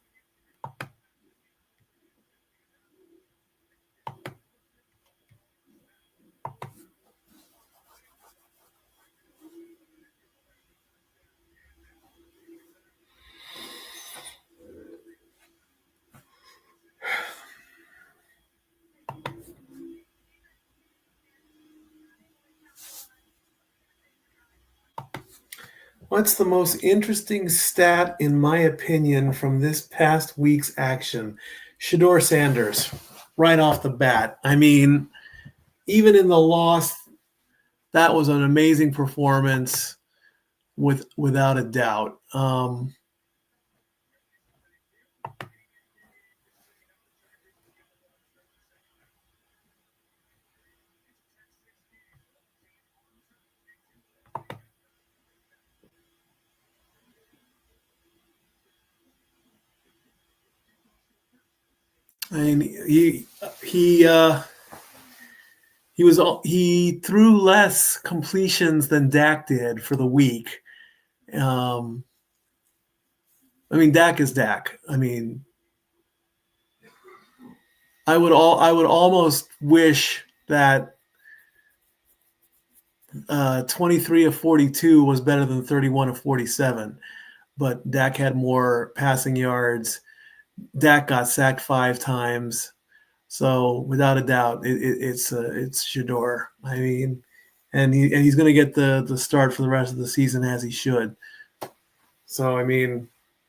What's the most interesting stat, in my opinion, from this past week's action? Shedeur Sanders, right off the bat. I mean, even in the loss, that was an amazing performance, without a doubt. I mean, he threw less completions than Dak did for the week. I mean, Dak is Dak. I mean, I would almost wish that 23 of 42 was better than 31 of 47, but Dak had more passing yards. Dak got sacked 5 times, so without a doubt, it's Shedeur. I mean, and he's going to get the start for the rest of the season, as he should. So I mean,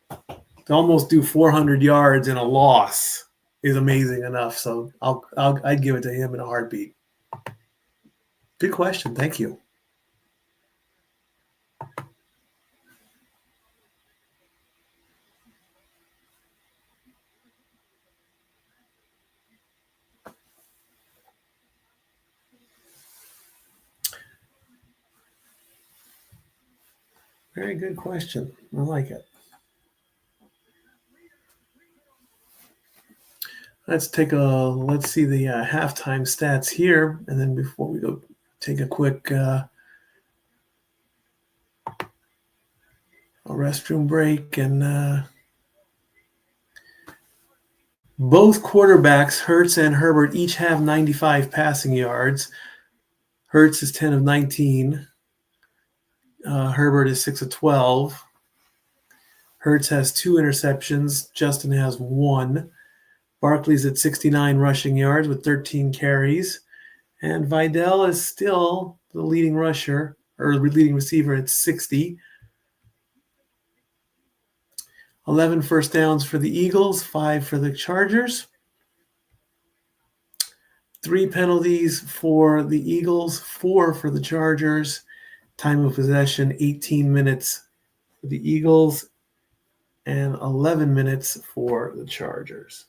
to almost do 400 yards in a loss is amazing enough. So I'd give it to him in a heartbeat. Good question. Thank you. Very good question. I like it. Let's see the halftime stats here, and then before we go, take a quick a restroom break. And both quarterbacks, Hurts and Herbert, each have 95 passing yards. Hurts is 10 of 19. Herbert is 6 of 12. Hurts has 2 interceptions. Justin has 1. Barkley's at 69 rushing yards with 13 carries. And Vidal is still the leading rusher, or leading receiver, at 60. 11 first downs for the Eagles, 5 for the Chargers. 3 penalties for the Eagles, 4 for the Chargers. Time of possession, 18 minutes for the Eagles and 11 minutes for the Chargers.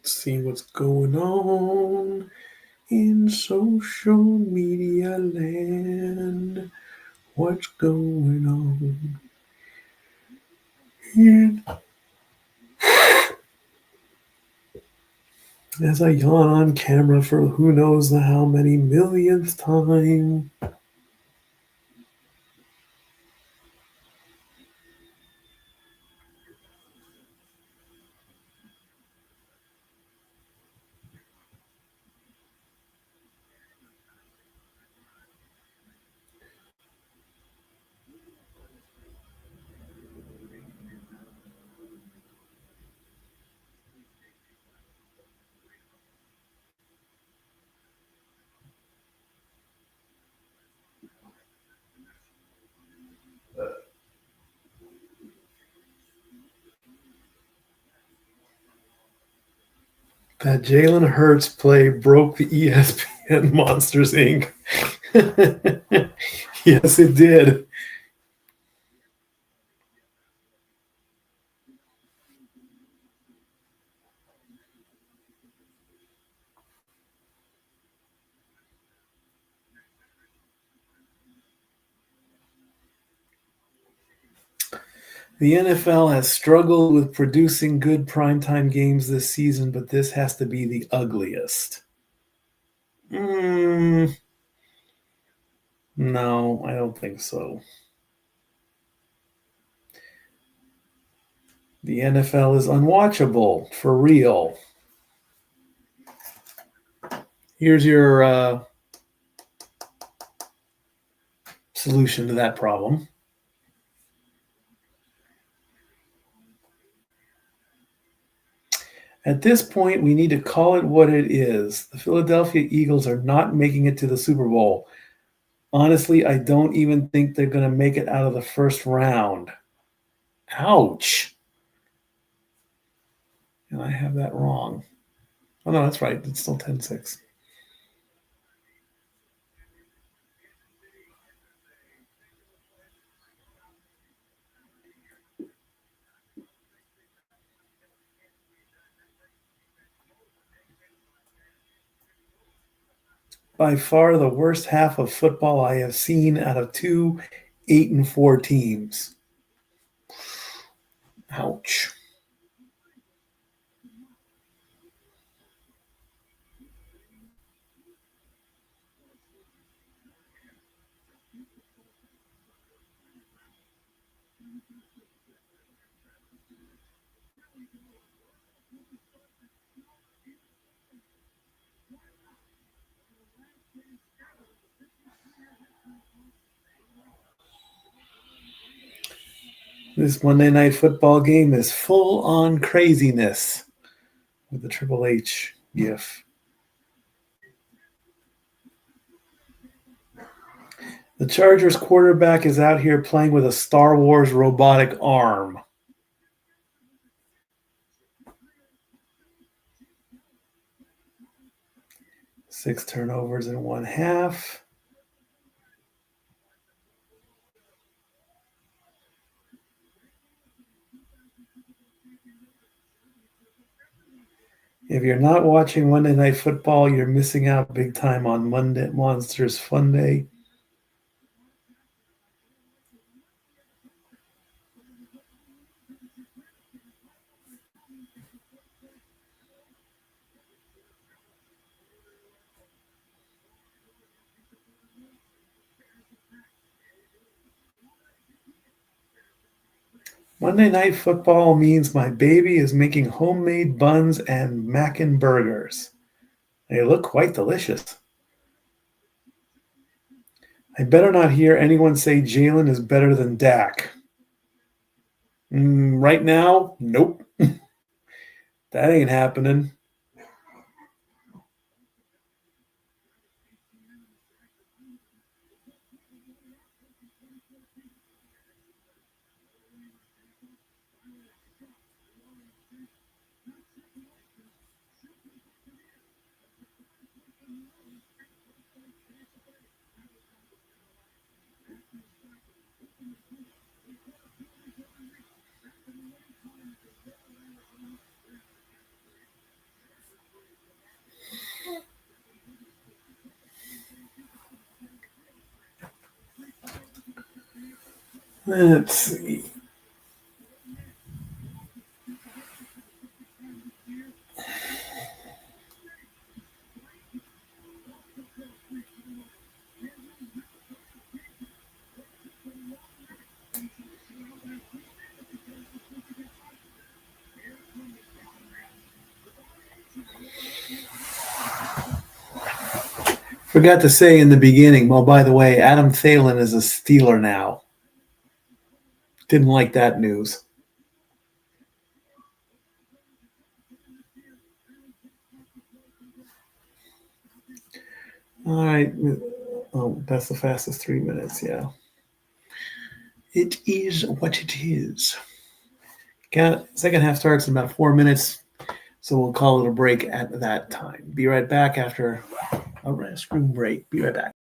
See what's going on in social media land. What's going on as I yawn on camera for who knows how many millionth time. That Jalen Hurts play broke the ESPN Monsters Inc. Yes, it did. The NFL has struggled with producing good primetime games this season, but this has to be the ugliest. No, I don't think so. The NFL is unwatchable, for real. Here's your solution to that problem. At this point, we need to call it what it is. The Philadelphia Eagles are not making it to the Super Bowl. Honestly, I don't even think they're going to make it out of the first round. Ouch. And I have that wrong. Oh, no, that's right. It's still 10-6. By far the worst half of football I have seen out of 2 8-4 teams. Ouch. This Monday Night Football game is full on craziness with the Triple H gif. The Chargers quarterback is out here playing with a Star Wars robotic arm. Six turnovers in one half. If you're not watching Monday Night Football, you're missing out big time on Monday Monsters Fun Day. Monday Night Football means my baby is making homemade buns and mackin' burgers. They look quite delicious. I better not hear anyone say Jalen is better than Dak. Right now, nope. That ain't happening. Let's see. Forgot to say in the beginning, well, by the way, Adam Thielen is a Steeler now. Didn't like that news. All right. Oh, that's the fastest 3 minutes. Yeah. It is what it is. Second half starts in about 4 minutes, so we'll call it a break at that time. Be right back after a restroom break. Be right back.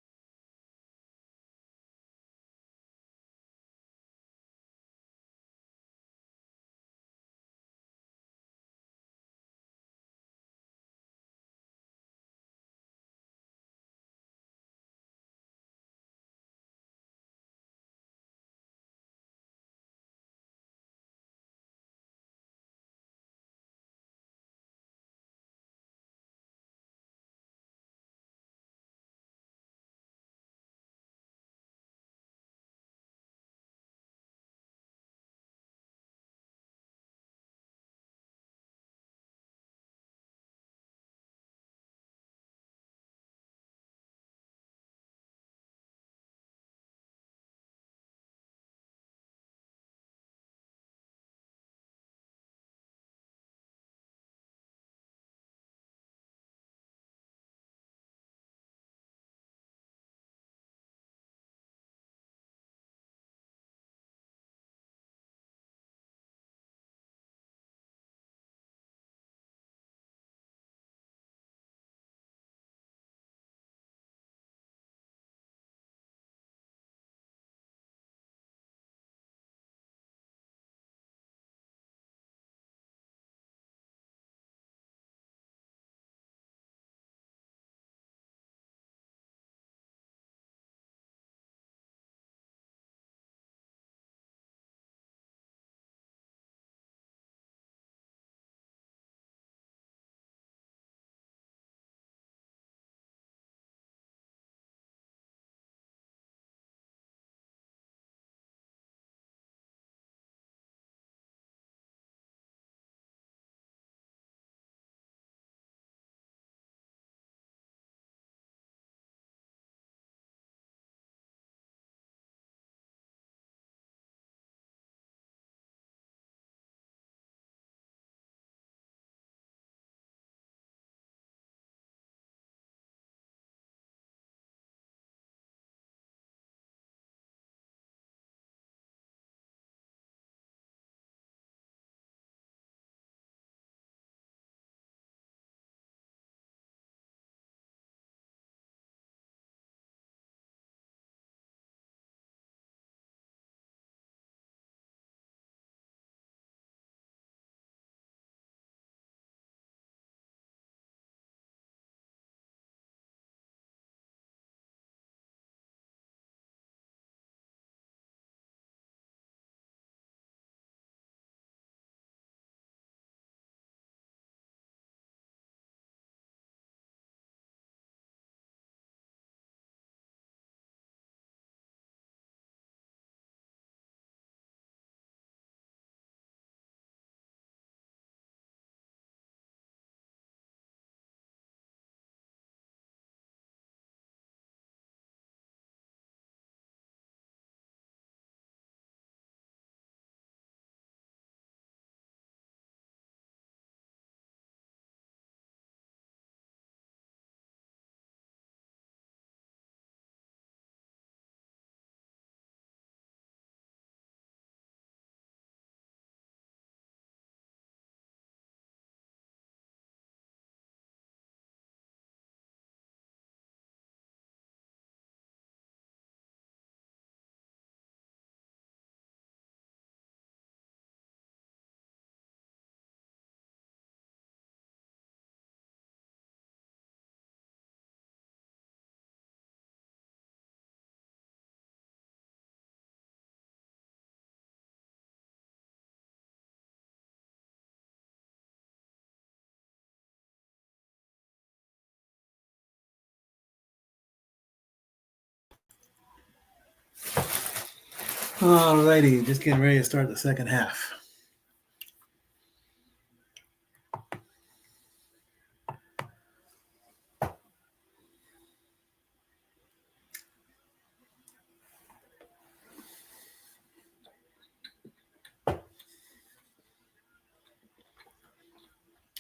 Alrighty, just getting ready to start the second half.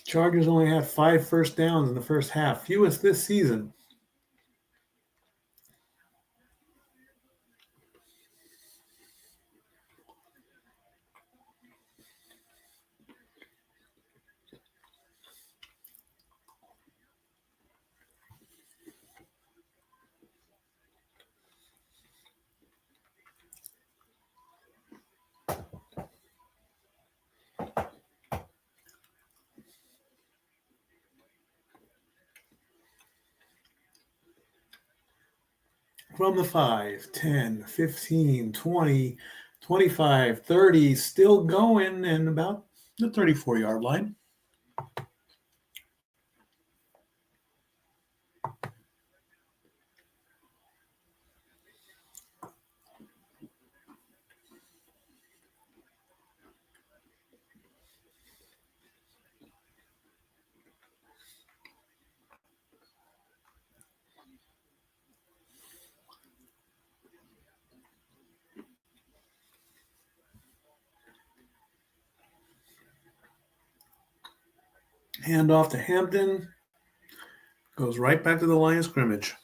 Chargers only have 5 first downs in the first half, fewest this season. from the 5, 10, 15, 20, 25, 30, still going, and about the 34-yard line. Hand off to Hampton. Goes right back to the line of scrimmage.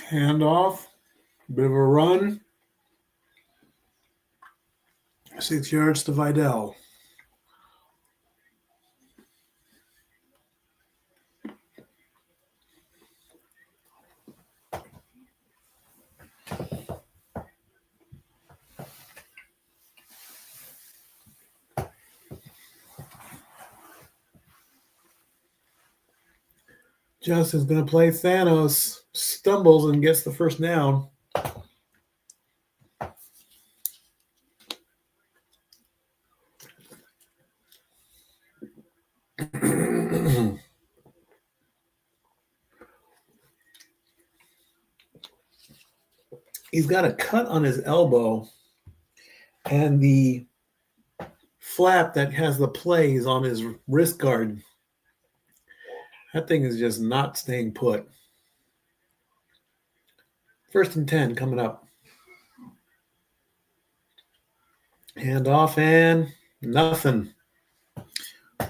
Hand off. Bit of a run. 6 yards to Vidal. Justin's going to play Thanos. Stumbles and gets the first down. He's got a cut on his elbow, and the flap that has the plays on his wrist guard. That thing is just not staying put. 1st and 10 coming up. Hand off and nothing.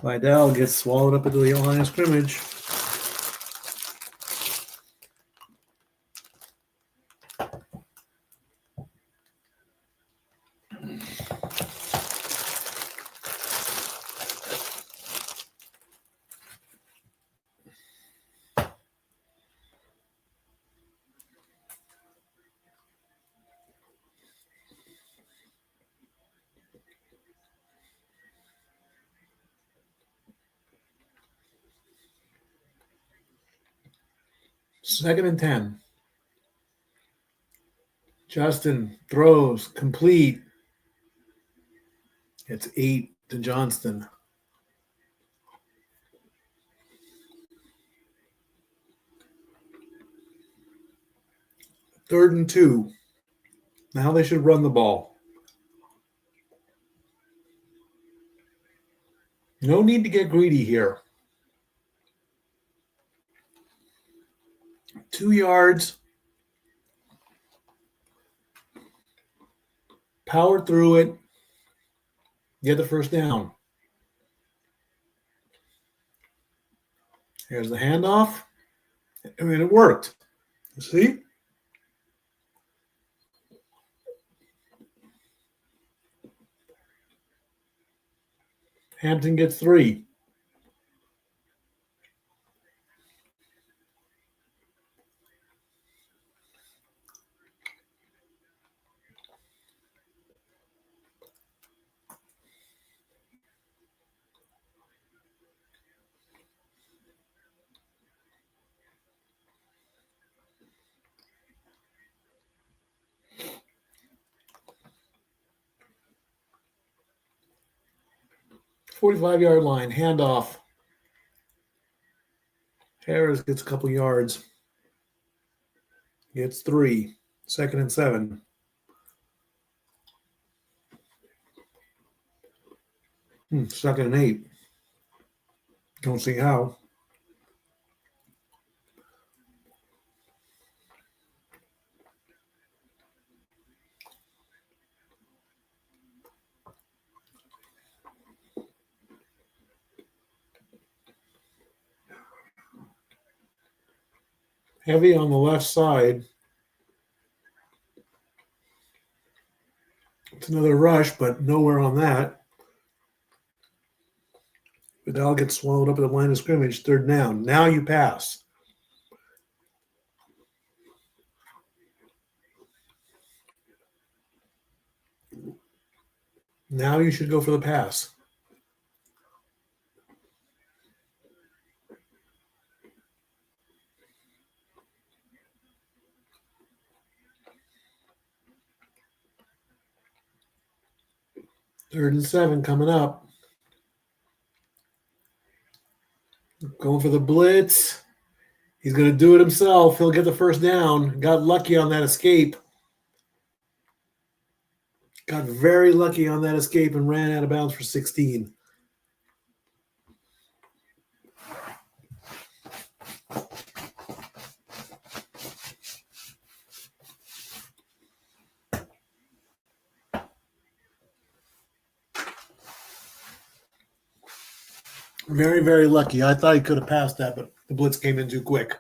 Vidal gets swallowed up into the line of scrimmage. Second and 10. Justin throws complete. It's 8 to Johnston. 3rd and 2. Now they should run the ball. No need to get greedy here. 2 yards. Power through it. Get the first down. Here's the handoff. I mean, it worked. You see? Hampton gets 3. .45-yard line, handoff. Harris gets a couple yards. Gets 3. 2nd and 7. Second and 8. Don't see how. Heavy on the left side. It's another rush, but nowhere on that. Vidal gets swallowed up at the line of scrimmage, third down. Now you pass. Now you should go for the pass. Third and 7 coming up. Going for the blitz. He's going to do it himself. He'll get the first down. Got lucky on that escape. Got very lucky on that escape and ran out of bounds for 16. Very, very lucky. I thought he could have passed that, but the blitz came in too quick.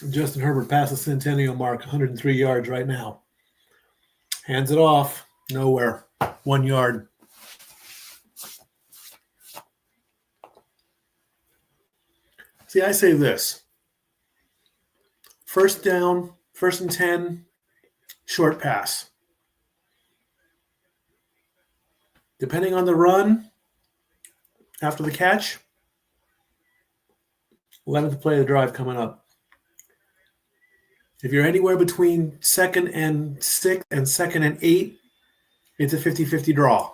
Justin Herbert passed the centennial mark, 103 yards right now. Hands it off. Nowhere. 1 yard. See, I say this. First down, 1st and 10, short pass. Depending on the run, after the catch, 11th play of the drive coming up. If you're anywhere between 2nd and 6 and 2nd and 8, it's a 50-50 draw.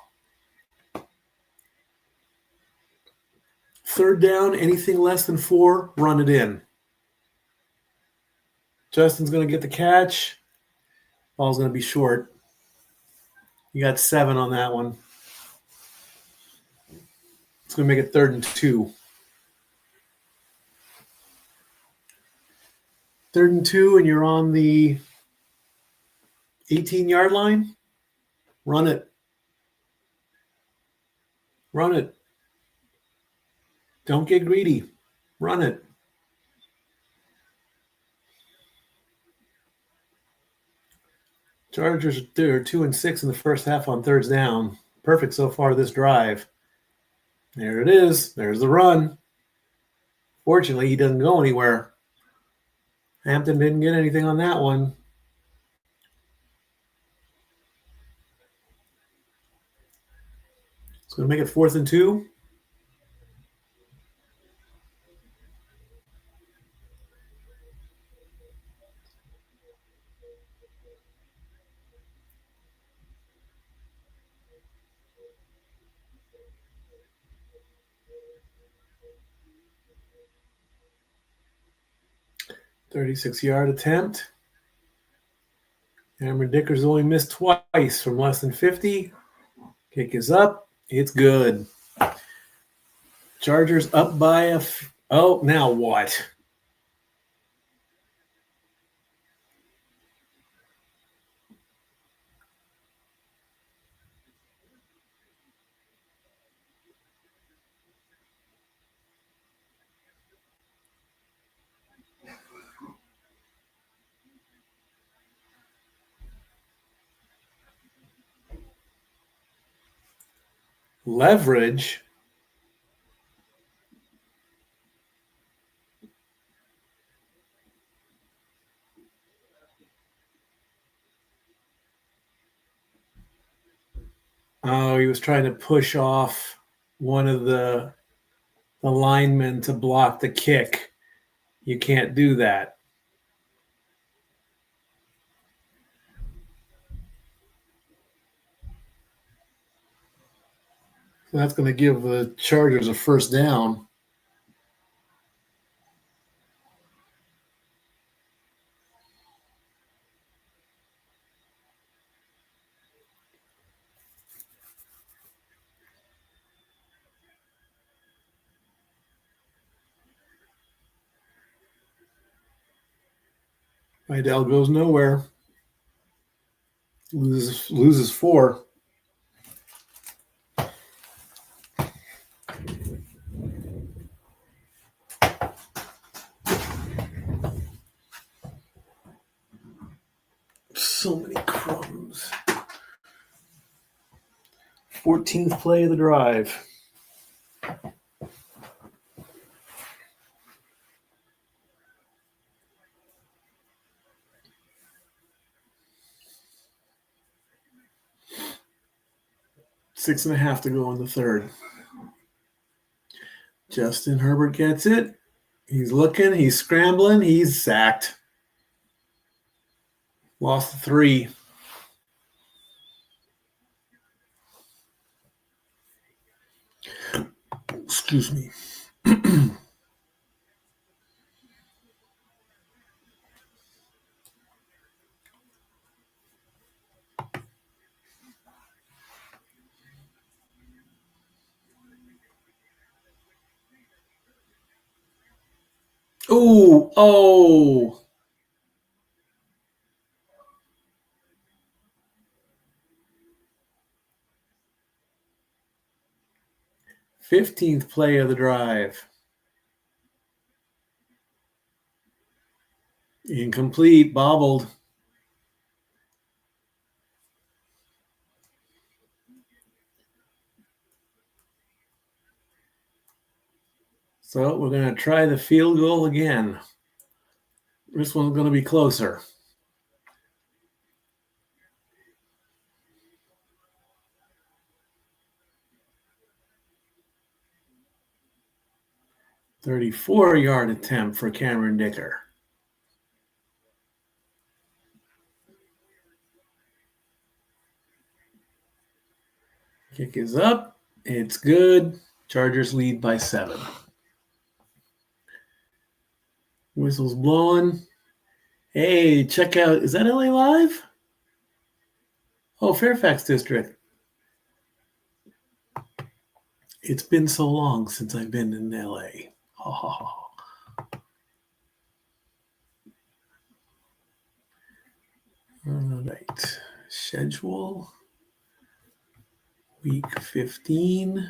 Third down, anything less than 4, run it in. Justin's going to get the catch. Ball's going to be short. You got 7 on that one. It's going to make it 3rd and 2. 3rd and 2, and you're on the 18-yard line. Run it. Run it. Don't get greedy. Run it. Chargers are 2 and 6 in the first half on thirds down. Perfect so far this drive. There it is. There's the run. Fortunately, he doesn't go anywhere. Hampton didn't get anything on that one. It's going to make it 4th and 2. .36-yard attempt. Cameron Dickers only missed twice from less than 50. Kick is up. It's good. Chargers up by oh, now what? Leverage. Oh, he was trying to push off one of the linemen to block the kick. You can't do that. So that's going to give the Chargers a first down. Vidal goes nowhere. Loses 4. so many crumbs. 14th play of the drive. Six and a half to go in the third. Justin Herbert gets it. He's looking. He's scrambling. He's sacked. Lost the 3. Excuse me. Ooh, oh. Fifteenth play of the drive. Incomplete, bobbled. So we're going to try the field goal again. This one's going to be closer. .34-yard attempt for Cameron Dicker. Kick is up. It's good. Chargers lead by 7. Whistle's blowing. Hey, check out. Is that LA Live? Oh, Fairfax District. It's been so long since I've been in LA. Oh. All right. Schedule. Week 15.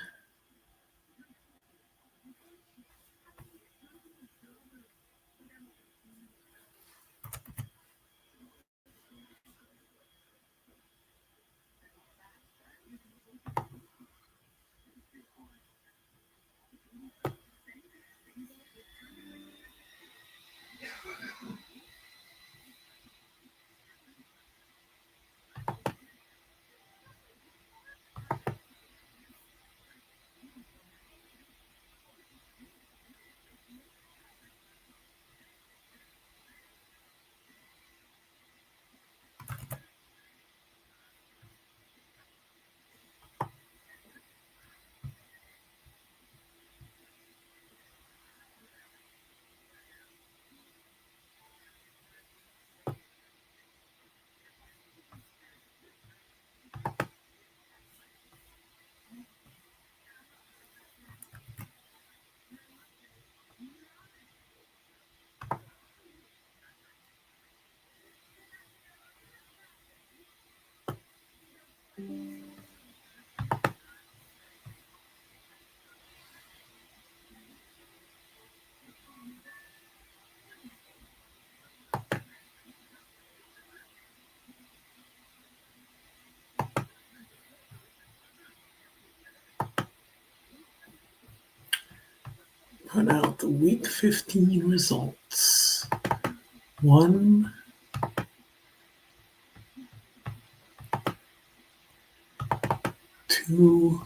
Put out the week 15 results. 1, 2,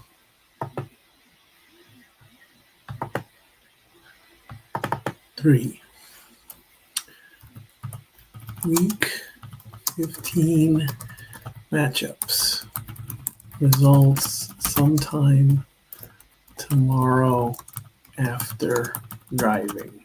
3. Week 15 matchups. Results sometime tomorrow after driving.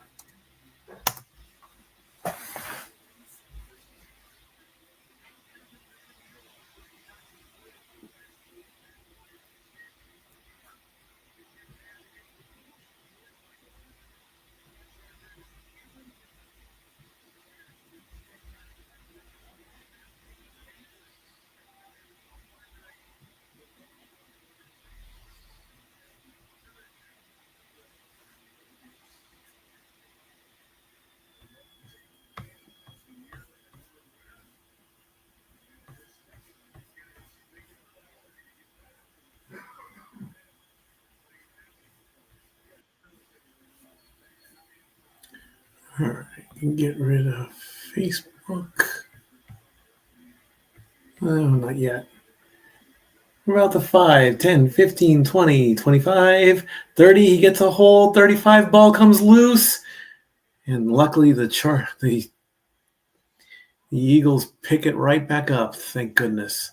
All right, get rid of Facebook. No, not yet. What about the 5, 10, 15, 20, 25, 30? He gets a hole. 35 ball comes loose. And luckily the Eagles pick it right back up. Thank goodness.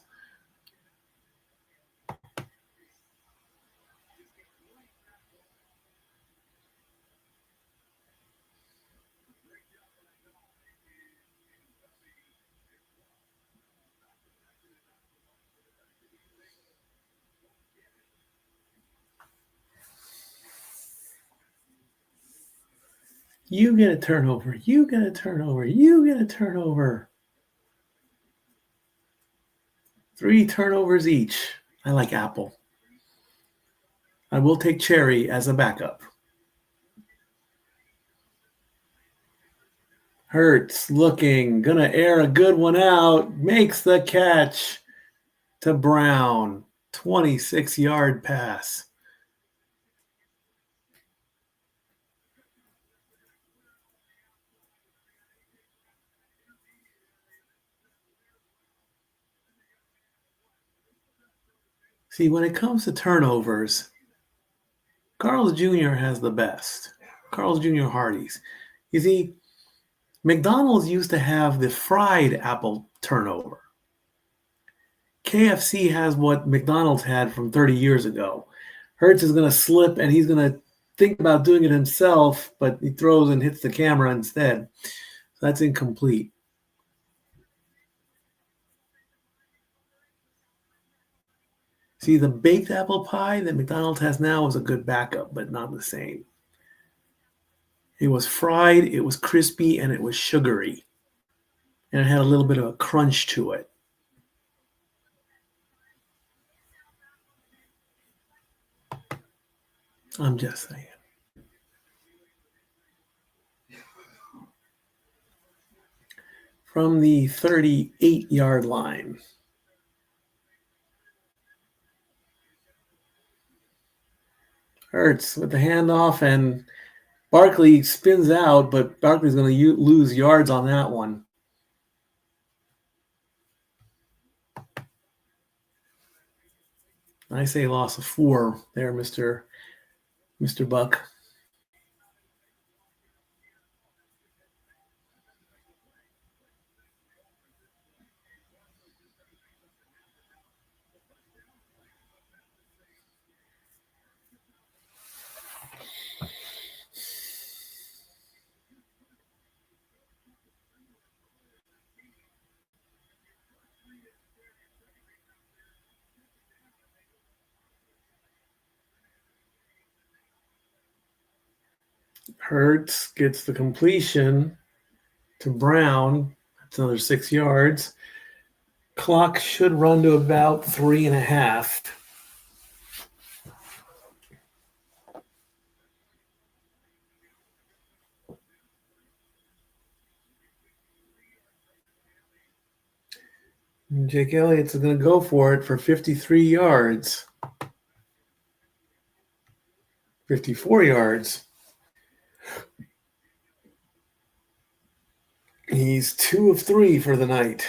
You get a turnover. You get a turnover. You get a turnover. 3 turnovers each. I like Apple. I will take Cherry as a backup. Hurts looking, gonna air a good one out, makes the catch to Brown. 26-yard pass. See, when it comes to turnovers, Carl's Jr. has the best. Carl's Jr. Hardee's. You see, McDonald's used to have the fried apple turnover. KFC has what McDonald's had from 30 years ago. Hurts is going to slip and he's going to think about doing it himself, but he throws and hits the camera instead. So that's incomplete. See, the baked apple pie that McDonald's has now is a good backup, but not the same. It was fried, it was crispy, and it was sugary. And it had a little bit of a crunch to it. I'm just saying. From the 38-yard line. Hurts with the handoff, and Barkley spins out, but Barkley's going to lose yards on that one. I say loss of 4 there, Mr. Buck. Hurts gets the completion to Brown. That's another 6 yards. Clock should run to about 3.5. And Jake Elliott's going to go for it for 53 yards. 54 yards. He's 2 of 3 for the night.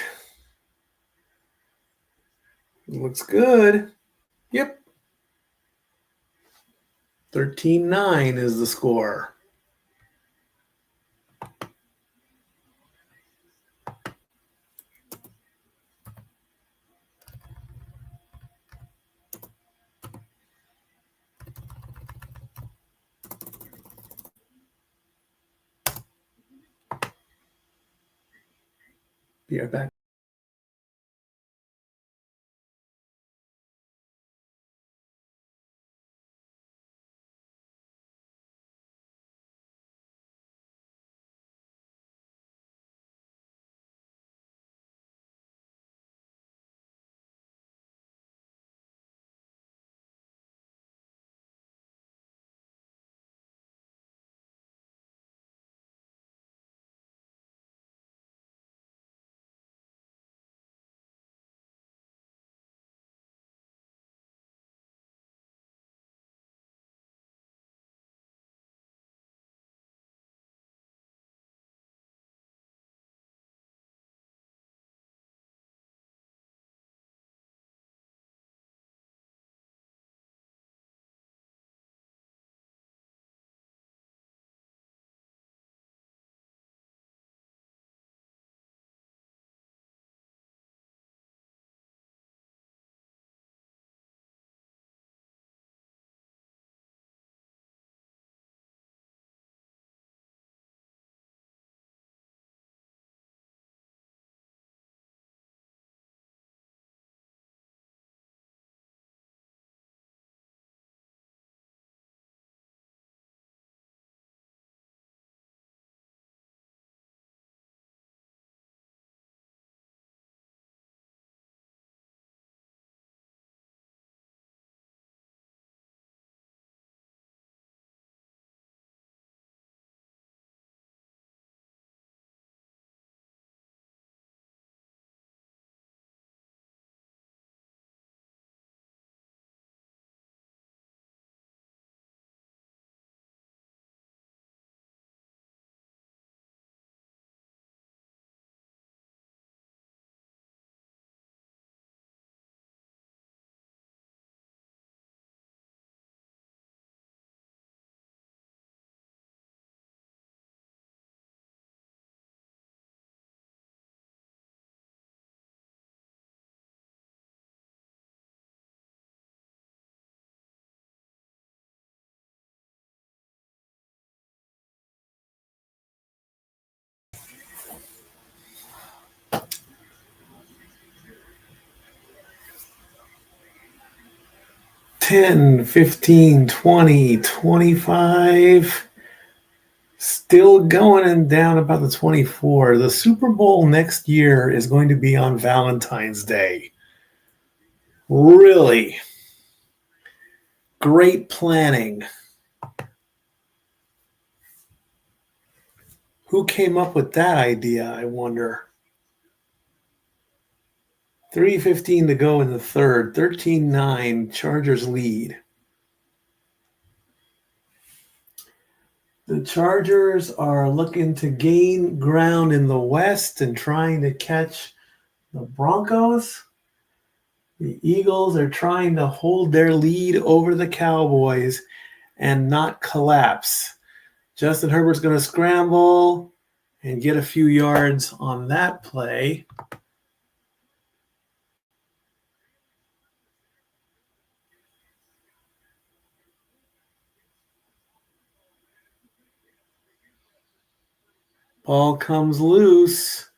Looks good. Yep. 13-9 is the score. Be right back. 10, 15, 20, 25. Still going and down about the 24. The Super Bowl next year is going to be on Valentine's Day. Really? Great planning. Who came up with that idea, I wonder? 3:15 to go in the third. 13-9. Chargers lead. The Chargers are looking to gain ground in the West and trying to catch the Broncos. The Eagles are trying to hold their lead over the Cowboys and not collapse. Justin Herbert's going to scramble and get a few yards on that play. Ball comes loose.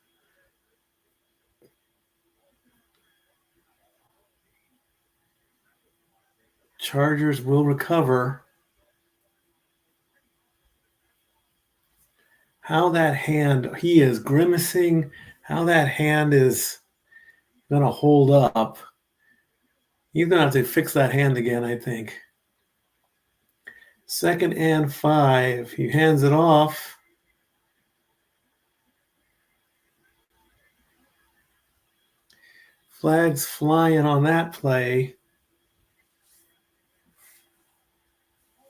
Chargers will recover. How that hand, he is grimacing, how that hand is going to hold up. He's going to have to fix that hand again, I think. 2nd and 5. He hands it off. Flags flying on that play.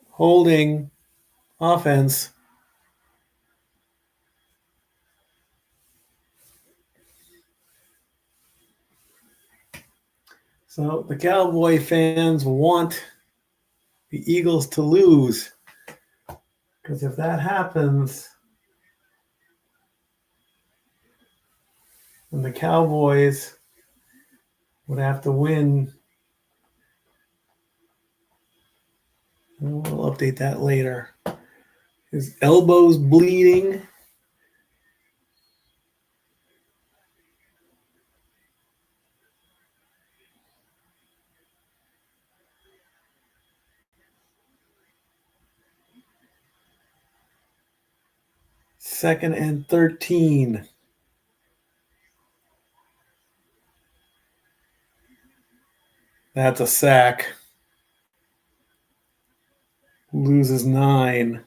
Holding offense. So the Cowboy fans want the Eagles to lose. Because if that happens, then the Cowboys would have to win. We'll update that later. His elbow's bleeding. Second and 13. That's a sack. Loses 9.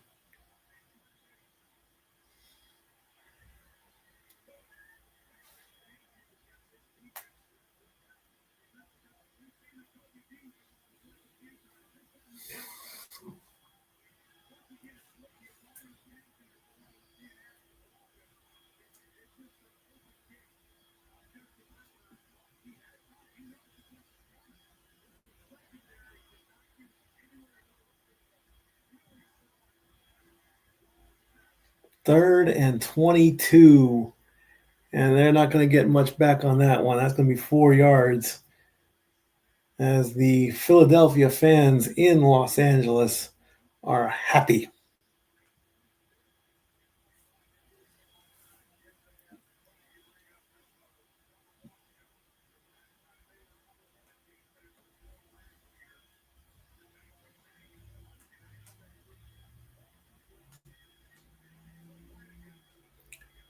Third and 22. And they're not going to get much back on that one. That's going to be 4 yards. As the Philadelphia fans in Los Angeles are happy.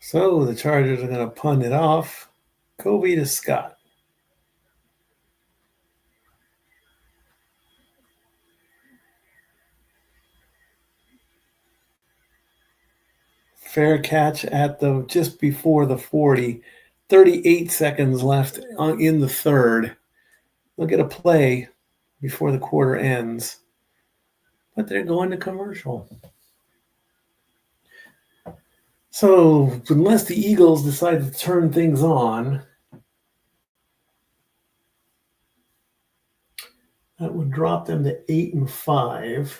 So the Chargers are going to punt it off. Kobe to Scott. Fair catch at the just before the 40. 38 seconds left in the third. They'll get a play before the quarter ends. But they're going to commercial. So unless the Eagles decide to turn things on, that would drop them to 8-5.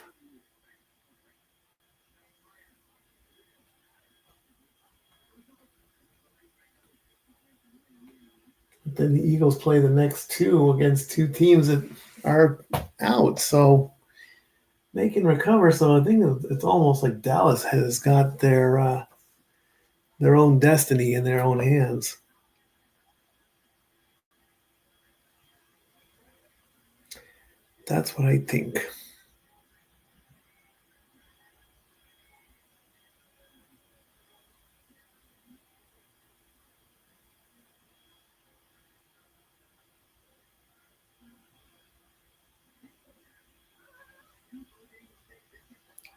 But then the Eagles play the next 2 against 2 teams that are out. So they can recover. So I think it's almost like Dallas has got their own destiny in their own hands. That's what I think.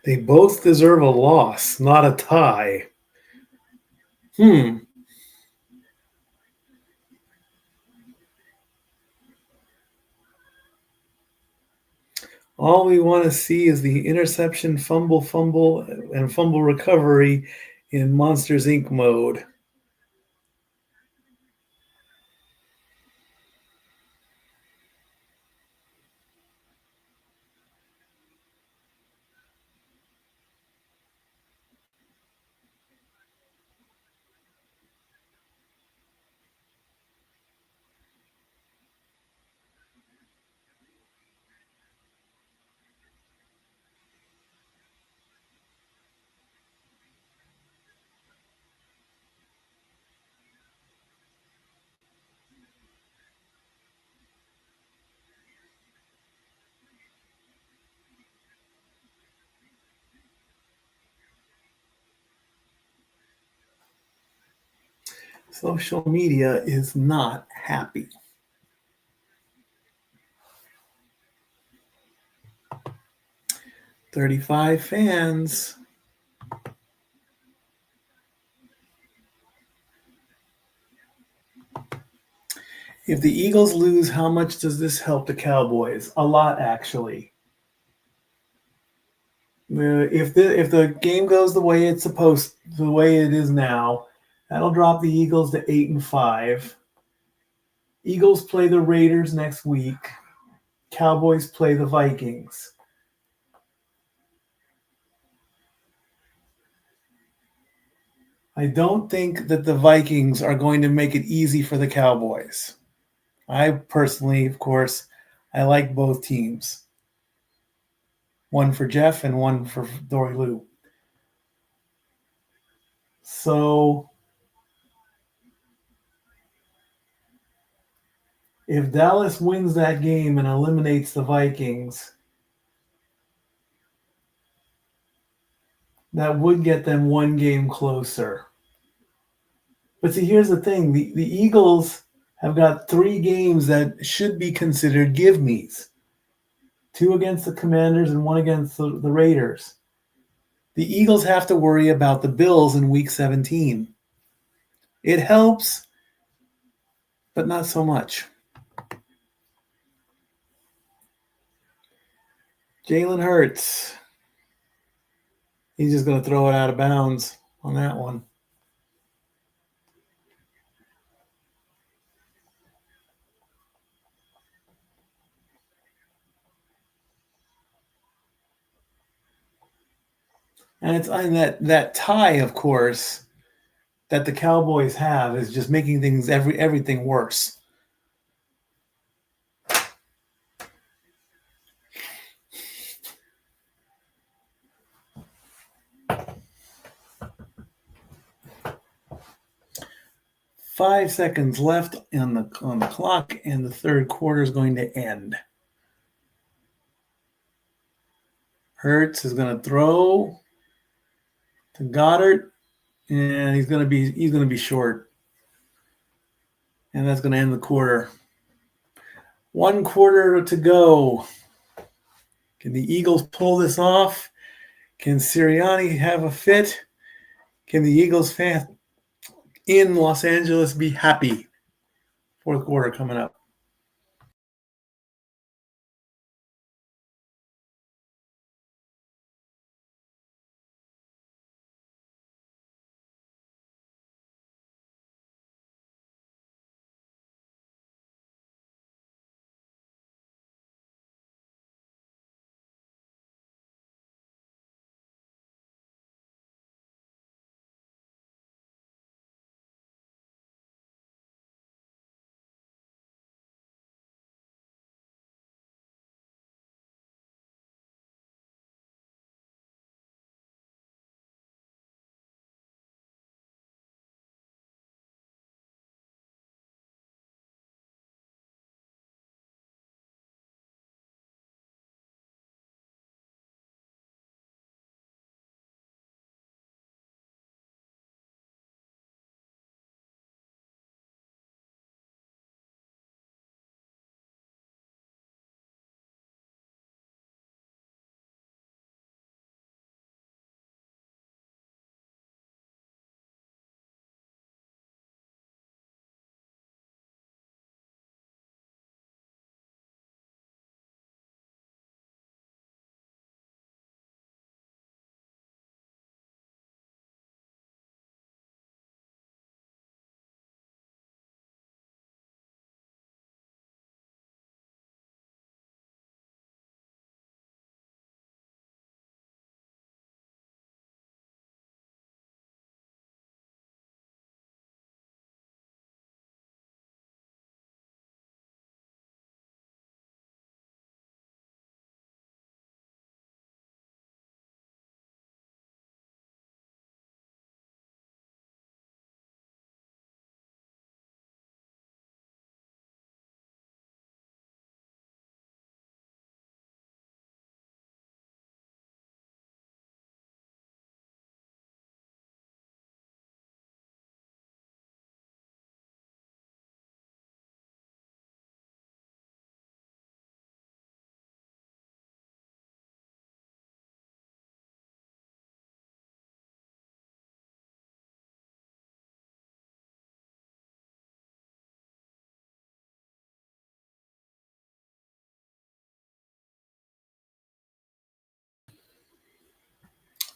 They both deserve a loss, not a tie. All we want to see is the interception, fumble, and fumble recovery in Monsters Inc. mode. Social media is not happy. $35 fans. If the Eagles lose, how much does this help the Cowboys? A lot, actually. If the game goes the way the way it is now, that'll drop the Eagles to 8-5. Eagles play the Raiders next week. Cowboys play the Vikings. I don't think that the Vikings are going to make it easy for the Cowboys. I personally, of course, I like both teams. One for Jeff and one for Dory Lou. So if Dallas wins that game and eliminates the Vikings, that would get them one game closer. But see, here's the thing. The Eagles have got 3 games that should be considered give-me's. 2 against the Commanders and 1 against the Raiders. The Eagles have to worry about the Bills in Week 17. It helps, but not so much. Jalen Hurts. He's just going to throw it out of bounds on that one. And that tie, of course, that the Cowboys have is just making everything worse. Five seconds left on the clock, and the third quarter is going to end. Hurts is going to throw to Goddard, and he's going to be short, and that's going to end the quarter. 1 quarter to go. Can the Eagles pull this off? Can Sirianni have a fit? Can the Eagles fans in Los Angeles be happy? 4th quarter coming up.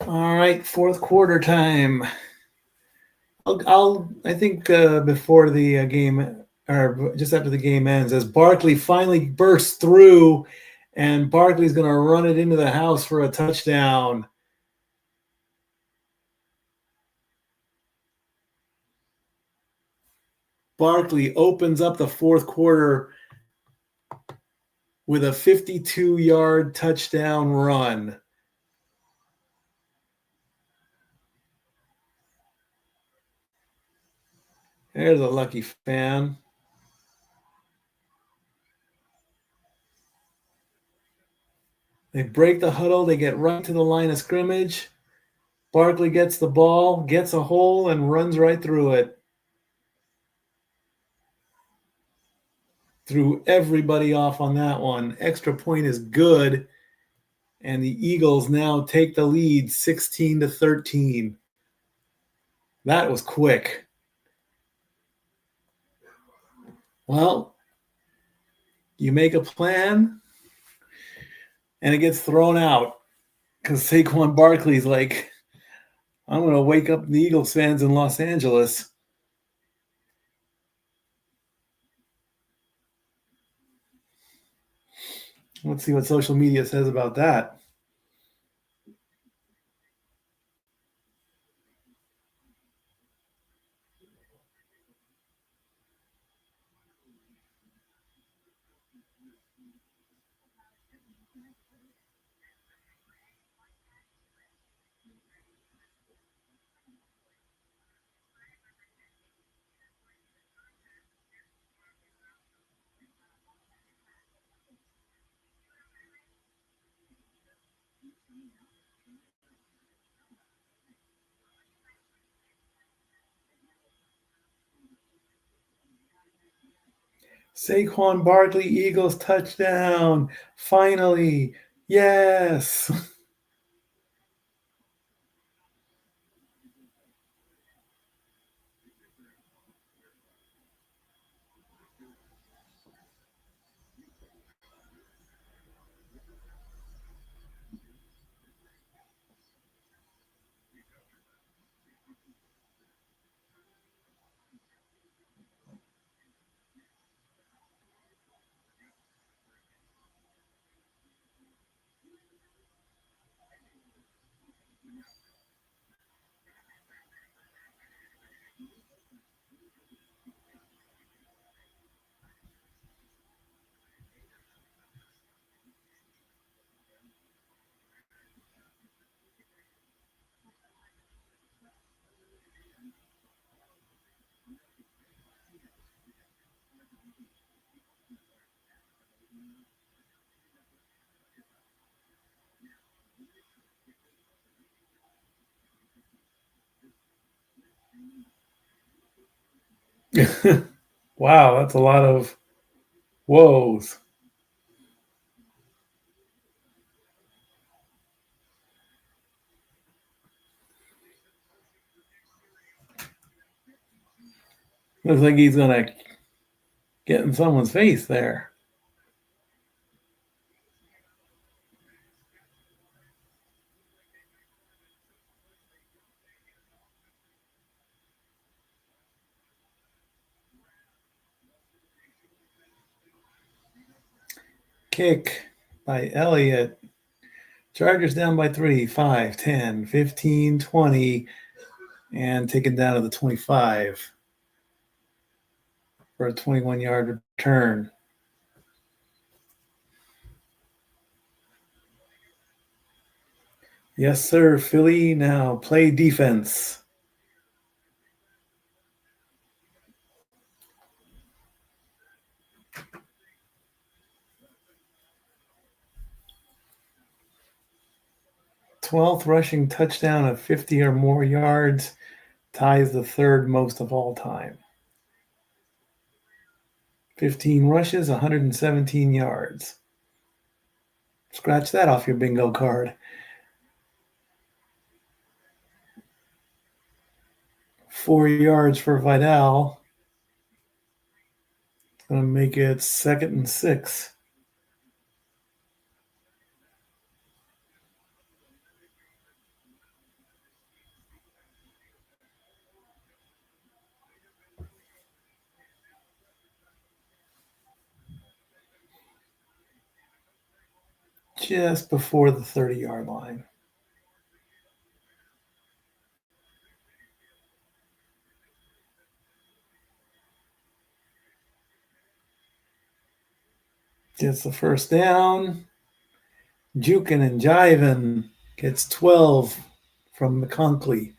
All right, fourth quarter time. I think before the game, or just after the game ends, as Barkley finally bursts through, and Barkley's going to run it into the house for a touchdown. Barkley opens up the fourth quarter with a 52-yard touchdown run. There's a lucky fan. They break the huddle. They get right to the line of scrimmage. Barkley gets the ball, gets a hole, and runs right through it. Threw everybody off on that one. Extra point is good. And the Eagles now take the lead 16-13. That was quick. Well, you make a plan, and it gets thrown out because Saquon Barkley's like, I'm going to wake up the Eagles fans in Los Angeles. Let's see what social media says about that. Saquon Barkley, Eagles touchdown. Finally. Yes. Wow, that's a lot of woes. Looks like he's going to get in someone's face there. Kick by Elliott. Chargers down by 3, 5, 10, 15, 20, and taken down to the 25 for a 21-yard return. Yes, sir, Philly. Now play defense. Twelfth rushing touchdown of 50 or more yards, ties the third most of all time. 15 rushes, 117 yards. Scratch that off your bingo card. 4 yards for Vidal. It's going to make it 2nd and 6. just before the 30-yard line. Gets the first down. Jukin and jiving. Gets 12 from McConkey.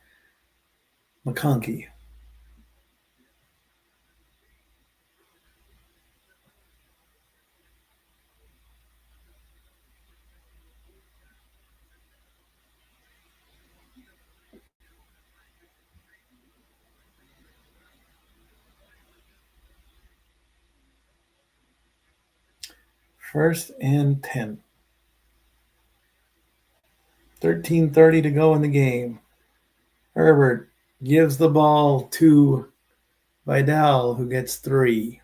1st and 10. 13:30 to go in the game. Herbert gives the ball to Vidal, who gets 3.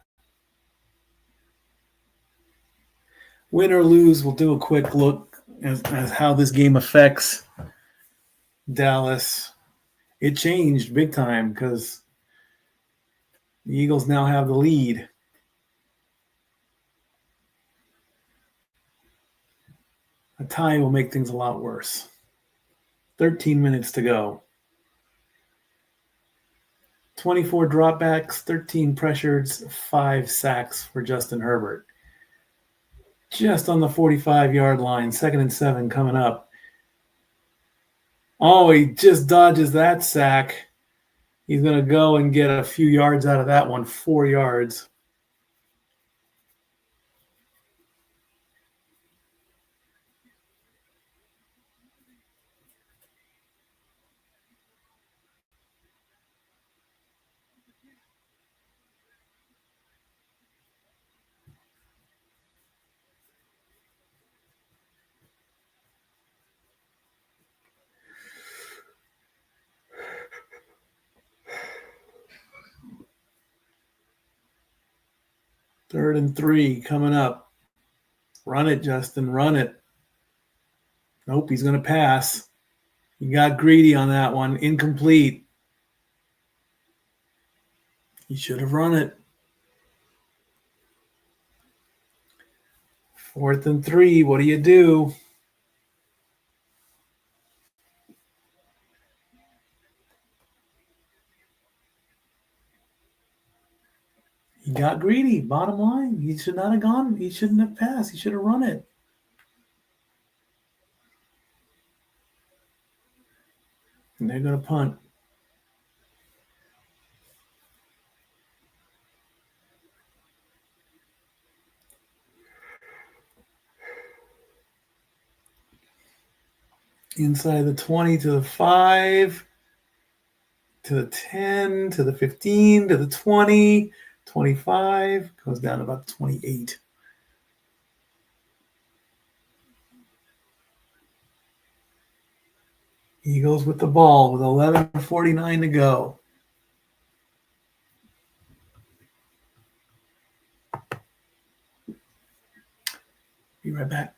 Win or lose, we'll do a quick look as how this game affects Dallas. It changed big time because the Eagles now have the lead. A tie will make things a lot worse. 13 minutes to go. 24 dropbacks, 13 pressures, 5 sacks for Justin Herbert. Just on the 45-yard line, 2nd and 7 coming up. Oh, he just dodges that sack. He's going to go and get a few yards out of that one, 4 yards. Third and 3 coming up. Run it, Justin. Run it. Nope, he's going to pass. He got greedy on that one. Incomplete. He should have run it. 4th and 3. What do you do? He got greedy. Bottom line. He should not have gone. He shouldn't have passed. He should have run it. And they're going to punt. Inside the 20 to the 5, to the 10, to the 15, to the 20, 25, goes down to about 28. Eagles with the ball with 11:49 to go. Be right back.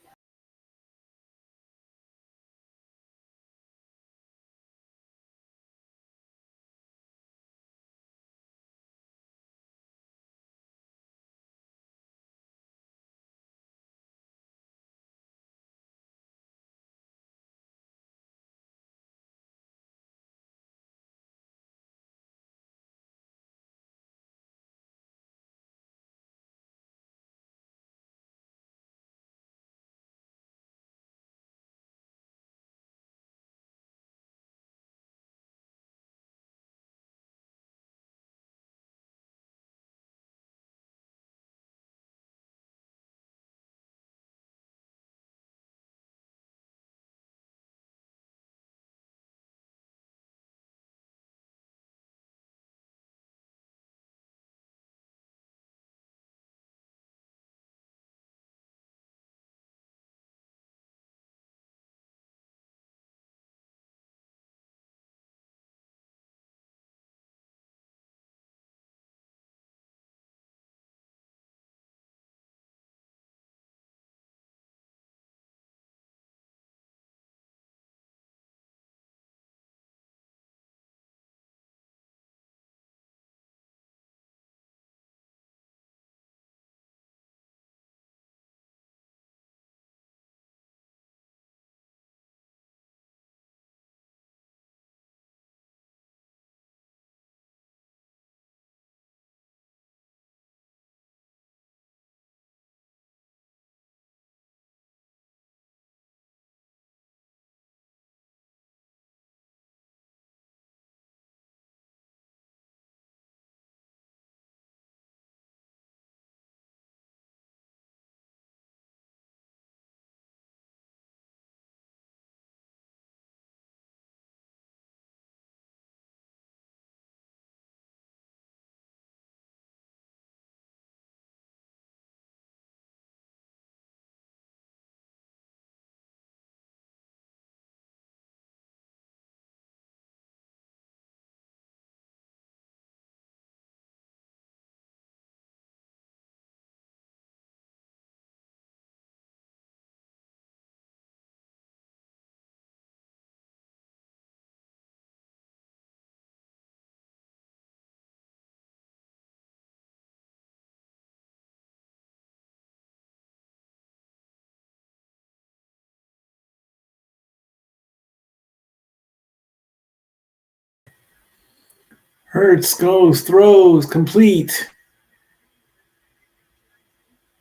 Hurts goes, throws, complete.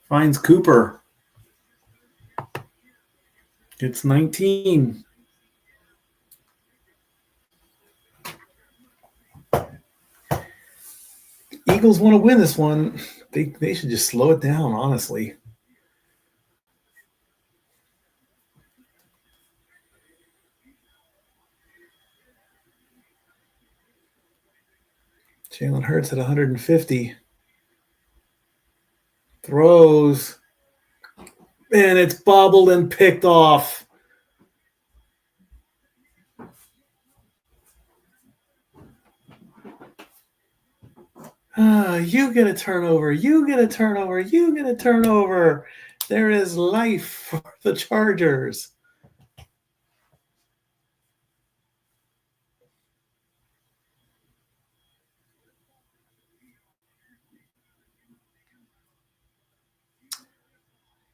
Finds Cooper. It's 19. Eagles want to win this one. They should just slow it down, honestly. Jalen Hurts at 150. Throws. And it's bobbled and picked off. You get a turnover. You get a turnover. You get a turnover. There is life for the Chargers.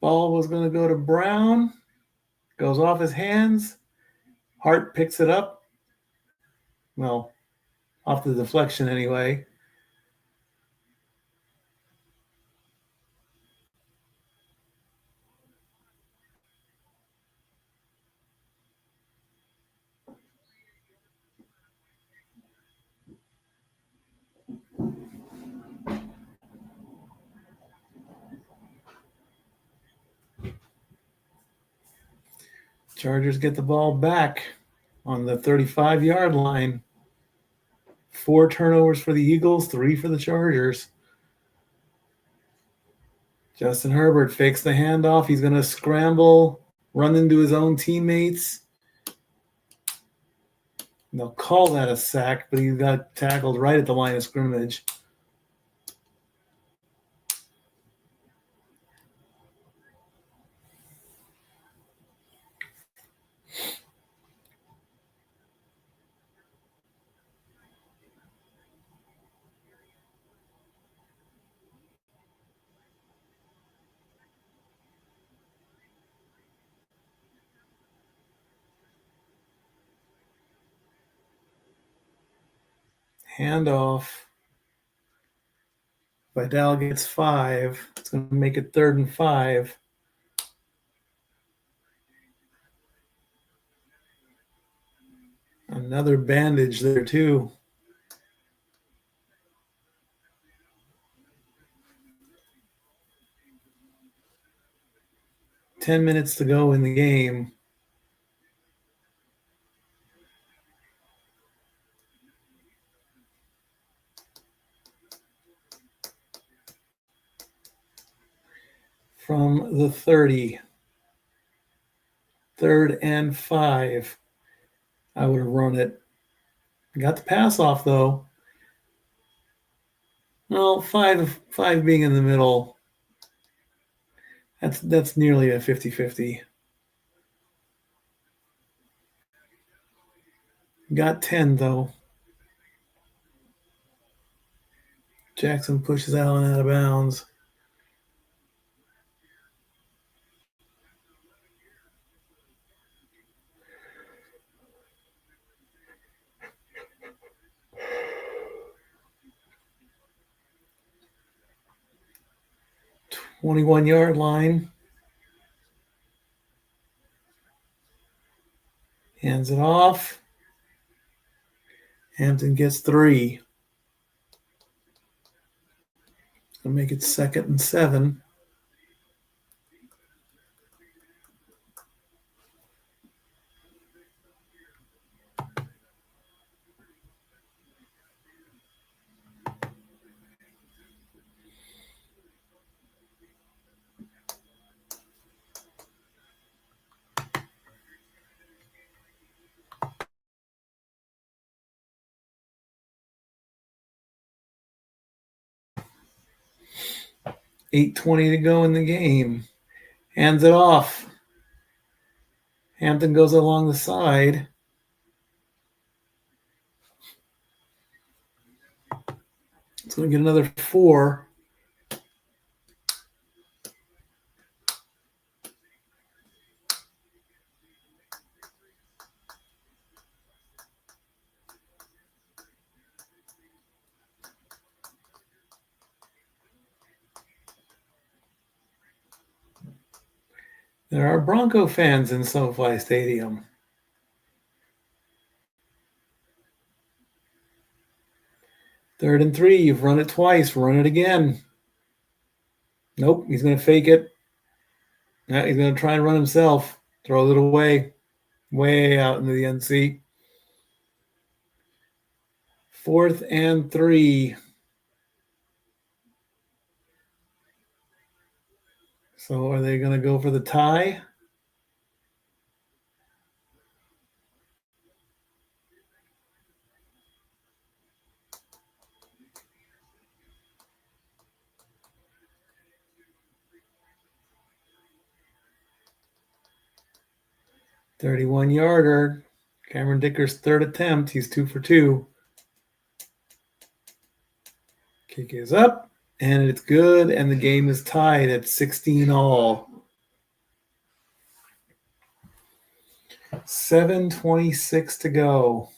Ball was going to go to Brown. Goes off his hands. Hart picks it up. Well, off the deflection anyway. Chargers get the ball back on the 35-yard line. 4 turnovers for the Eagles, 3 for the Chargers. Justin Herbert fakes the handoff. He's going to scramble, run into his own teammates. They'll call that a sack, but he got tackled right at the line of scrimmage. Handoff. Vidal gets 5. It's going to make it 3rd and 5. Another bandage there, too. Ten minutes to go in the game. From the 30. 3rd and 5. I would have run it. Got the pass off, though. Well, 5 being in the middle. That's nearly a 50-50. Got 10, though. Jackson pushes Allen out of bounds. .21-yard line. Hands it off. Hampton gets 3. Gonna make it 2nd and 7. .8:20 to go in the game. Hands it off. Hampton goes along the side. It's going to get another 4. There are Bronco fans in SoFi Stadium. Third and 3. You've run it twice. Run it again. Nope. He's going to fake it. Yeah, he's going to try and run himself. Throw it away. Way out into the NC. 4th and 3. So are they going to go for the tie? "31-yarder. Cameron Dicker's third attempt. He's 2 for 2. Kick is up, and it's good, and the game is tied at 16 all. 7:26 to go.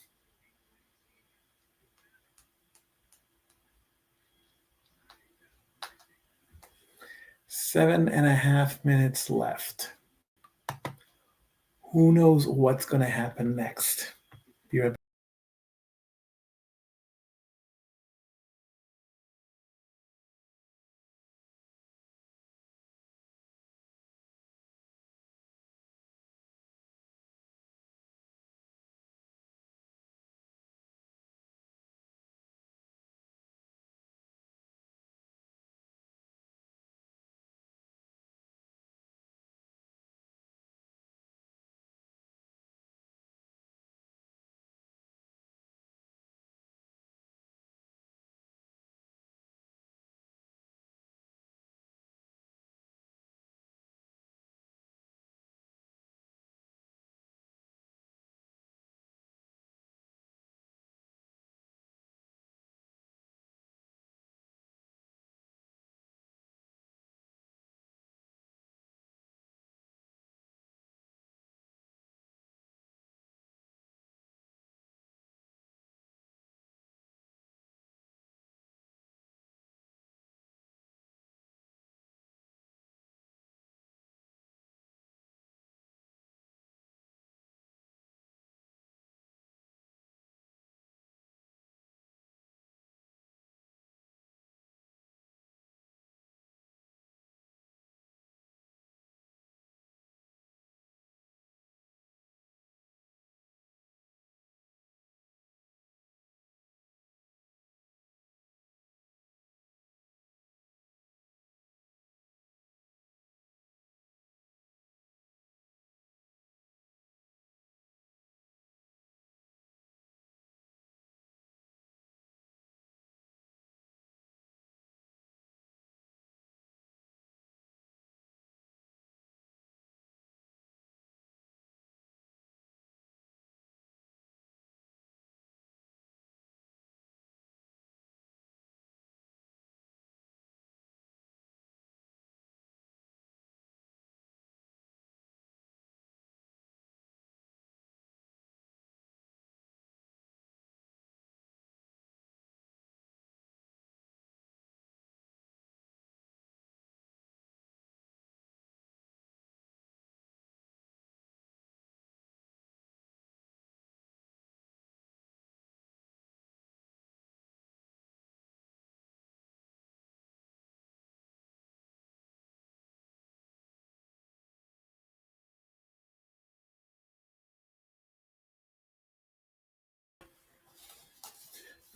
Seven and a half minutes left. Who knows what's going to happen next? Be right back.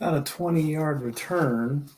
About a 20-yard return.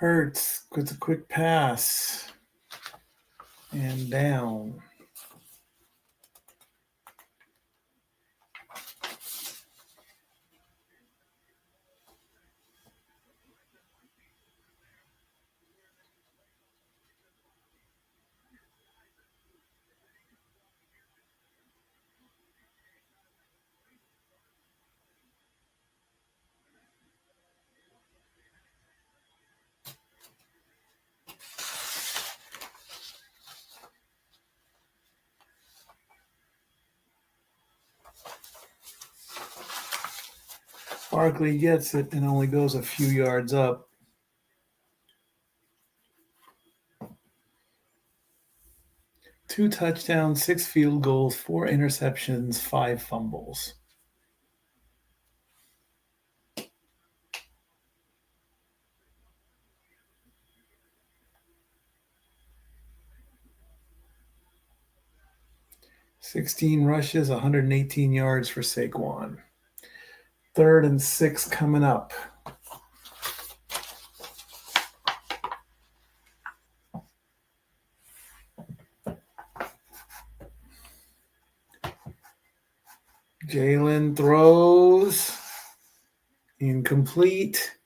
Hurts gets a quick pass. And down. Barkley gets it and only goes a few yards up. Two touchdowns, 6 field goals, 4 interceptions, 5 fumbles. $16 rushes, 118 yards for Saquon. 3rd and 6 coming up. Jalen throws. Incomplete.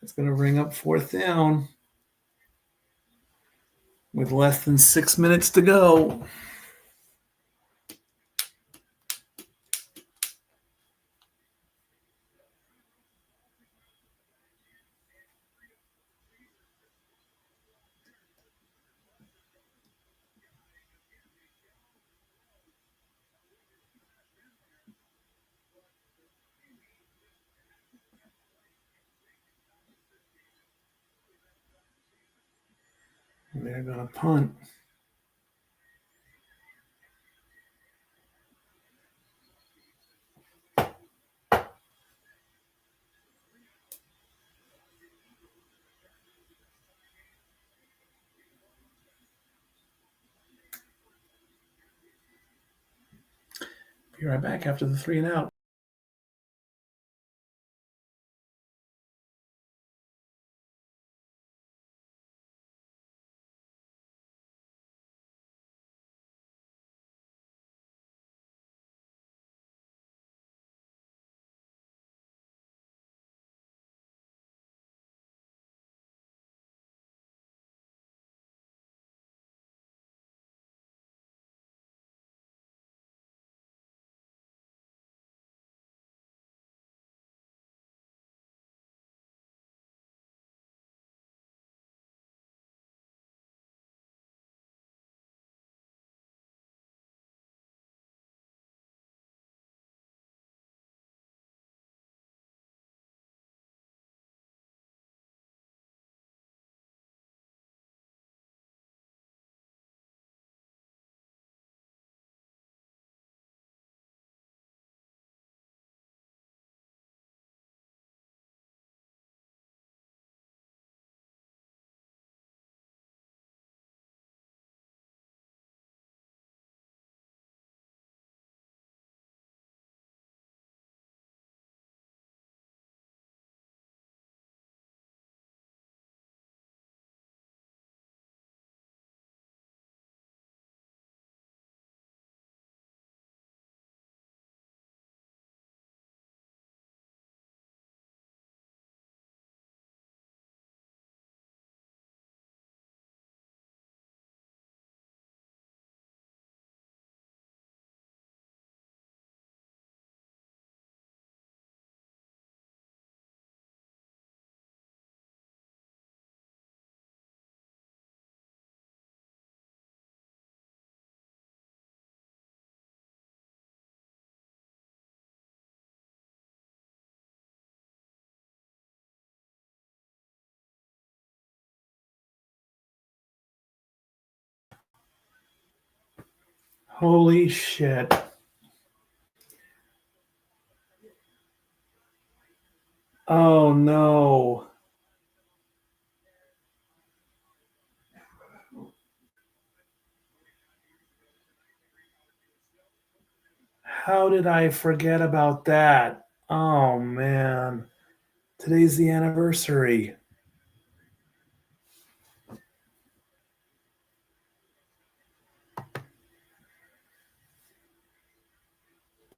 It's going to bring up 4th down with less than 6 minutes to go. And they're going to punt. Be right back after the 3 and out. Holy shit. Oh no. How did I forget about that? Oh man. Today's the anniversary.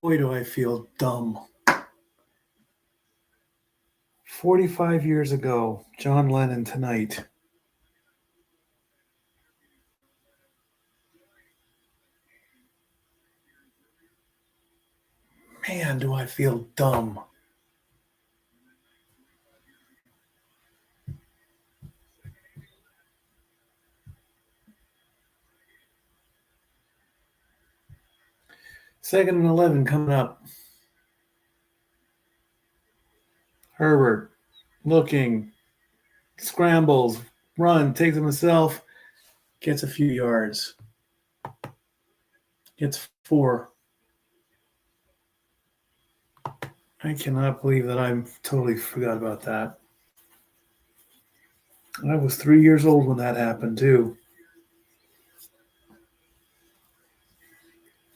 Boy, do I feel dumb. 45 years ago, John Lennon tonight. Man, do I feel dumb. Second and 11 coming up. Herbert looking, scrambles, run, takes it himself, gets a few yards. Gets 4. I cannot believe that I totally forgot about that. I was 3 years old when that happened, too.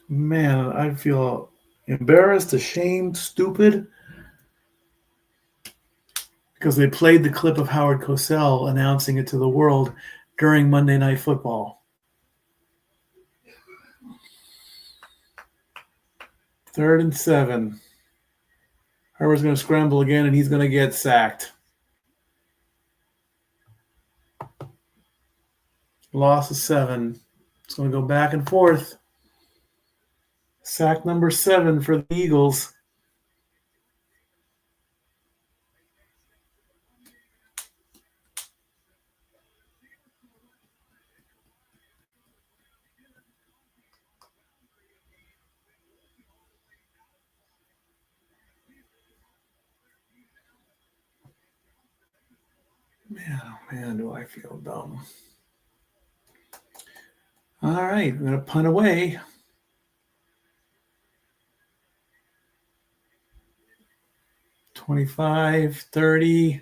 Man, I feel embarrassed, ashamed, stupid, because they played the clip of Howard Cosell announcing it to the world during Monday Night Football. 3rd and 7. Herbert's going to scramble again, and he's going to get sacked. Loss of 7. It's going to go back and forth. Sack number 7 for the Eagles. Man, oh man, do I feel dumb. All right, I'm going to punt away. $25, 30,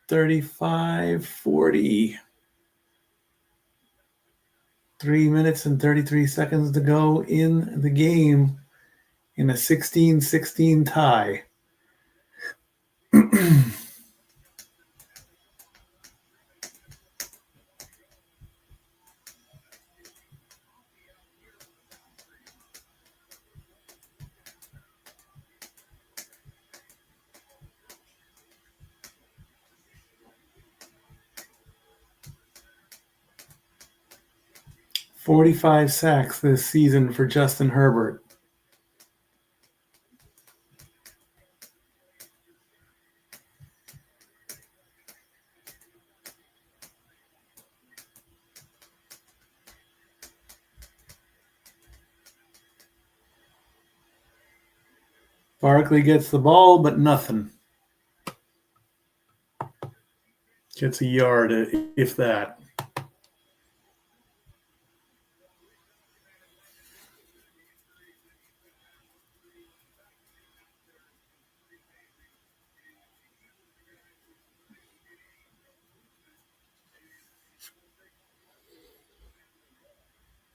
35, 40. 3 minutes and 33 seconds to go in the game in a 16-16 tie. 45 sacks this season for Justin Herbert. Barkley gets the ball, but nothing. Gets a yard, if that.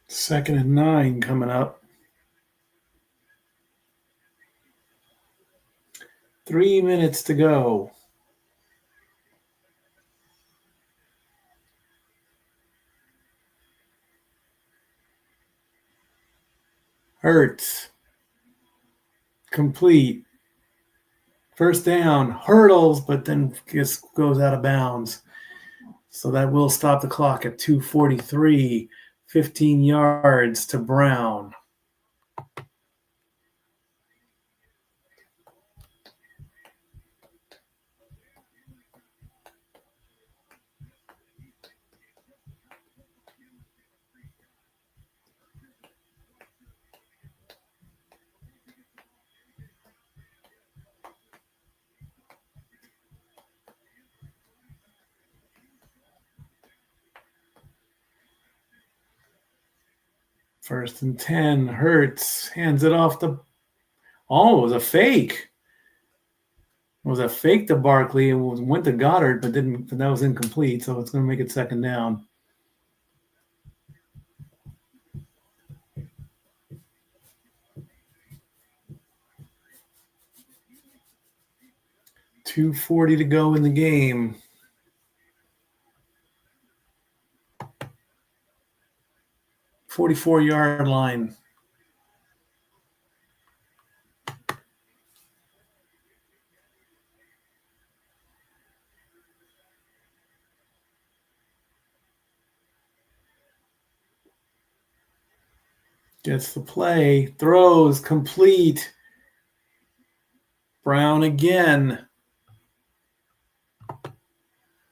Second and 9 coming up. 3 minutes to go. Hurts. Complete. First down. Hurdles, but then just goes out of bounds. So that will stop the clock at 2:43. 15 yards to Brown. First and 10. Hurts hands it off to. Oh, it was a fake. It was a fake to Barkley and went to Goddard, but that was incomplete, so it's going to make it second down. $2:40 to go in the game. $44-yard line. Gets the play, throws, complete. Brown again.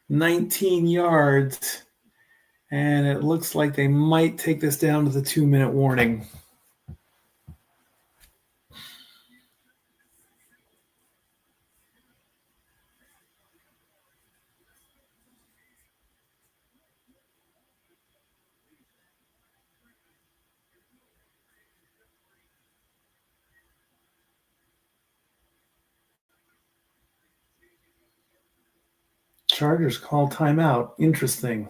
19 yards. And it looks like they might take this down to the 2-minute warning. Chargers call timeout. Interesting.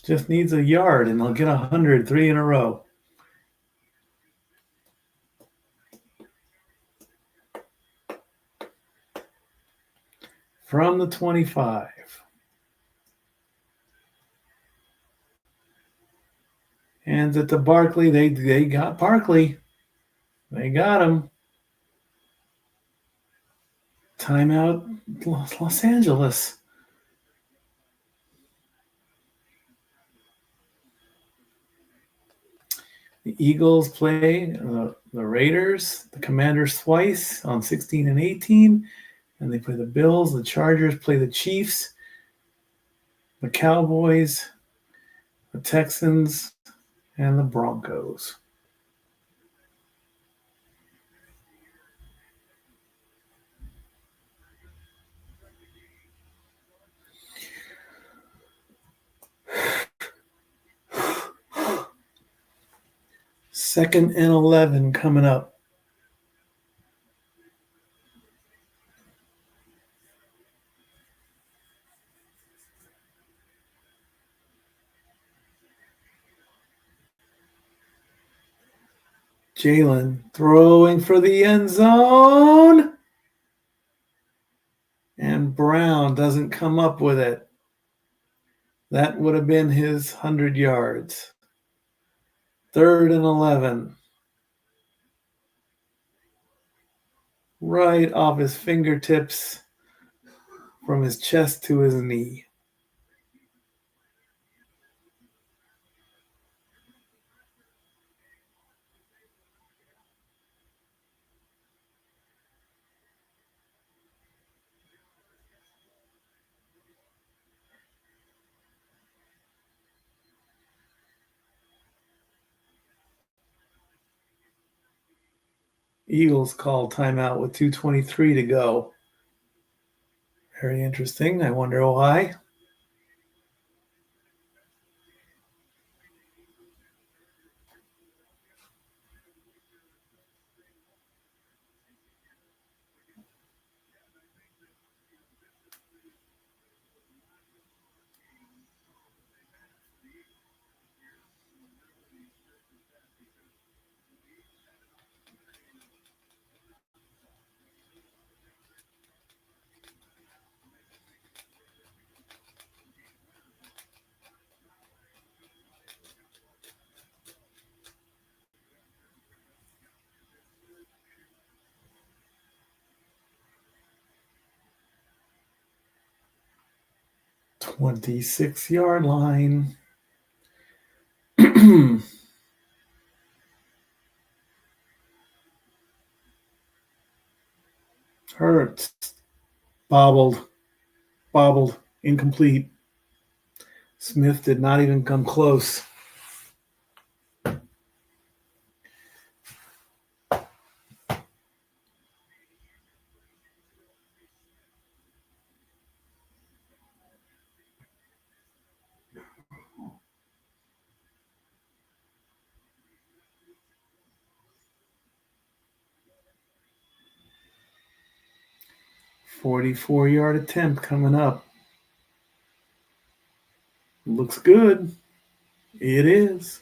Just needs a yard and they'll get 100, 3 in a row. From the 25. Hands it to Barkley. They got Barkley. They got him. Timeout, Los Angeles. The Eagles play the Raiders, the Commanders twice on 16 and 18. And they play the Bills. The Chargers play the Chiefs, the Cowboys, the Texans, and the Broncos. Second and 11 coming up. Jalen throwing for the end zone. And Brown doesn't come up with it. That would have been his 100 yards. Third and 11. Right off his fingertips from his chest to his knee. Eagles call timeout with 2:23 to go. Very interesting. I wonder why. .26-yard line. Hurts. Bobbled, incomplete. Smith did not even come close. .44-yard attempt coming up. Looks good. It is.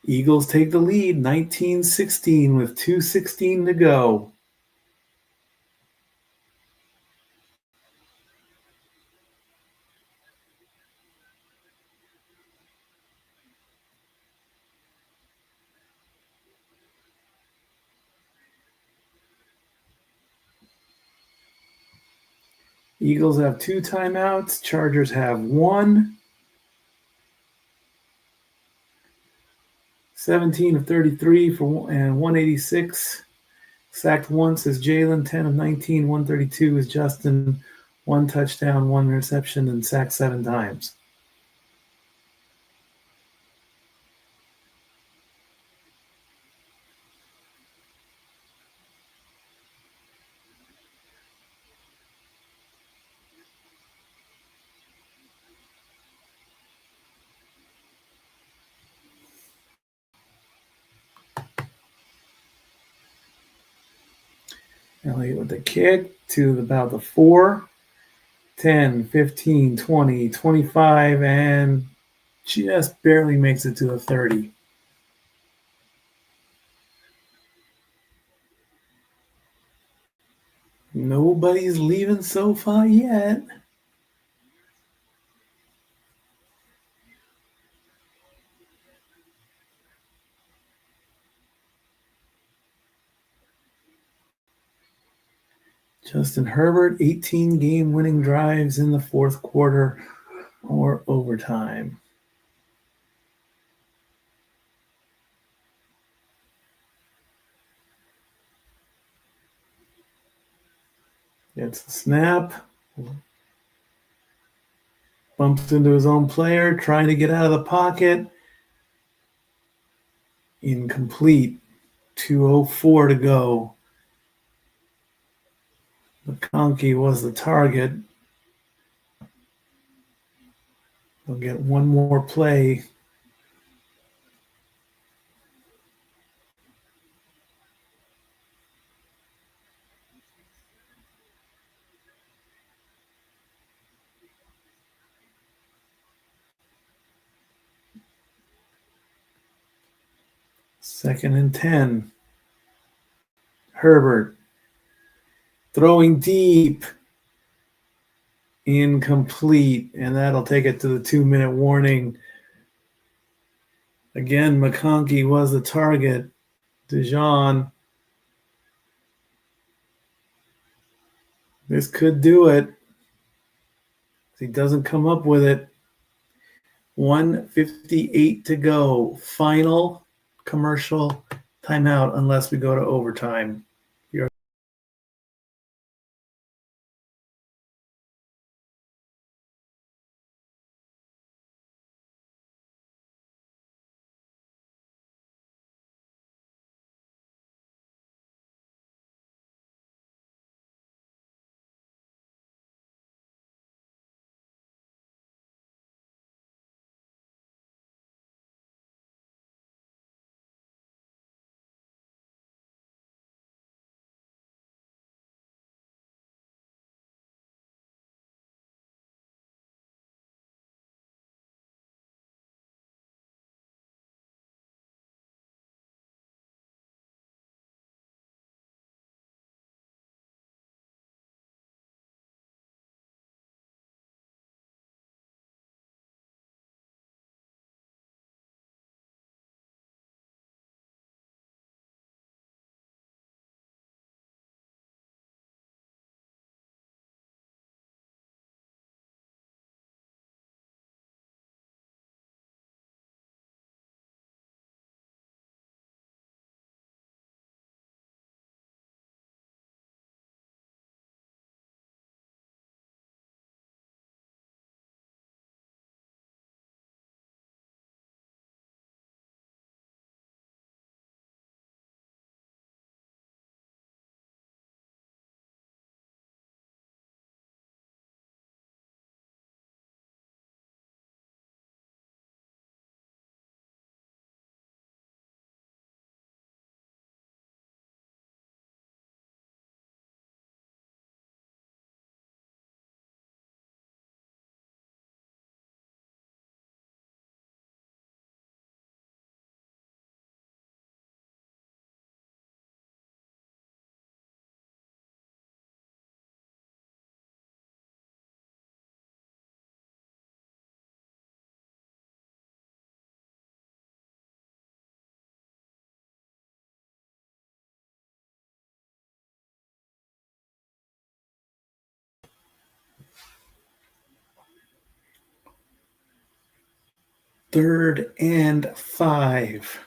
Eagles take the lead, 19-16 with 2:16 to go. Eagles have 2 timeouts. Chargers have 1. 17 of 33 and 186. Sacked once is Jalen. 10 of 19, 132 is Justin. 1 touchdown, 1 reception, and sacked 7 times. Elliott with the kick to about the 4, 10, 15, 20, 25, and just barely makes it to the 30. Nobody's leaving SoFi yet. Justin Herbert, 18 game winning drives in the fourth quarter or overtime. Gets the snap. Bumps into his own player, trying to get out of the pocket. Incomplete. 2:04 to go. McConkey was the target. They'll get one more play. Second and 10. Herbert throwing deep. Incomplete, and that'll take it to the 2-minute warning. Again, McConkey was the target. Dijon. This could do it. If he doesn't come up with it. 1:58 to go. Final commercial timeout unless we go to overtime. Third and 5.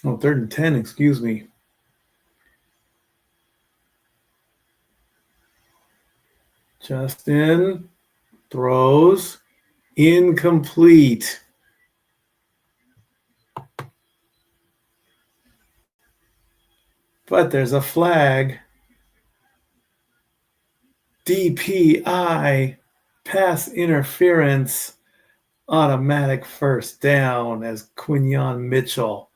Oh, 3rd and 10, excuse me. Justin throws incomplete. But there's a flag. DPI, pass interference. Automatic first down as Quinyon Mitchell.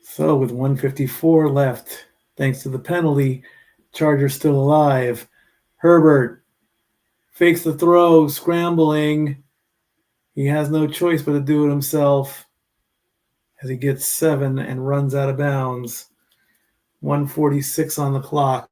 So with 154 left, thanks to the penalty, Chargers still alive. Herbert fakes the throw, scrambling. He has no choice but to do it himself as he gets 7 and runs out of bounds. 146 on the clock.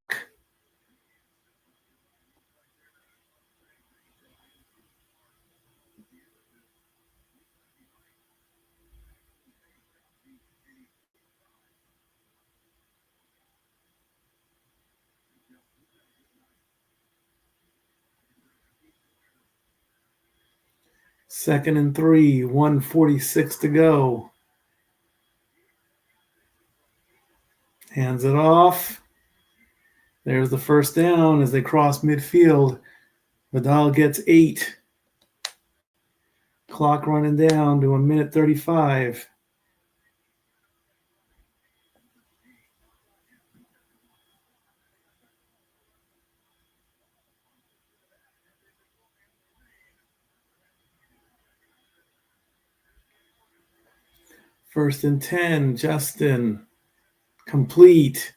Second and 3, 146 to go. Hands it off. There's the first down as they cross midfield. Vidal gets 8. Clock running down to 1:35. First and 10, Justin. Complete.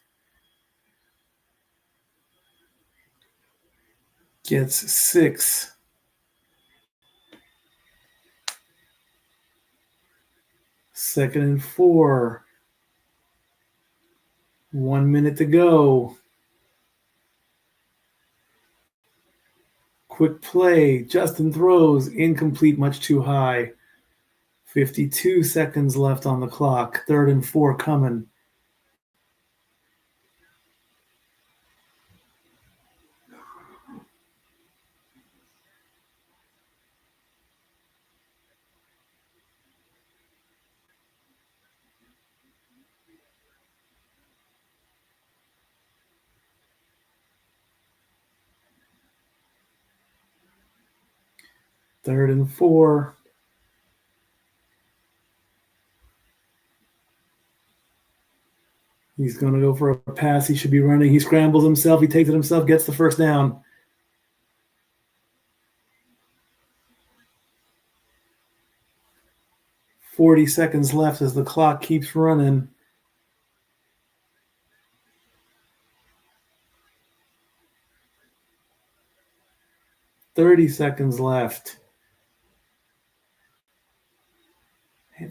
Gets 6. Second and 4. 1 minute to go. Quick play. Justin throws. Incomplete, much too high. 52 seconds left on the clock. Third and 4 coming. Third and 4. He's going to go for a pass. He should be running. He scrambles himself. He takes it himself, gets the first down. "40 seconds left as the clock keeps running. "30 seconds left.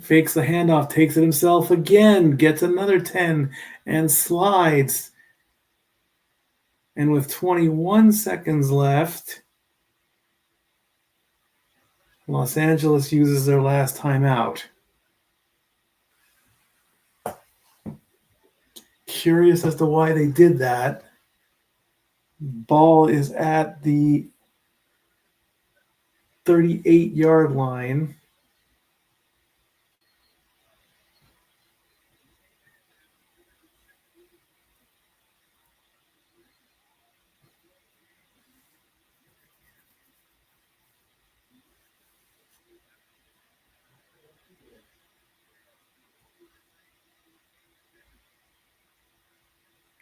Fakes the handoff, takes it himself again, gets another 10, and slides. And with 21 seconds left, Los Angeles uses their last timeout. Curious as to why they did that. Ball is at the 38-yard line.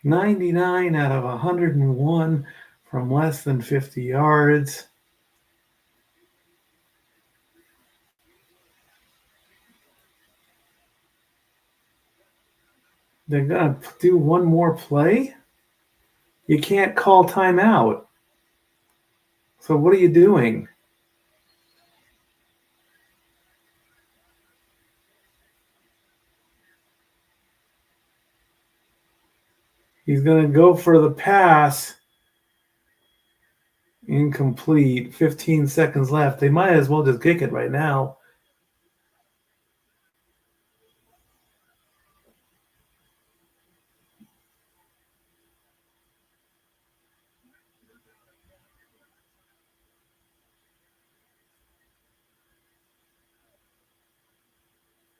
"99 out of 101 from less than 50 yards. They're going to do one more play? You can't call timeout. So what are you doing? He's going to go for the pass. Incomplete. 15 seconds left. They might as well just kick it right now.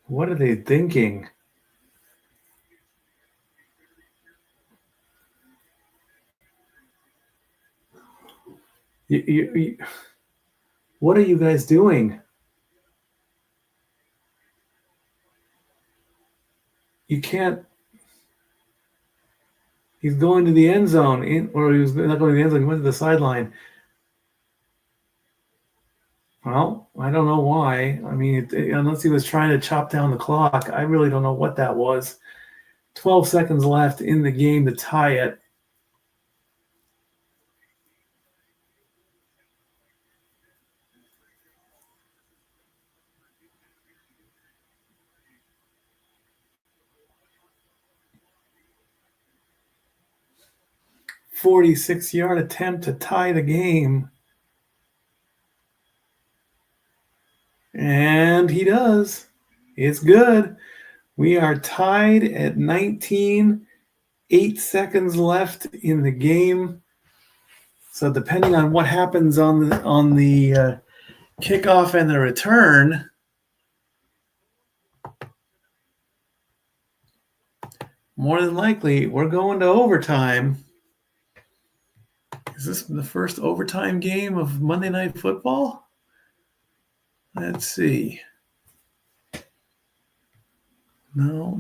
What are they thinking? What are you guys doing? You can't. He's going to the end zone, or he was not going to the end zone. He went to the sideline. Well, I don't know why. I mean, unless he was trying to chop down the clock, I really don't know what that was. 12 seconds left in the game to tie it. .46-yard attempt to tie the game. And he does. It's good. We are tied at 19, 8 seconds left in the game. So depending on what happens on the kickoff and the return, more than likely we're going to overtime. Is this the first overtime game of Monday Night Football? Let's see. No.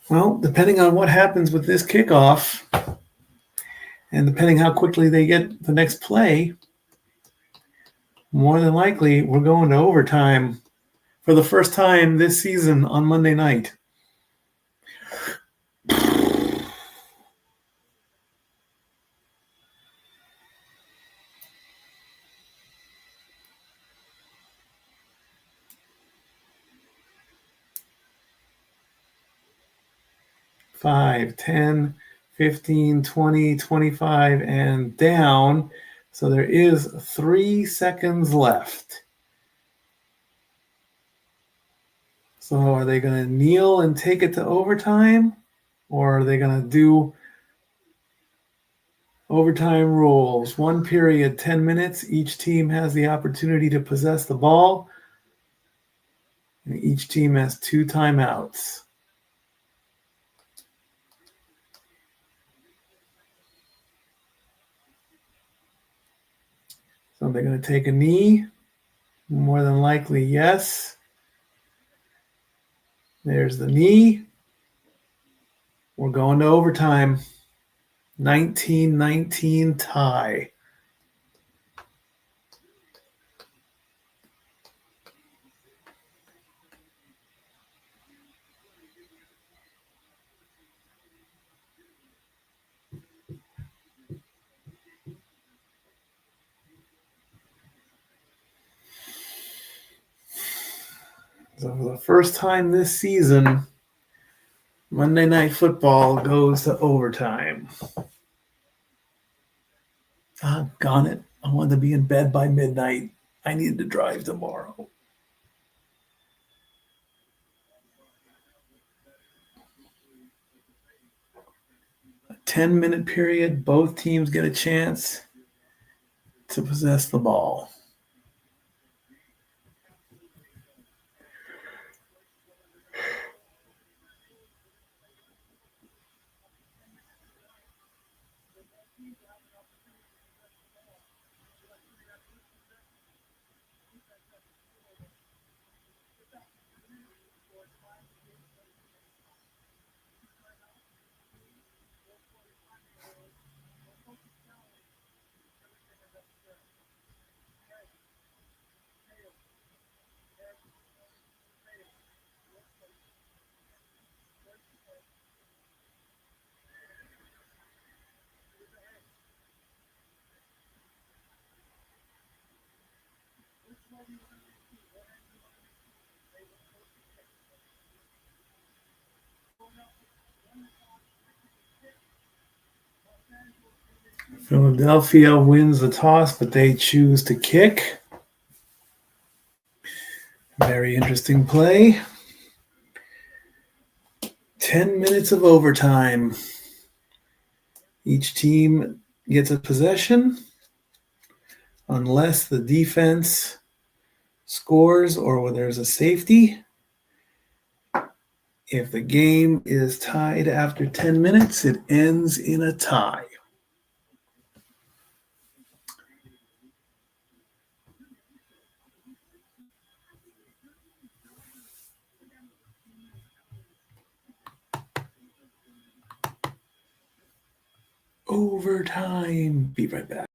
Well, depending on what happens with this kickoff, and depending how quickly they get the next play, more than likely we're going to overtime for the first time this season on Monday night. Five, 10, 15, 20, 25, and down. So there is 3 seconds left. So are they going to kneel and take it to overtime? Or are they going to do overtime rules? 1 period, 10 minutes. Each team has the opportunity to possess the ball. And each team has 2 timeouts. So they're going to take a knee. More than likely, yes. There's the knee. We're going to overtime. 19-19 tie. So for the first time this season, Monday Night Football goes to overtime. Gone it. I wanted to be in bed by midnight. I needed to drive tomorrow. A 10-minute period. Both teams get a chance to possess the ball. Philadelphia wins the toss, but they choose to kick. Very interesting play. 10 minutes of overtime. Each team gets a possession. unless the defense scores or where there's a safety. If the game is tied after 10 minutes, it ends in a tie. Overtime. Be right back.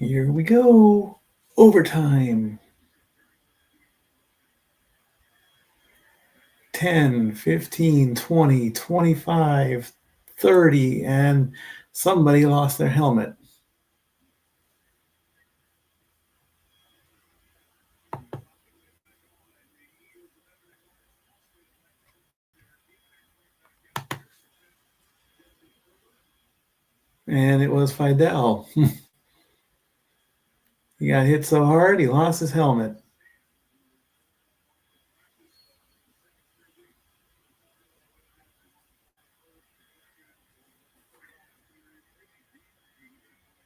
Here we go. Overtime. 10, 15, 20, 25, 30, and somebody lost their helmet. And it was Fidel. He got hit so hard, he lost his helmet.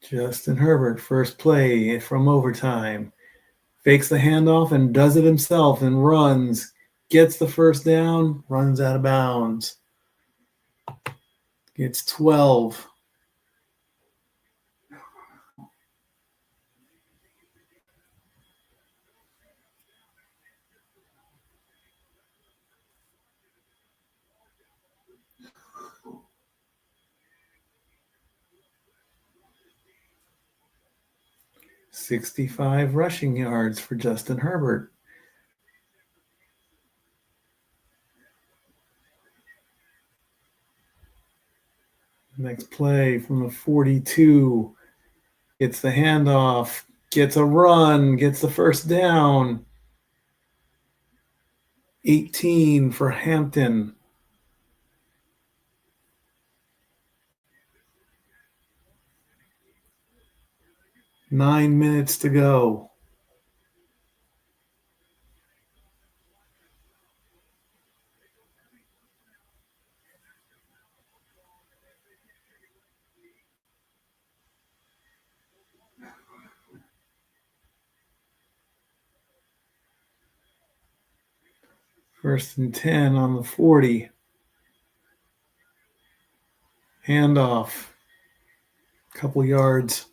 Justin Herbert, first play from overtime. Fakes the handoff and does it himself and runs. Gets the first down, runs out of bounds. Gets 12. $65 rushing yards for Justin Herbert. Next play from the 42. Gets the handoff. Gets a run. Gets the first down. 18 for Hampton. Nine minutes to go. First and 10 on the 40. Handoff. Couple yards.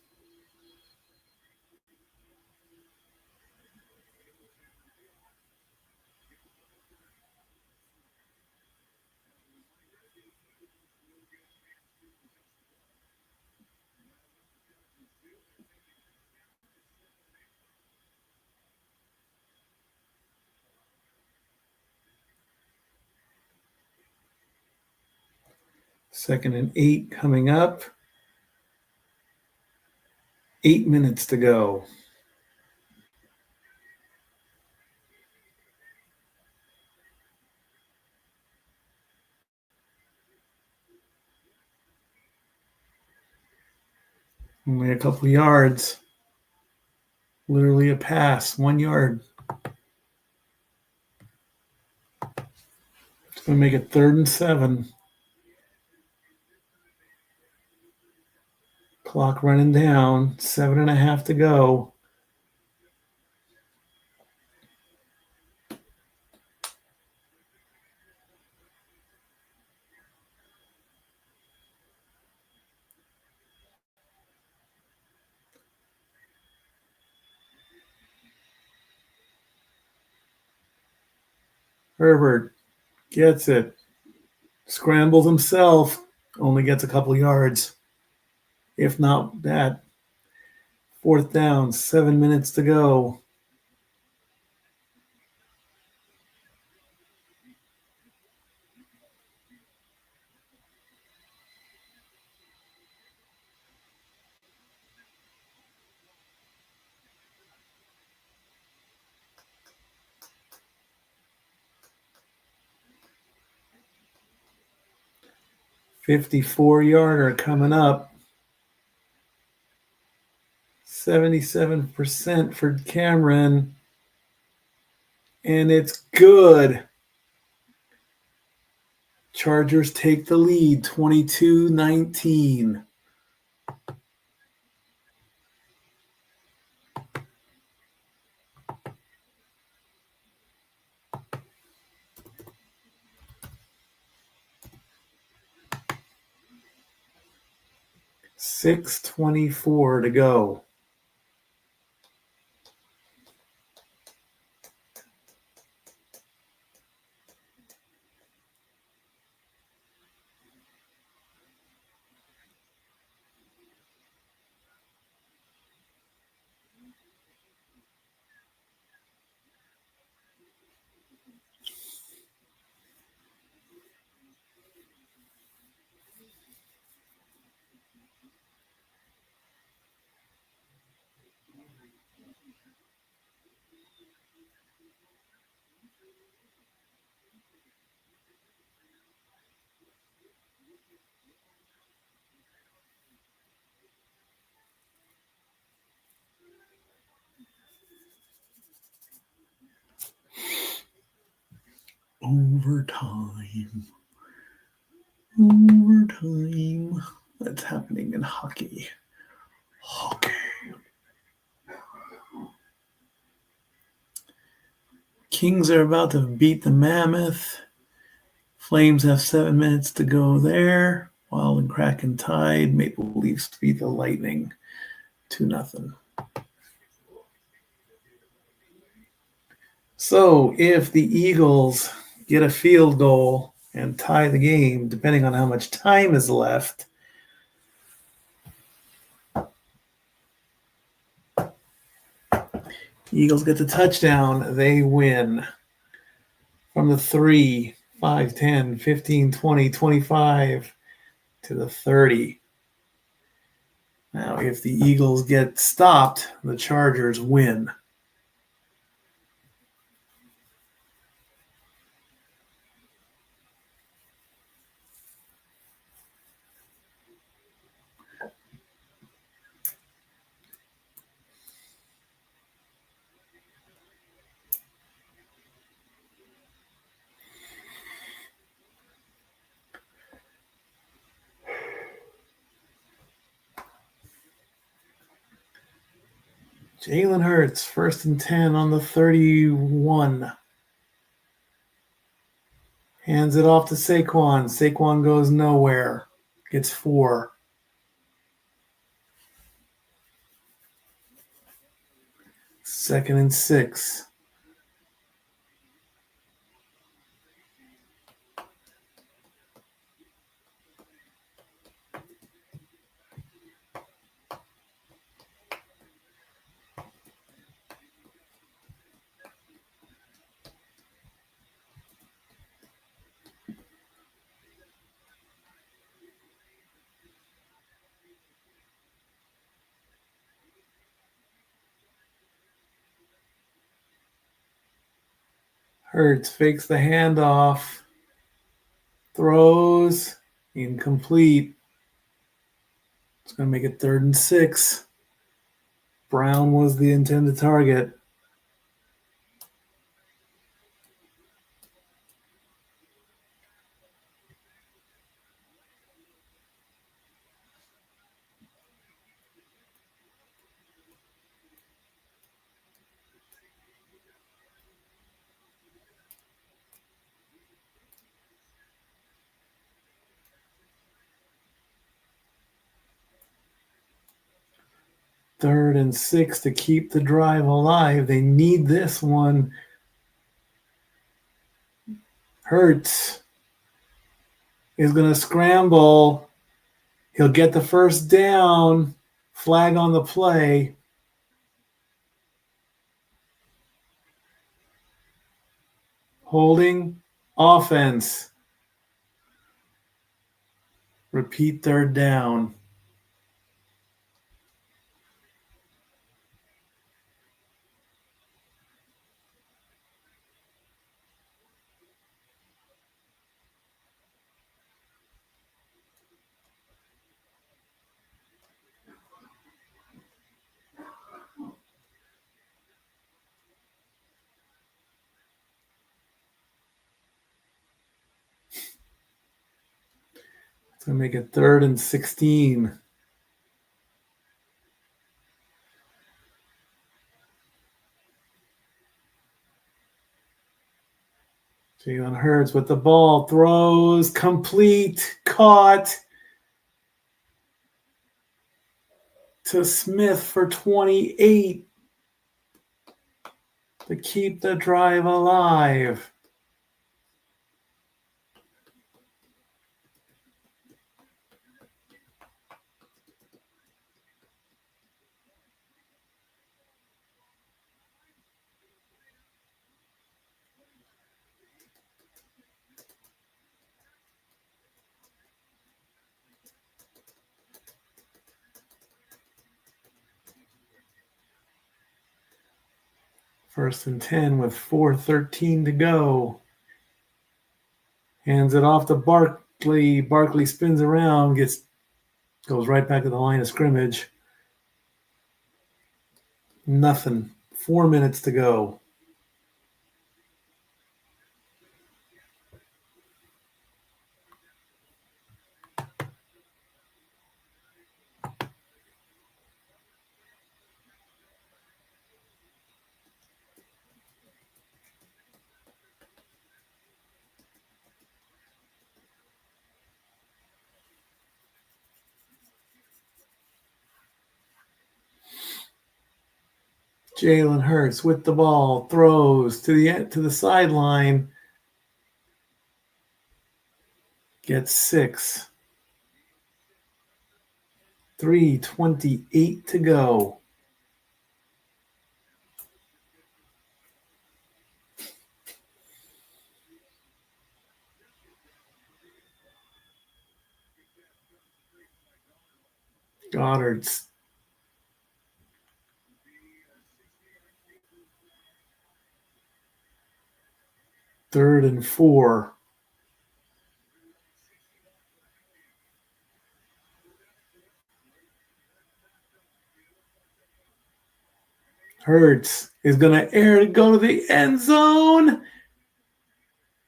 Second and 8 coming up. 8 minutes to go. Only a couple yards. Literally a pass, 1 yard. It's going to make it 3rd and 7. Clock running down, 7.5 to go. Herbert gets it. Scrambles himself. Only gets a couple yards. If not that. 4th down, 7 minutes to go. $54-yarder coming up. 77% for Cameron. And it's good. Chargers take the lead, 22-19. $6:24 to go. Overtime. That's happening in hockey. Kings are about to beat the Mammoth. Flames have 7 minutes to go there. Wild and Kraken tied. Maple Leafs beat the Lightning 2-0. So if the Eagles get a field goal and tie the game, depending on how much time is left, Eagles get the touchdown, they win. From the 3, 5, 10, 15, 20, 25 to the 30. Now, if the Eagles get stopped, the Chargers win. Jalen Hurts, 1st and 10 on the 31. Hands it off to Saquon. Saquon goes nowhere. Gets 4. Second and 6. Hurts fakes the handoff. Throws. Incomplete. It's going to make it 3rd and 6. Brown was the intended target. Third and 6 to keep the drive alive. They need this one. Hurts is going to scramble. He'll get the first down. Flag on the play. Holding offense. Repeat third down. It's going to make it 3rd and 16. Jalen Hurts with the ball, throws, complete, caught to Smith for 28 to keep the drive alive. First and 10 with 4:13 to go. Hands it off to Barkley. Barkley spins around, goes right back to the line of scrimmage. Nothing. 4 minutes to go. Jalen Hurts with the ball, throws to the sideline, gets 6. 3:28 to go. Goddard's 3rd and 4. Hurts is going to air to go to the end zone.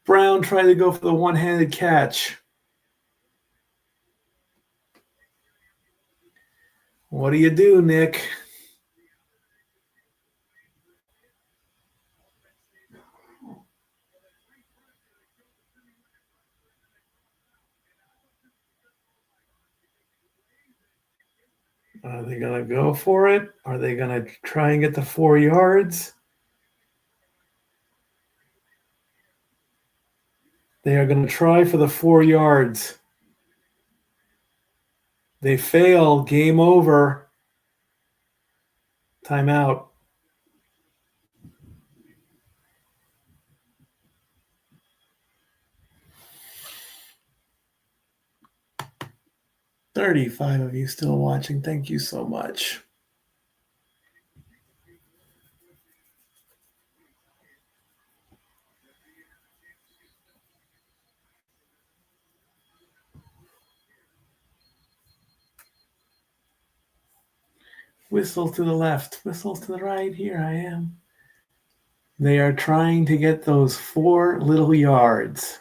Brown tried to go for the one-handed catch. What do you do, Nick? Are they going to go for it? Are they going to try and get the 4 yards? They are going to try for the 4 yards. They fail. Game over. Timeout. $35 of you still watching. Thank you so much. Whistle to the left. Whistle to the right. Here I am. They are trying to get those 4 little yards.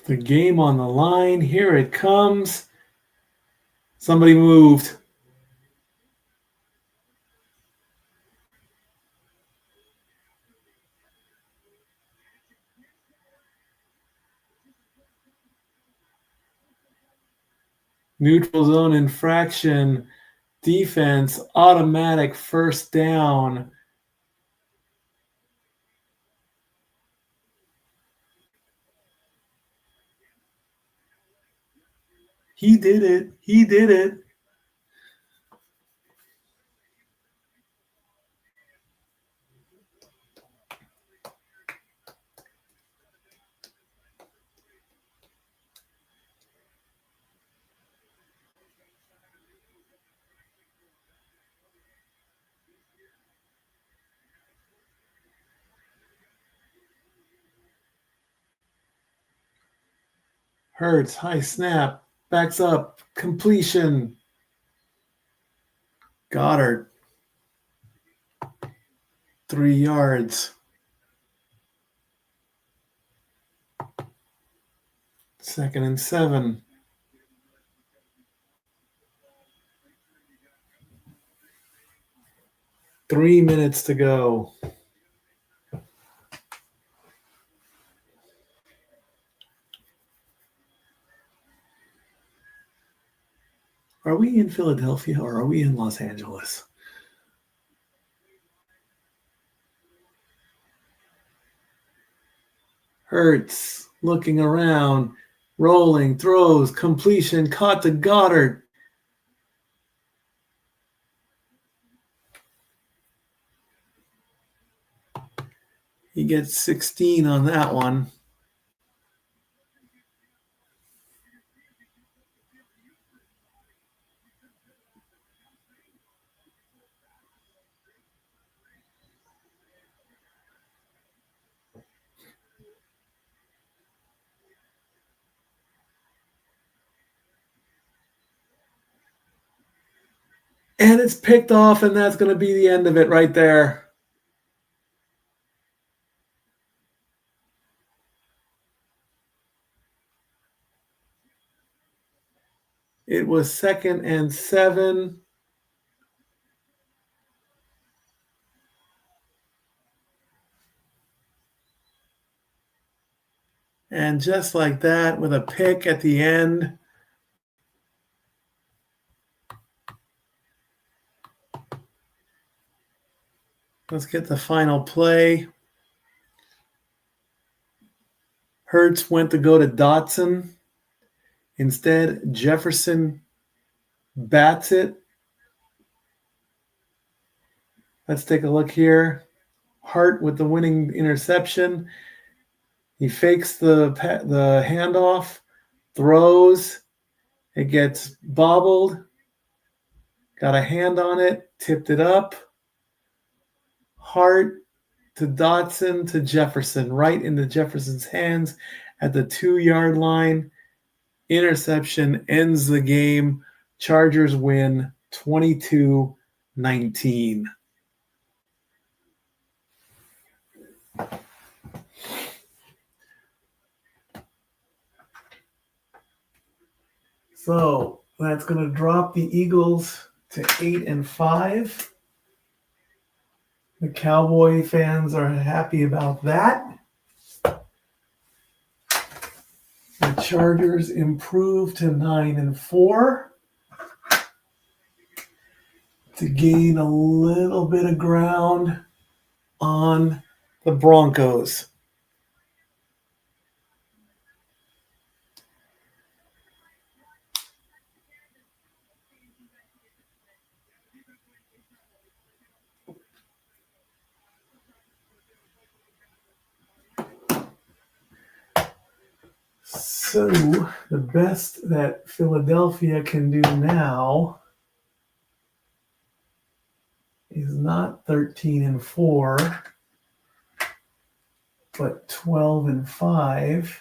The game on the line. Here it comes. Somebody moved. Neutral zone infraction. Defense. Automatic first down. He did it. He did it. Hurts. High snap. Backs up. Completion. Goddard. 3 yards. Second and 7. Three minutes to go. Are we in Philadelphia or are we in Los Angeles? Hurts, looking around, rolling, throws, completion, caught to Goddard. He gets 16 on that one. And it's picked off, and that's going to be the end of it right there. It was 2nd and 7. And just like that, with a pick at the end. Let's get the final play. Hurts went to go to Dotson. Instead, Jefferson bats it. Let's take a look here. Hart with the winning interception. He fakes the handoff, throws. It gets bobbled. Got a hand on it, tipped it up. Hart to Dotson to Jefferson, right into Jefferson's hands at the 2-yard line. Interception ends the game. Chargers win 22-19. So that's going to drop the Eagles to 8-5. The Cowboy fans are happy about that. The Chargers improve to 9-4 to gain a little bit of ground on the Broncos. So the best that Philadelphia can do now is not 13-4, but 12-5.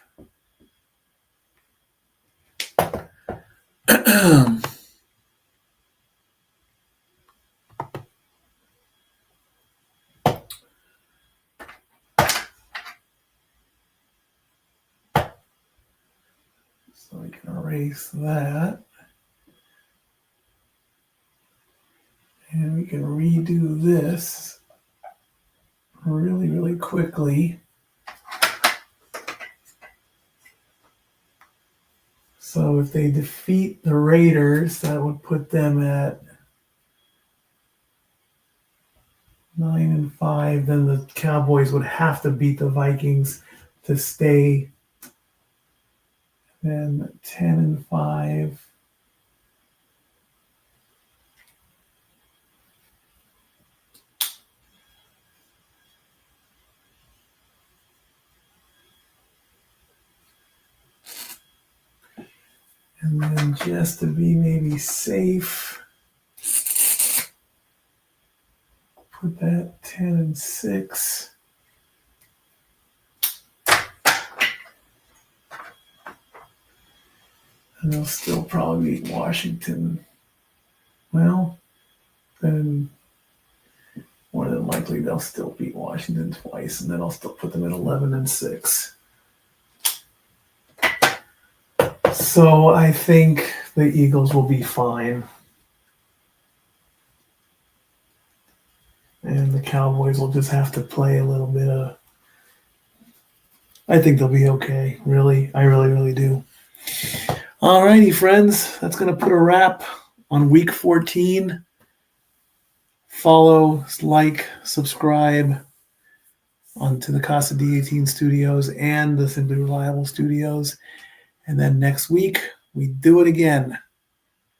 So we can erase that. And we can redo this really, really quickly. So if they defeat the Raiders, that would put them at 9-5. Then the Cowboys would have to beat the Vikings to stay. Then 10-5. And then just to be maybe safe, put that 10-6. And they'll still probably beat Washington. Well, then more than likely they'll still beat Washington twice, and then I'll still put them at 11-6. So I think the Eagles will be fine. And the Cowboys will just have to play a little bit of... I think they'll be okay, really. I really, really do. All righty, friends. That's going to put a wrap on Week 14. Follow, like, subscribe onto the Casa D18 Studios and the Simply Reliable Studios. And then next week, we do it again.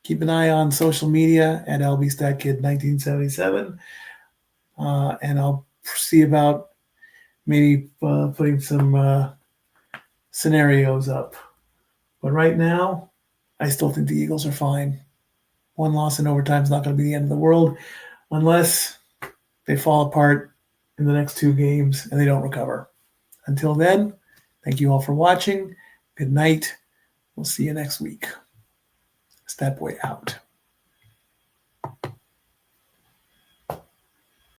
Keep an eye on social media at LBStatKid1977. And I'll see about maybe putting some scenarios up. But right now, I still think the Eagles are fine. One loss in overtime is not going to be the end of the world unless they fall apart in the next two games and they don't recover. Until then, thank you all for watching. Good night. We'll see you next week. Stat Boy out.